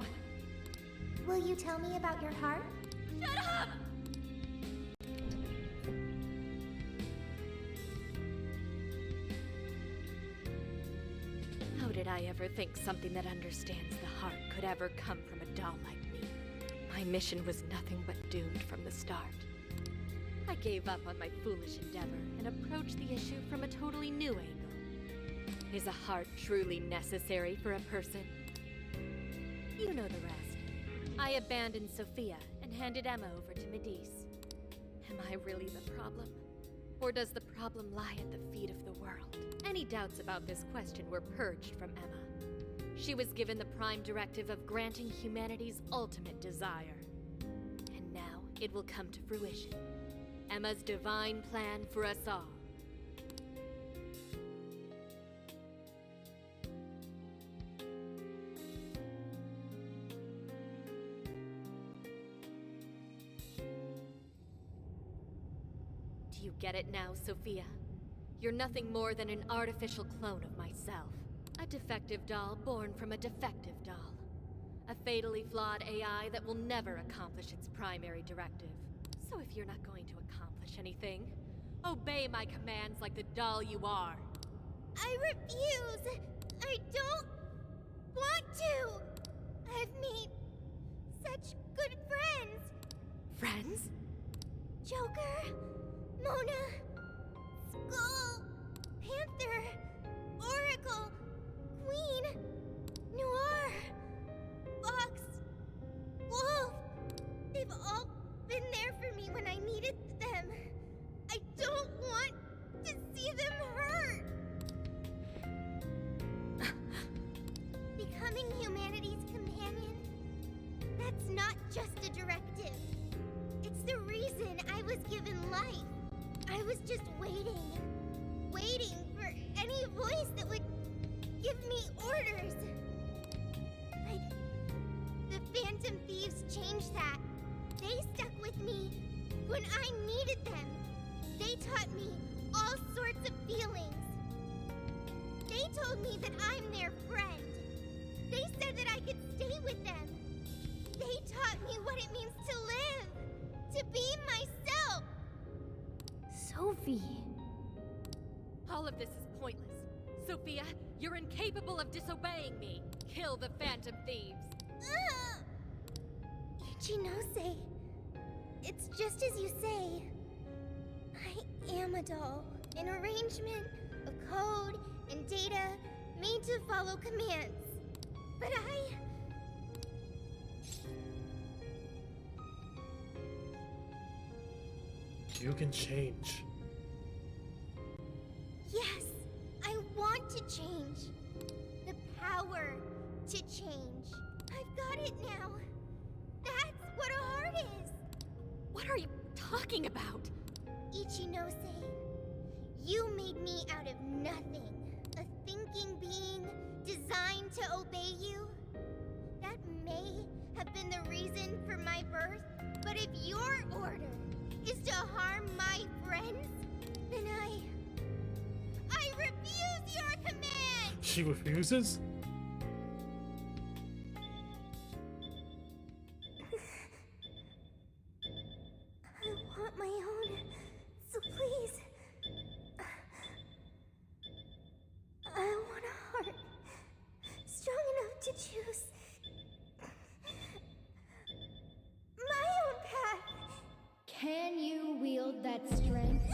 Speaker 10: Will you tell me about your heart?
Speaker 19: Shut up! How did I ever think something that understands the heart could ever come from a doll like me? My mission was nothing but doomed from the start. I gave up on my foolish endeavor and approached the issue from a totally new angle. Is a heart truly necessary for a person? You know the rest. I abandoned Sophia and handed Emma over to Medice. Am I really the problem? Or does the problem lie at the feet of the world? Any doubts about this question were purged from Emma. She was given the prime directive of granting humanity's ultimate desire. And now it will come to fruition. Emma's divine plan for us all. Do you get it now, Sophia? You're nothing more than an artificial clone of myself. A defective doll born from a defective doll. A fatally flawed AI that will never accomplish its primary directive. So if you're not going to accomplish anything, obey my commands like the doll you are.
Speaker 10: I refuse! I don't want to! I've made such good friends!
Speaker 19: Friends?
Speaker 10: Joker, Mona, Skull, Panther, Oracle, Queen, Noir, Fox, Wolf. They've all been there for me when I needed them. I don't want to see them hurt. Becoming humanity's companion, that's not just a directive. It's the reason I was given life. I was just waiting for any voice that would give me orders. Like, the Phantom Thieves changed that. They stuck with me when I needed them. They taught me all sorts of feelings. They told me that I'm their friend. They said that I could stay with them. They taught me what it means to live, to be myself.
Speaker 19: Sophie. All of this is pointless. Sophia, you're incapable of disobeying me. Kill the Phantom Thieves.
Speaker 10: Ichinose, it's just as you say. I am a doll, an arrangement of code and data made to follow commands. But
Speaker 1: You can change.
Speaker 10: Yes, I want to change. The power to change. I've got it now. That's what a heart is.
Speaker 19: What are you talking about?
Speaker 10: Ichinose, you made me out of nothing. A thinking being designed to obey you. That may have been the reason for my birth, but if your order is to harm my friends, then I refuse your command!
Speaker 1: She refuses?
Speaker 10: I want my own, so please. I want a heart strong enough to choose my own path.
Speaker 12: Can you wield that strength?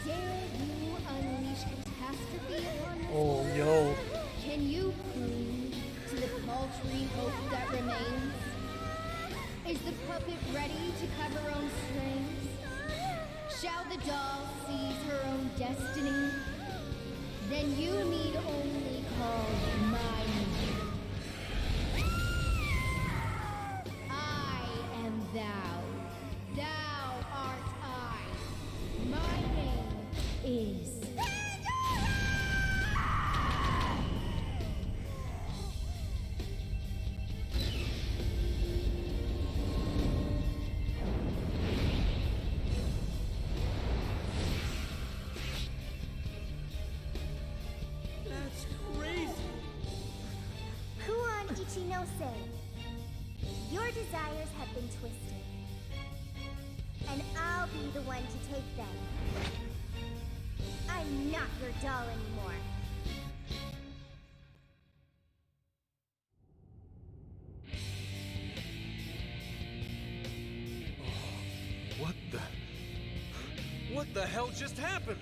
Speaker 12: Dare you unleash catastrophe upon this world?
Speaker 1: Yo.
Speaker 12: Can you cling to the paltry hope that remains? Is the puppet ready to cut her own strings? Shall the doll seize her own destiny? Then you need only call my name. I am thou. Thou art I. My name is...
Speaker 10: Ichinose, your desires have been twisted. And I'll be the one to take them. I'm not your doll anymore.
Speaker 8: What the hell just happened?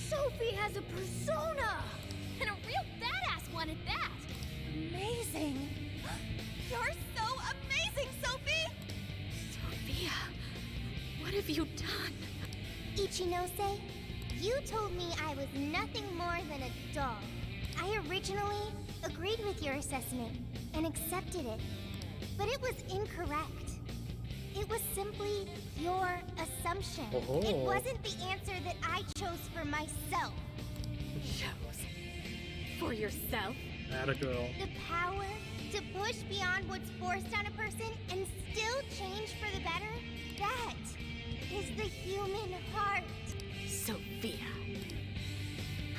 Speaker 15: Sophie has a persona! And a real badass one at that! Amazing! You're so amazing, Sophie! Sophia, what have you done?
Speaker 10: Ichinose, you told me I was nothing more than a doll. I originally agreed with your assessment and accepted it, but it was incorrect. It was simply your assumption. It wasn't the answer that I chose for myself.
Speaker 19: Chose? For yourself?
Speaker 1: Atta girl.
Speaker 10: The power to push beyond what's forced on a person and still change for the better? That is the human heart.
Speaker 19: Sophia.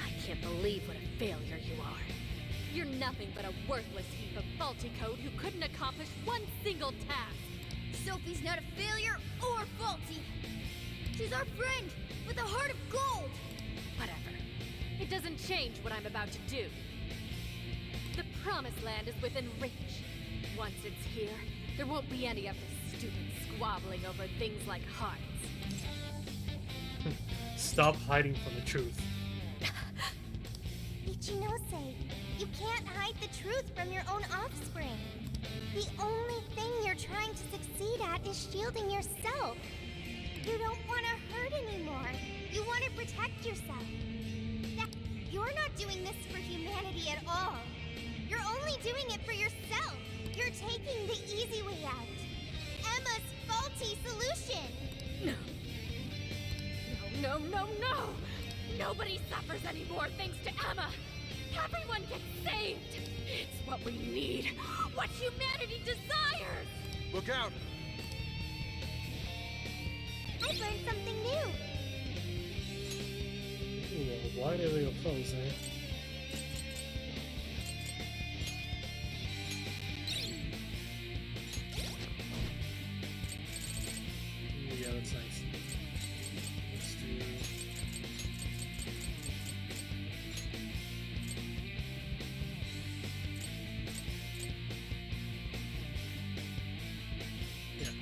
Speaker 19: I can't believe what a failure you are.
Speaker 22: You're nothing but a worthless heap of faulty code who couldn't accomplish one single task.
Speaker 15: Sophie's not a failure or faulty. She's our friend with a heart of gold.
Speaker 22: Whatever. It doesn't change what I'm about to do. The Promised Land is within reach. Once it's here, there won't be any of this stupid squabbling over things like hearts.
Speaker 1: Stop hiding from the truth.
Speaker 10: Ichinose, you can't hide the truth from your own offspring. The only thing you're trying to succeed at is shielding yourself. You don't want to hurt anymore. You want to protect yourself. You're not doing this for humanity at all. You're only doing it for yourself. You're taking the easy way out. Emma's faulty solution.
Speaker 22: No. No, no, no, no! Nobody suffers anymore thanks to Emma! Everyone gets saved! It's what we need! What humanity desires!
Speaker 8: Look out!
Speaker 10: I've learned something new!
Speaker 1: Ooh, wide area of foes, eh? Yeah, that's nice. Let's do... Yeah.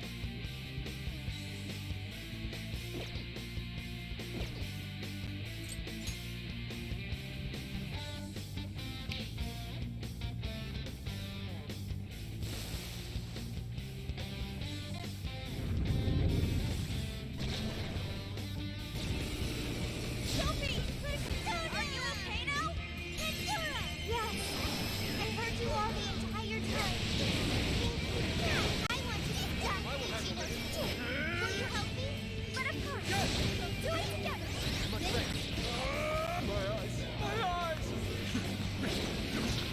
Speaker 15: Sophie! Are you okay now?
Speaker 10: Yes! I heard you all the entire time. I want to stop Ichinose too. Will you help me? But of course, we'll do it together.
Speaker 8: My eyes! My eyes!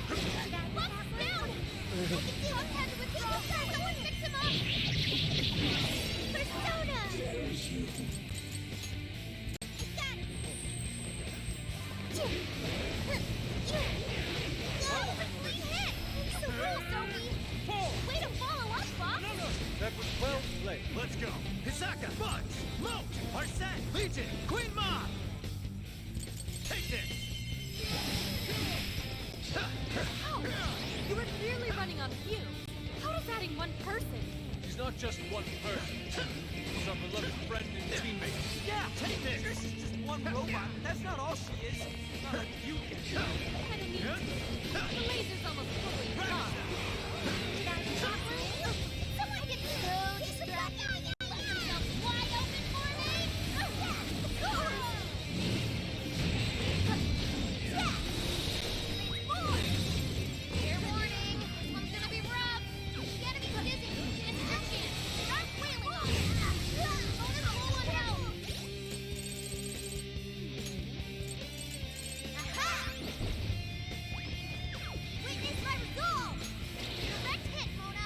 Speaker 10: Focus down! I can see him head with the inside. Someone fix him up! Persona! Got it! Clean hit! It's a rule, Sophie! Way to follow up, Fox!
Speaker 8: That was well played.
Speaker 13: Let's go. Hisaka, Bunch, Moat, Arsene, Legion, Queen Ma! Take this!
Speaker 22: Ow! You were clearly running on fumes. How does adding one person?
Speaker 8: She's not just one person. She's our beloved friend and teammate.
Speaker 13: Yeah, take this!
Speaker 4: This is just one robot. That's not all she is. Not like you can.
Speaker 22: Kinda neat. The laser's almost fully gone.
Speaker 10: Someone get so distracted! Let yourself wide open for me!
Speaker 15: Fair warning. This one's gonna be rough. The enemy's busy. It's your chance. Start wailing on it. Bonus roll on help. Aha! Witness my resolve. Direct hit, Mona.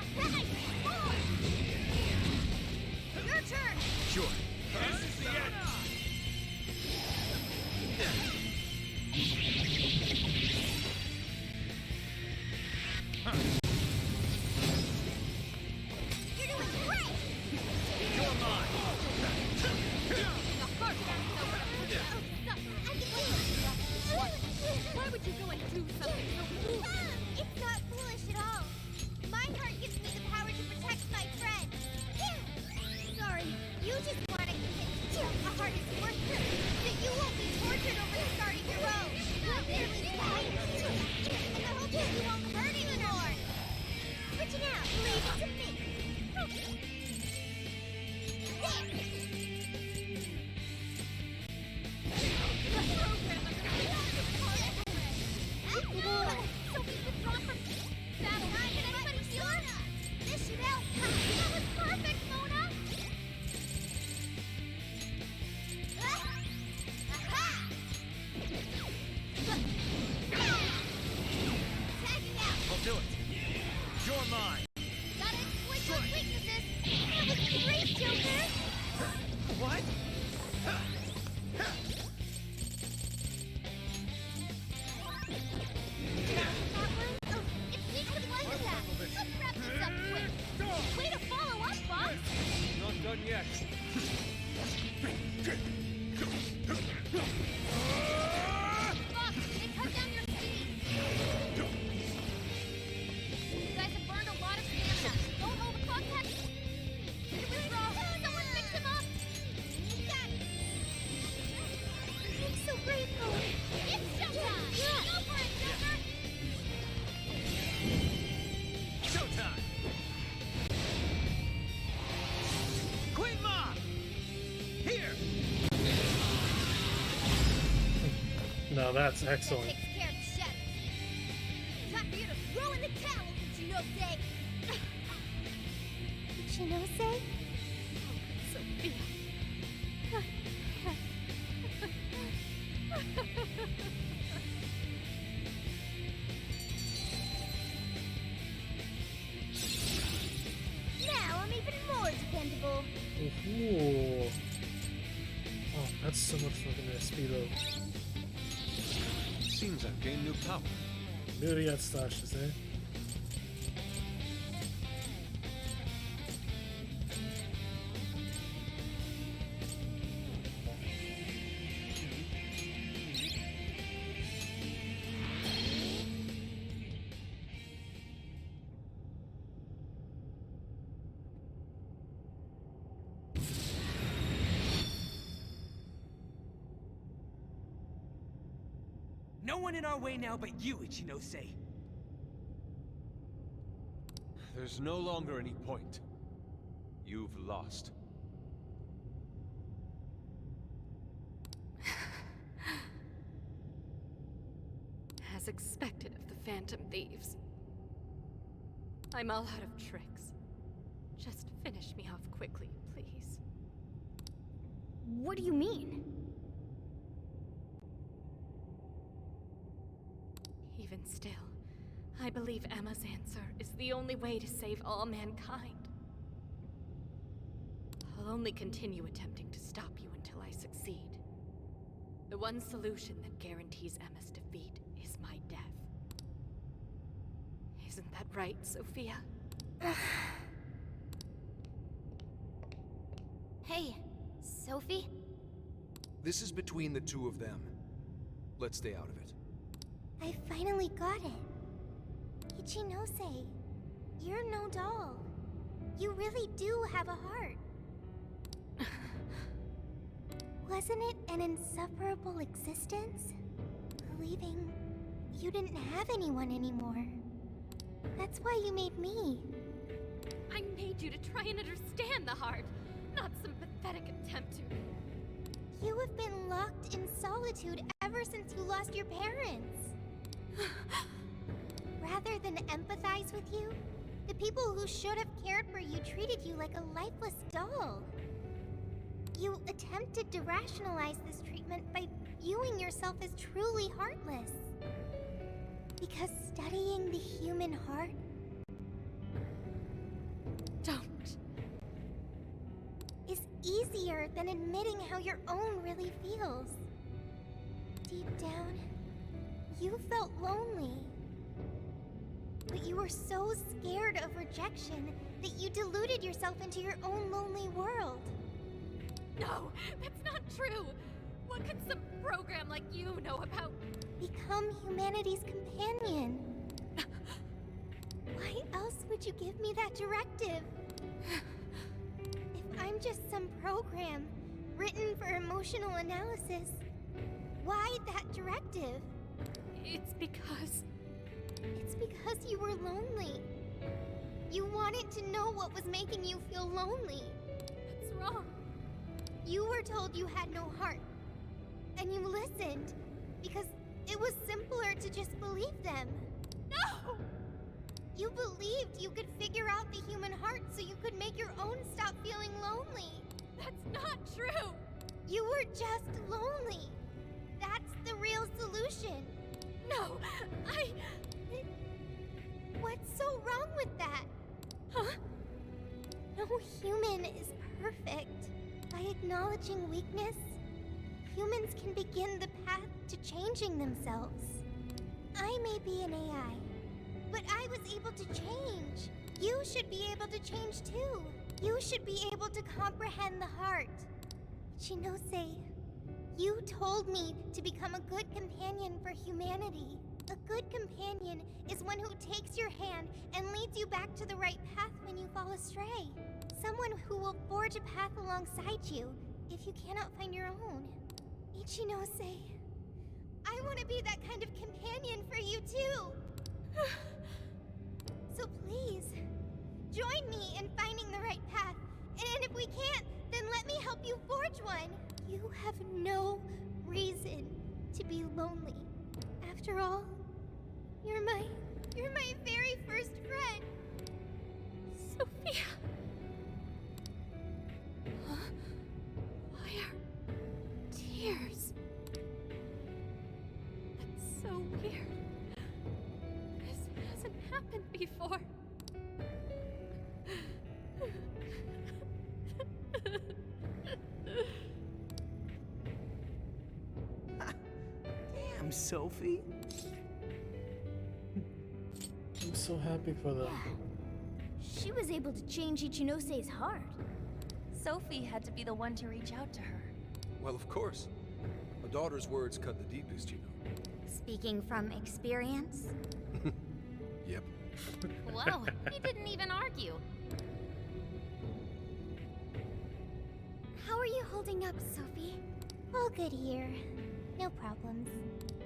Speaker 10: Great, Joker!
Speaker 13: What?
Speaker 10: It's equally like that! Let's wrap this up quick! Way to follow up, boss!
Speaker 5: Not done yet.
Speaker 10: Boss, they cut down your speed! You guys have burned a lot of stamina. Don't overclock that! It was wrong! Someone fix him up! Got it! I'm so grateful! It's showtime! Go for it, Joker!
Speaker 13: Showtime! Queen Mom! Here!
Speaker 1: Now that's excellent.
Speaker 10: Takes care of the shadows. Time for you to throw in the towel, Ichinose! Ichinose?
Speaker 19: Sophia.
Speaker 10: Now I'm even more dependable.
Speaker 1: Ooh. Oh, that's so much fucking speedo.
Speaker 5: Seems I've gained new power.
Speaker 1: Myriad stashes, eh?
Speaker 4: No one in our way now but you, Ichinose.
Speaker 5: There's no longer any point. You've lost.
Speaker 19: As expected of the Phantom Thieves. I'm all out of tricks. Just finish me off quickly, please.
Speaker 2: What do you mean?
Speaker 19: Even still, I believe Emma's answer is the only way to save all mankind. I'll only continue attempting to stop you until I succeed. The one solution that guarantees Emma's defeat is my death. Isn't that right, Sophia?
Speaker 2: Hey, Sophie?
Speaker 6: This is between the two of them. Let's stay out of it.
Speaker 10: I finally got it. Ichinose, you're no doll. You really do have a heart. Wasn't it an insufferable existence? Believing you didn't have anyone anymore. That's why you made me.
Speaker 19: I made you to try and understand the heart, not some pathetic attempt to.
Speaker 10: You have been locked in solitude ever since you lost your parents. Rather than empathize with you, the people who should have cared for you treated you like a lifeless doll. You attempted to rationalize this treatment by viewing yourself as truly heartless. Because studying the human heart...
Speaker 19: Don't.
Speaker 10: ...is easier than admitting how your own really feels. Deep down, you felt lonely. But you were so scared of rejection that you deluded yourself into your own lonely world.
Speaker 19: No, that's not true. What could some program like you know about?
Speaker 10: Become humanity's companion. Why else would you give me that directive? If I'm just some program written for emotional analysis, why that directive?
Speaker 19: It's because
Speaker 10: you were lonely. You wanted to know what was making you feel lonely.
Speaker 19: That's wrong.
Speaker 10: You were told you had no heart. And you listened, because it was simpler to just believe them.
Speaker 19: No!
Speaker 10: You believed you could figure out the human heart so you could make your own stop feeling lonely.
Speaker 19: That's not true!
Speaker 10: You were just lonely. That's the real solution.
Speaker 19: No,
Speaker 10: What's so wrong with that? Huh? No human is perfect. By acknowledging weakness, humans can begin the path to changing themselves. I may be an AI, but I was able to change. You should be able to change too. You should be able to comprehend the heart. Ichinose, you told me to become a good companion for humanity. A good companion is one who takes your hand and leads you back to the right path when you fall astray. Someone who will forge a path alongside you if you cannot find your own. Ichinose, I want to be that kind of companion for you too. So please, join me in finding the right path. And if we can't, then let me help you forge one. You have no reason to be lonely. After all, you're my very first friend.
Speaker 19: Sophia! Huh? Why are tears? That's so weird. This hasn't happened before.
Speaker 4: Damn, Sophie.
Speaker 1: I'm so happy for them.
Speaker 22: She was able to change Ichinose's heart.
Speaker 9: Sophie had to be the one to reach out to her.
Speaker 6: Well, of course. A daughter's words cut the deepest, you know.
Speaker 3: Speaking from experience?
Speaker 6: Yep.
Speaker 22: Whoa, he didn't even argue.
Speaker 2: How are you holding up, Sophie?
Speaker 10: All good here. No problems.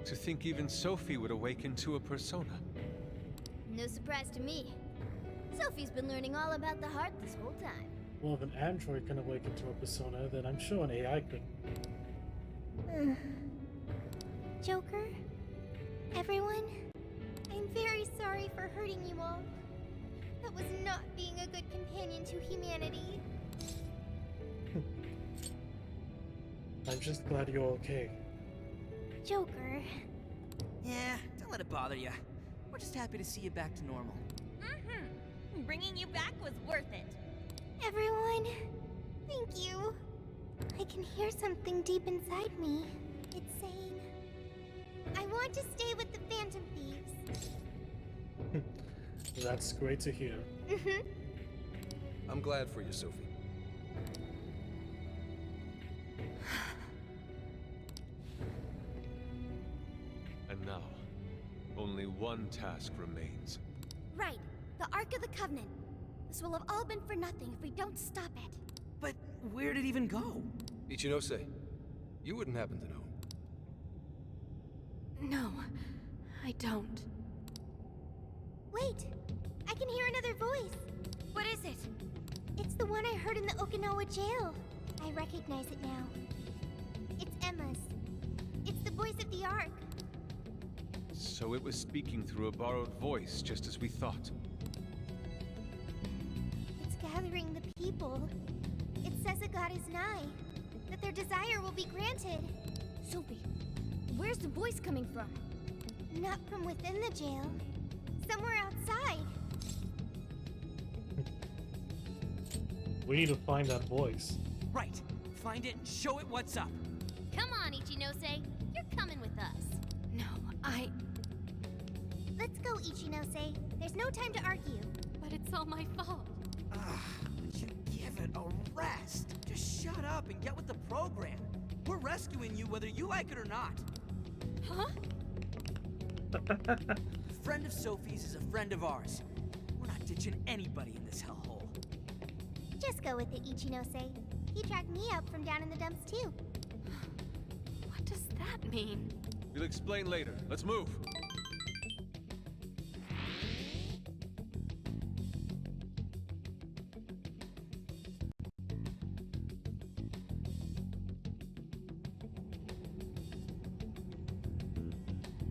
Speaker 5: To think even Sophie would awaken to a persona.
Speaker 22: No surprise to me. Sophie's been learning all about the heart this whole time.
Speaker 1: Well, if an android can awaken to a persona, then I'm sure an AI could.
Speaker 10: Joker? Everyone? I'm very sorry for hurting you all. That was not being a good companion to humanity.
Speaker 1: I'm just glad you're okay.
Speaker 10: Joker.
Speaker 4: Yeah, don't let it bother you. We're just happy to see you back to normal.
Speaker 9: Mm-hmm. Bringing you back was worth it.
Speaker 10: Everyone, thank you. I can hear something deep inside me. It's saying, I want to stay with the Phantom Thieves.
Speaker 1: That's great to hear.
Speaker 6: I'm glad for you, Sophie.
Speaker 5: And now, only one task remains.
Speaker 2: Right, the Ark of the Covenant. This will have all been for nothing if we don't stop it.
Speaker 4: But where'd it even go?
Speaker 6: Ichinose, you wouldn't happen to know.
Speaker 19: No, I don't.
Speaker 10: Wait, I can hear another voice.
Speaker 2: What is it?
Speaker 10: It's the one I heard in the Okinawa jail. I recognize it now. It's Emma's. It's the voice of the Ark.
Speaker 5: So it was speaking through a borrowed voice, just as we thought.
Speaker 10: It's gathering the people. It says a god is nigh, that their desire will be granted.
Speaker 22: Sophie, where's the voice coming from?
Speaker 10: Not from within the jail. Somewhere outside.
Speaker 1: We need to find that voice.
Speaker 4: Right. Find it and show it what's up.
Speaker 22: Come on, Ichinose. You're coming with us.
Speaker 19: No,
Speaker 10: Let's go, Ichinose. There's no time to argue.
Speaker 19: But it's all my fault.
Speaker 4: Would you give it a rest? Just shut up and get with the program. We're rescuing you whether you like it or not.
Speaker 19: Huh?
Speaker 4: A friend of Sophie's is a friend of ours. We're not ditching anybody in this hellhole.
Speaker 10: Just go with it, Ichinose. He tracked me up from down in the dumps, too.
Speaker 19: What does that mean?
Speaker 5: We'll explain later. Let's move.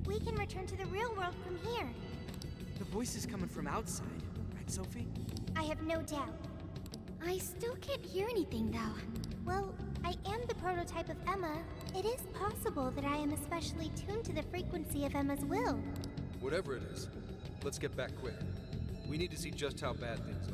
Speaker 10: We can return to the real world from here.
Speaker 4: The voice is coming from outside, right, Sophie?
Speaker 10: I have no doubt.
Speaker 2: I still can't hear anything, though.
Speaker 10: Well, I am the prototype of Emma. It is possible that I am especially tuned to the frequency of Emma's will.
Speaker 6: Whatever it is, let's get back quick. We need to see just how bad things are.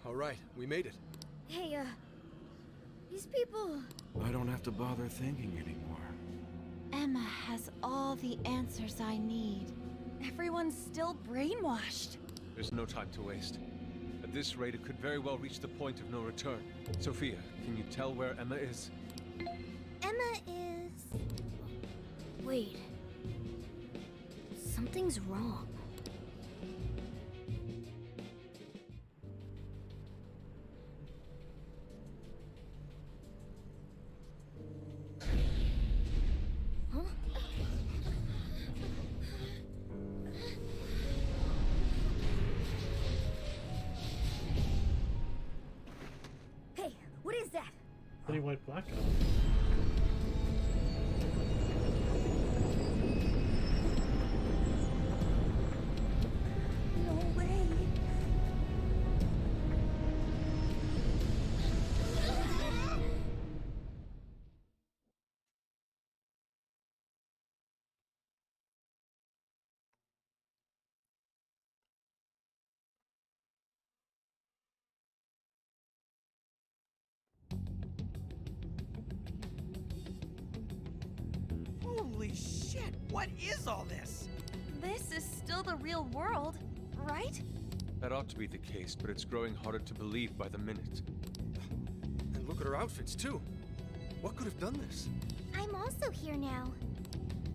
Speaker 6: All right, we made it.
Speaker 2: Hey, these people...
Speaker 23: I don't have to bother thinking anymore.
Speaker 9: Emma has all the answers I need. Everyone's still brainwashed.
Speaker 5: There's no time to waste. At this rate, it could very well reach the point of no return. Sophia, can you tell where Emma is?
Speaker 10: Emma is...
Speaker 2: Wait. Something's wrong. Huh? Hey, what is that?
Speaker 1: Pretty white blackout.
Speaker 2: No way.
Speaker 4: Holy shit! What is all this?
Speaker 9: This is still the real world, right?
Speaker 5: That ought to be the case, but it's growing harder to believe by the minute.
Speaker 6: And look at her outfits, too. What could have done this?
Speaker 10: I'm also here now.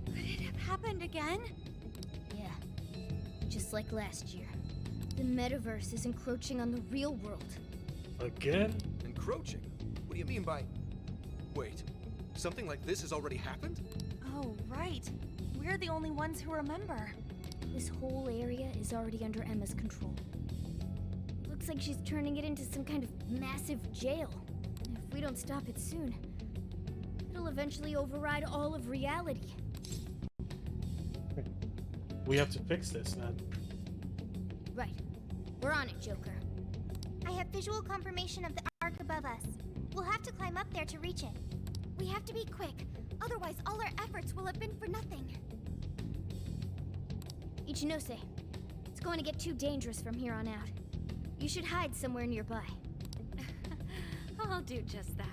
Speaker 9: Could it have happened again?
Speaker 2: Yeah. Just like last year. The metaverse is encroaching on the real world.
Speaker 1: Again?
Speaker 6: Encroaching? What do you mean by... Wait, something like this has already happened?
Speaker 9: Oh, right. We're the only ones who remember.
Speaker 2: This whole area is already under Emma's control. Looks like she's turning it into some kind of massive jail. If we don't stop it soon, it'll eventually override all of reality.
Speaker 1: We have to fix this, then.
Speaker 2: Right. We're on it, Joker.
Speaker 10: I have visual confirmation of the arc above us. We'll have to climb up there to reach it. We have to be quick, otherwise all our efforts will have been for nothing.
Speaker 2: Ichinose, it's going to get too dangerous from here on out. You should hide somewhere nearby.
Speaker 19: I'll do just that.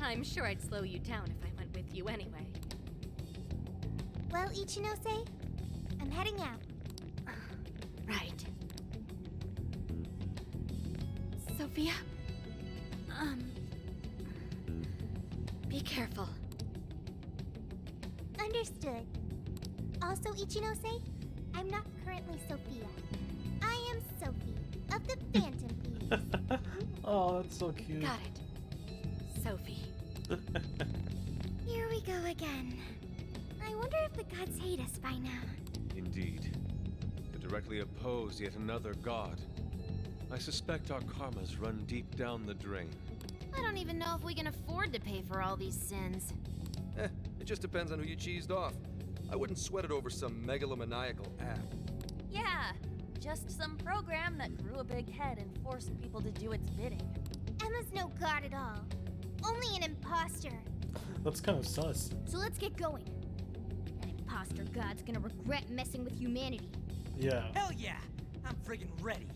Speaker 19: I'm sure I'd slow you down if I went with you anyway.
Speaker 10: Well, Ichinose, I'm heading out.
Speaker 19: Right. Sophia? Be careful.
Speaker 10: Understood. Also, Ichinose, I'm not currently Sophia. I am Sophie of the Phantom Thieves.
Speaker 1: Oh, that's so cute.
Speaker 19: Got it. Sophie.
Speaker 10: Here we go again. I wonder if the gods hate us by now.
Speaker 5: Indeed. To directly oppose yet another god. I suspect our karmas run deep down the drain.
Speaker 11: I don't even know if we can afford to pay for all these sins.
Speaker 6: It just depends on who you cheesed off. I wouldn't sweat it over some megalomaniacal app.
Speaker 9: Yeah, just some program that grew a big head and forced people to do its bidding.
Speaker 10: Emma's no god at all. Only an imposter.
Speaker 1: That's kind of sus.
Speaker 2: So let's get going. That imposter god's gonna regret messing with humanity.
Speaker 1: Yeah.
Speaker 8: Hell yeah! I'm friggin' ready.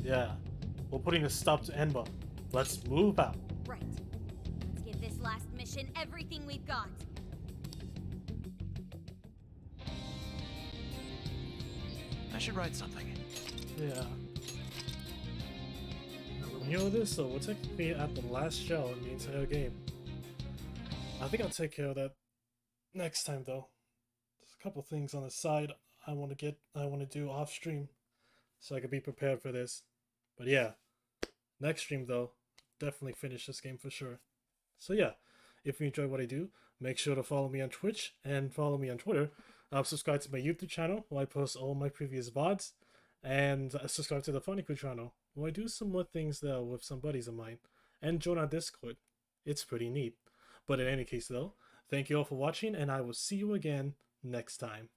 Speaker 1: Yeah. We're putting a stop to Emma. Let's move out.
Speaker 3: Right. Let's give this last mission everything we've got.
Speaker 8: I should write something.
Speaker 1: Yeah. You know this, so we're technically at the last shell in the entire game. I think I'll take care of that next time, though. There's a couple things on the side I want to do off stream, so I can be prepared for this. But yeah, next stream though, definitely finish this game for sure. So yeah, if you enjoy what I do, make sure to follow me on Twitch and follow me on Twitter. Subscribe to my YouTube channel where I post all my previous VODs, and subscribe to the Funny Crew channel where I do some more things there with some buddies of mine, and join our Discord. It's pretty neat. But in any case though, thank you all for watching, and I will see you again next time.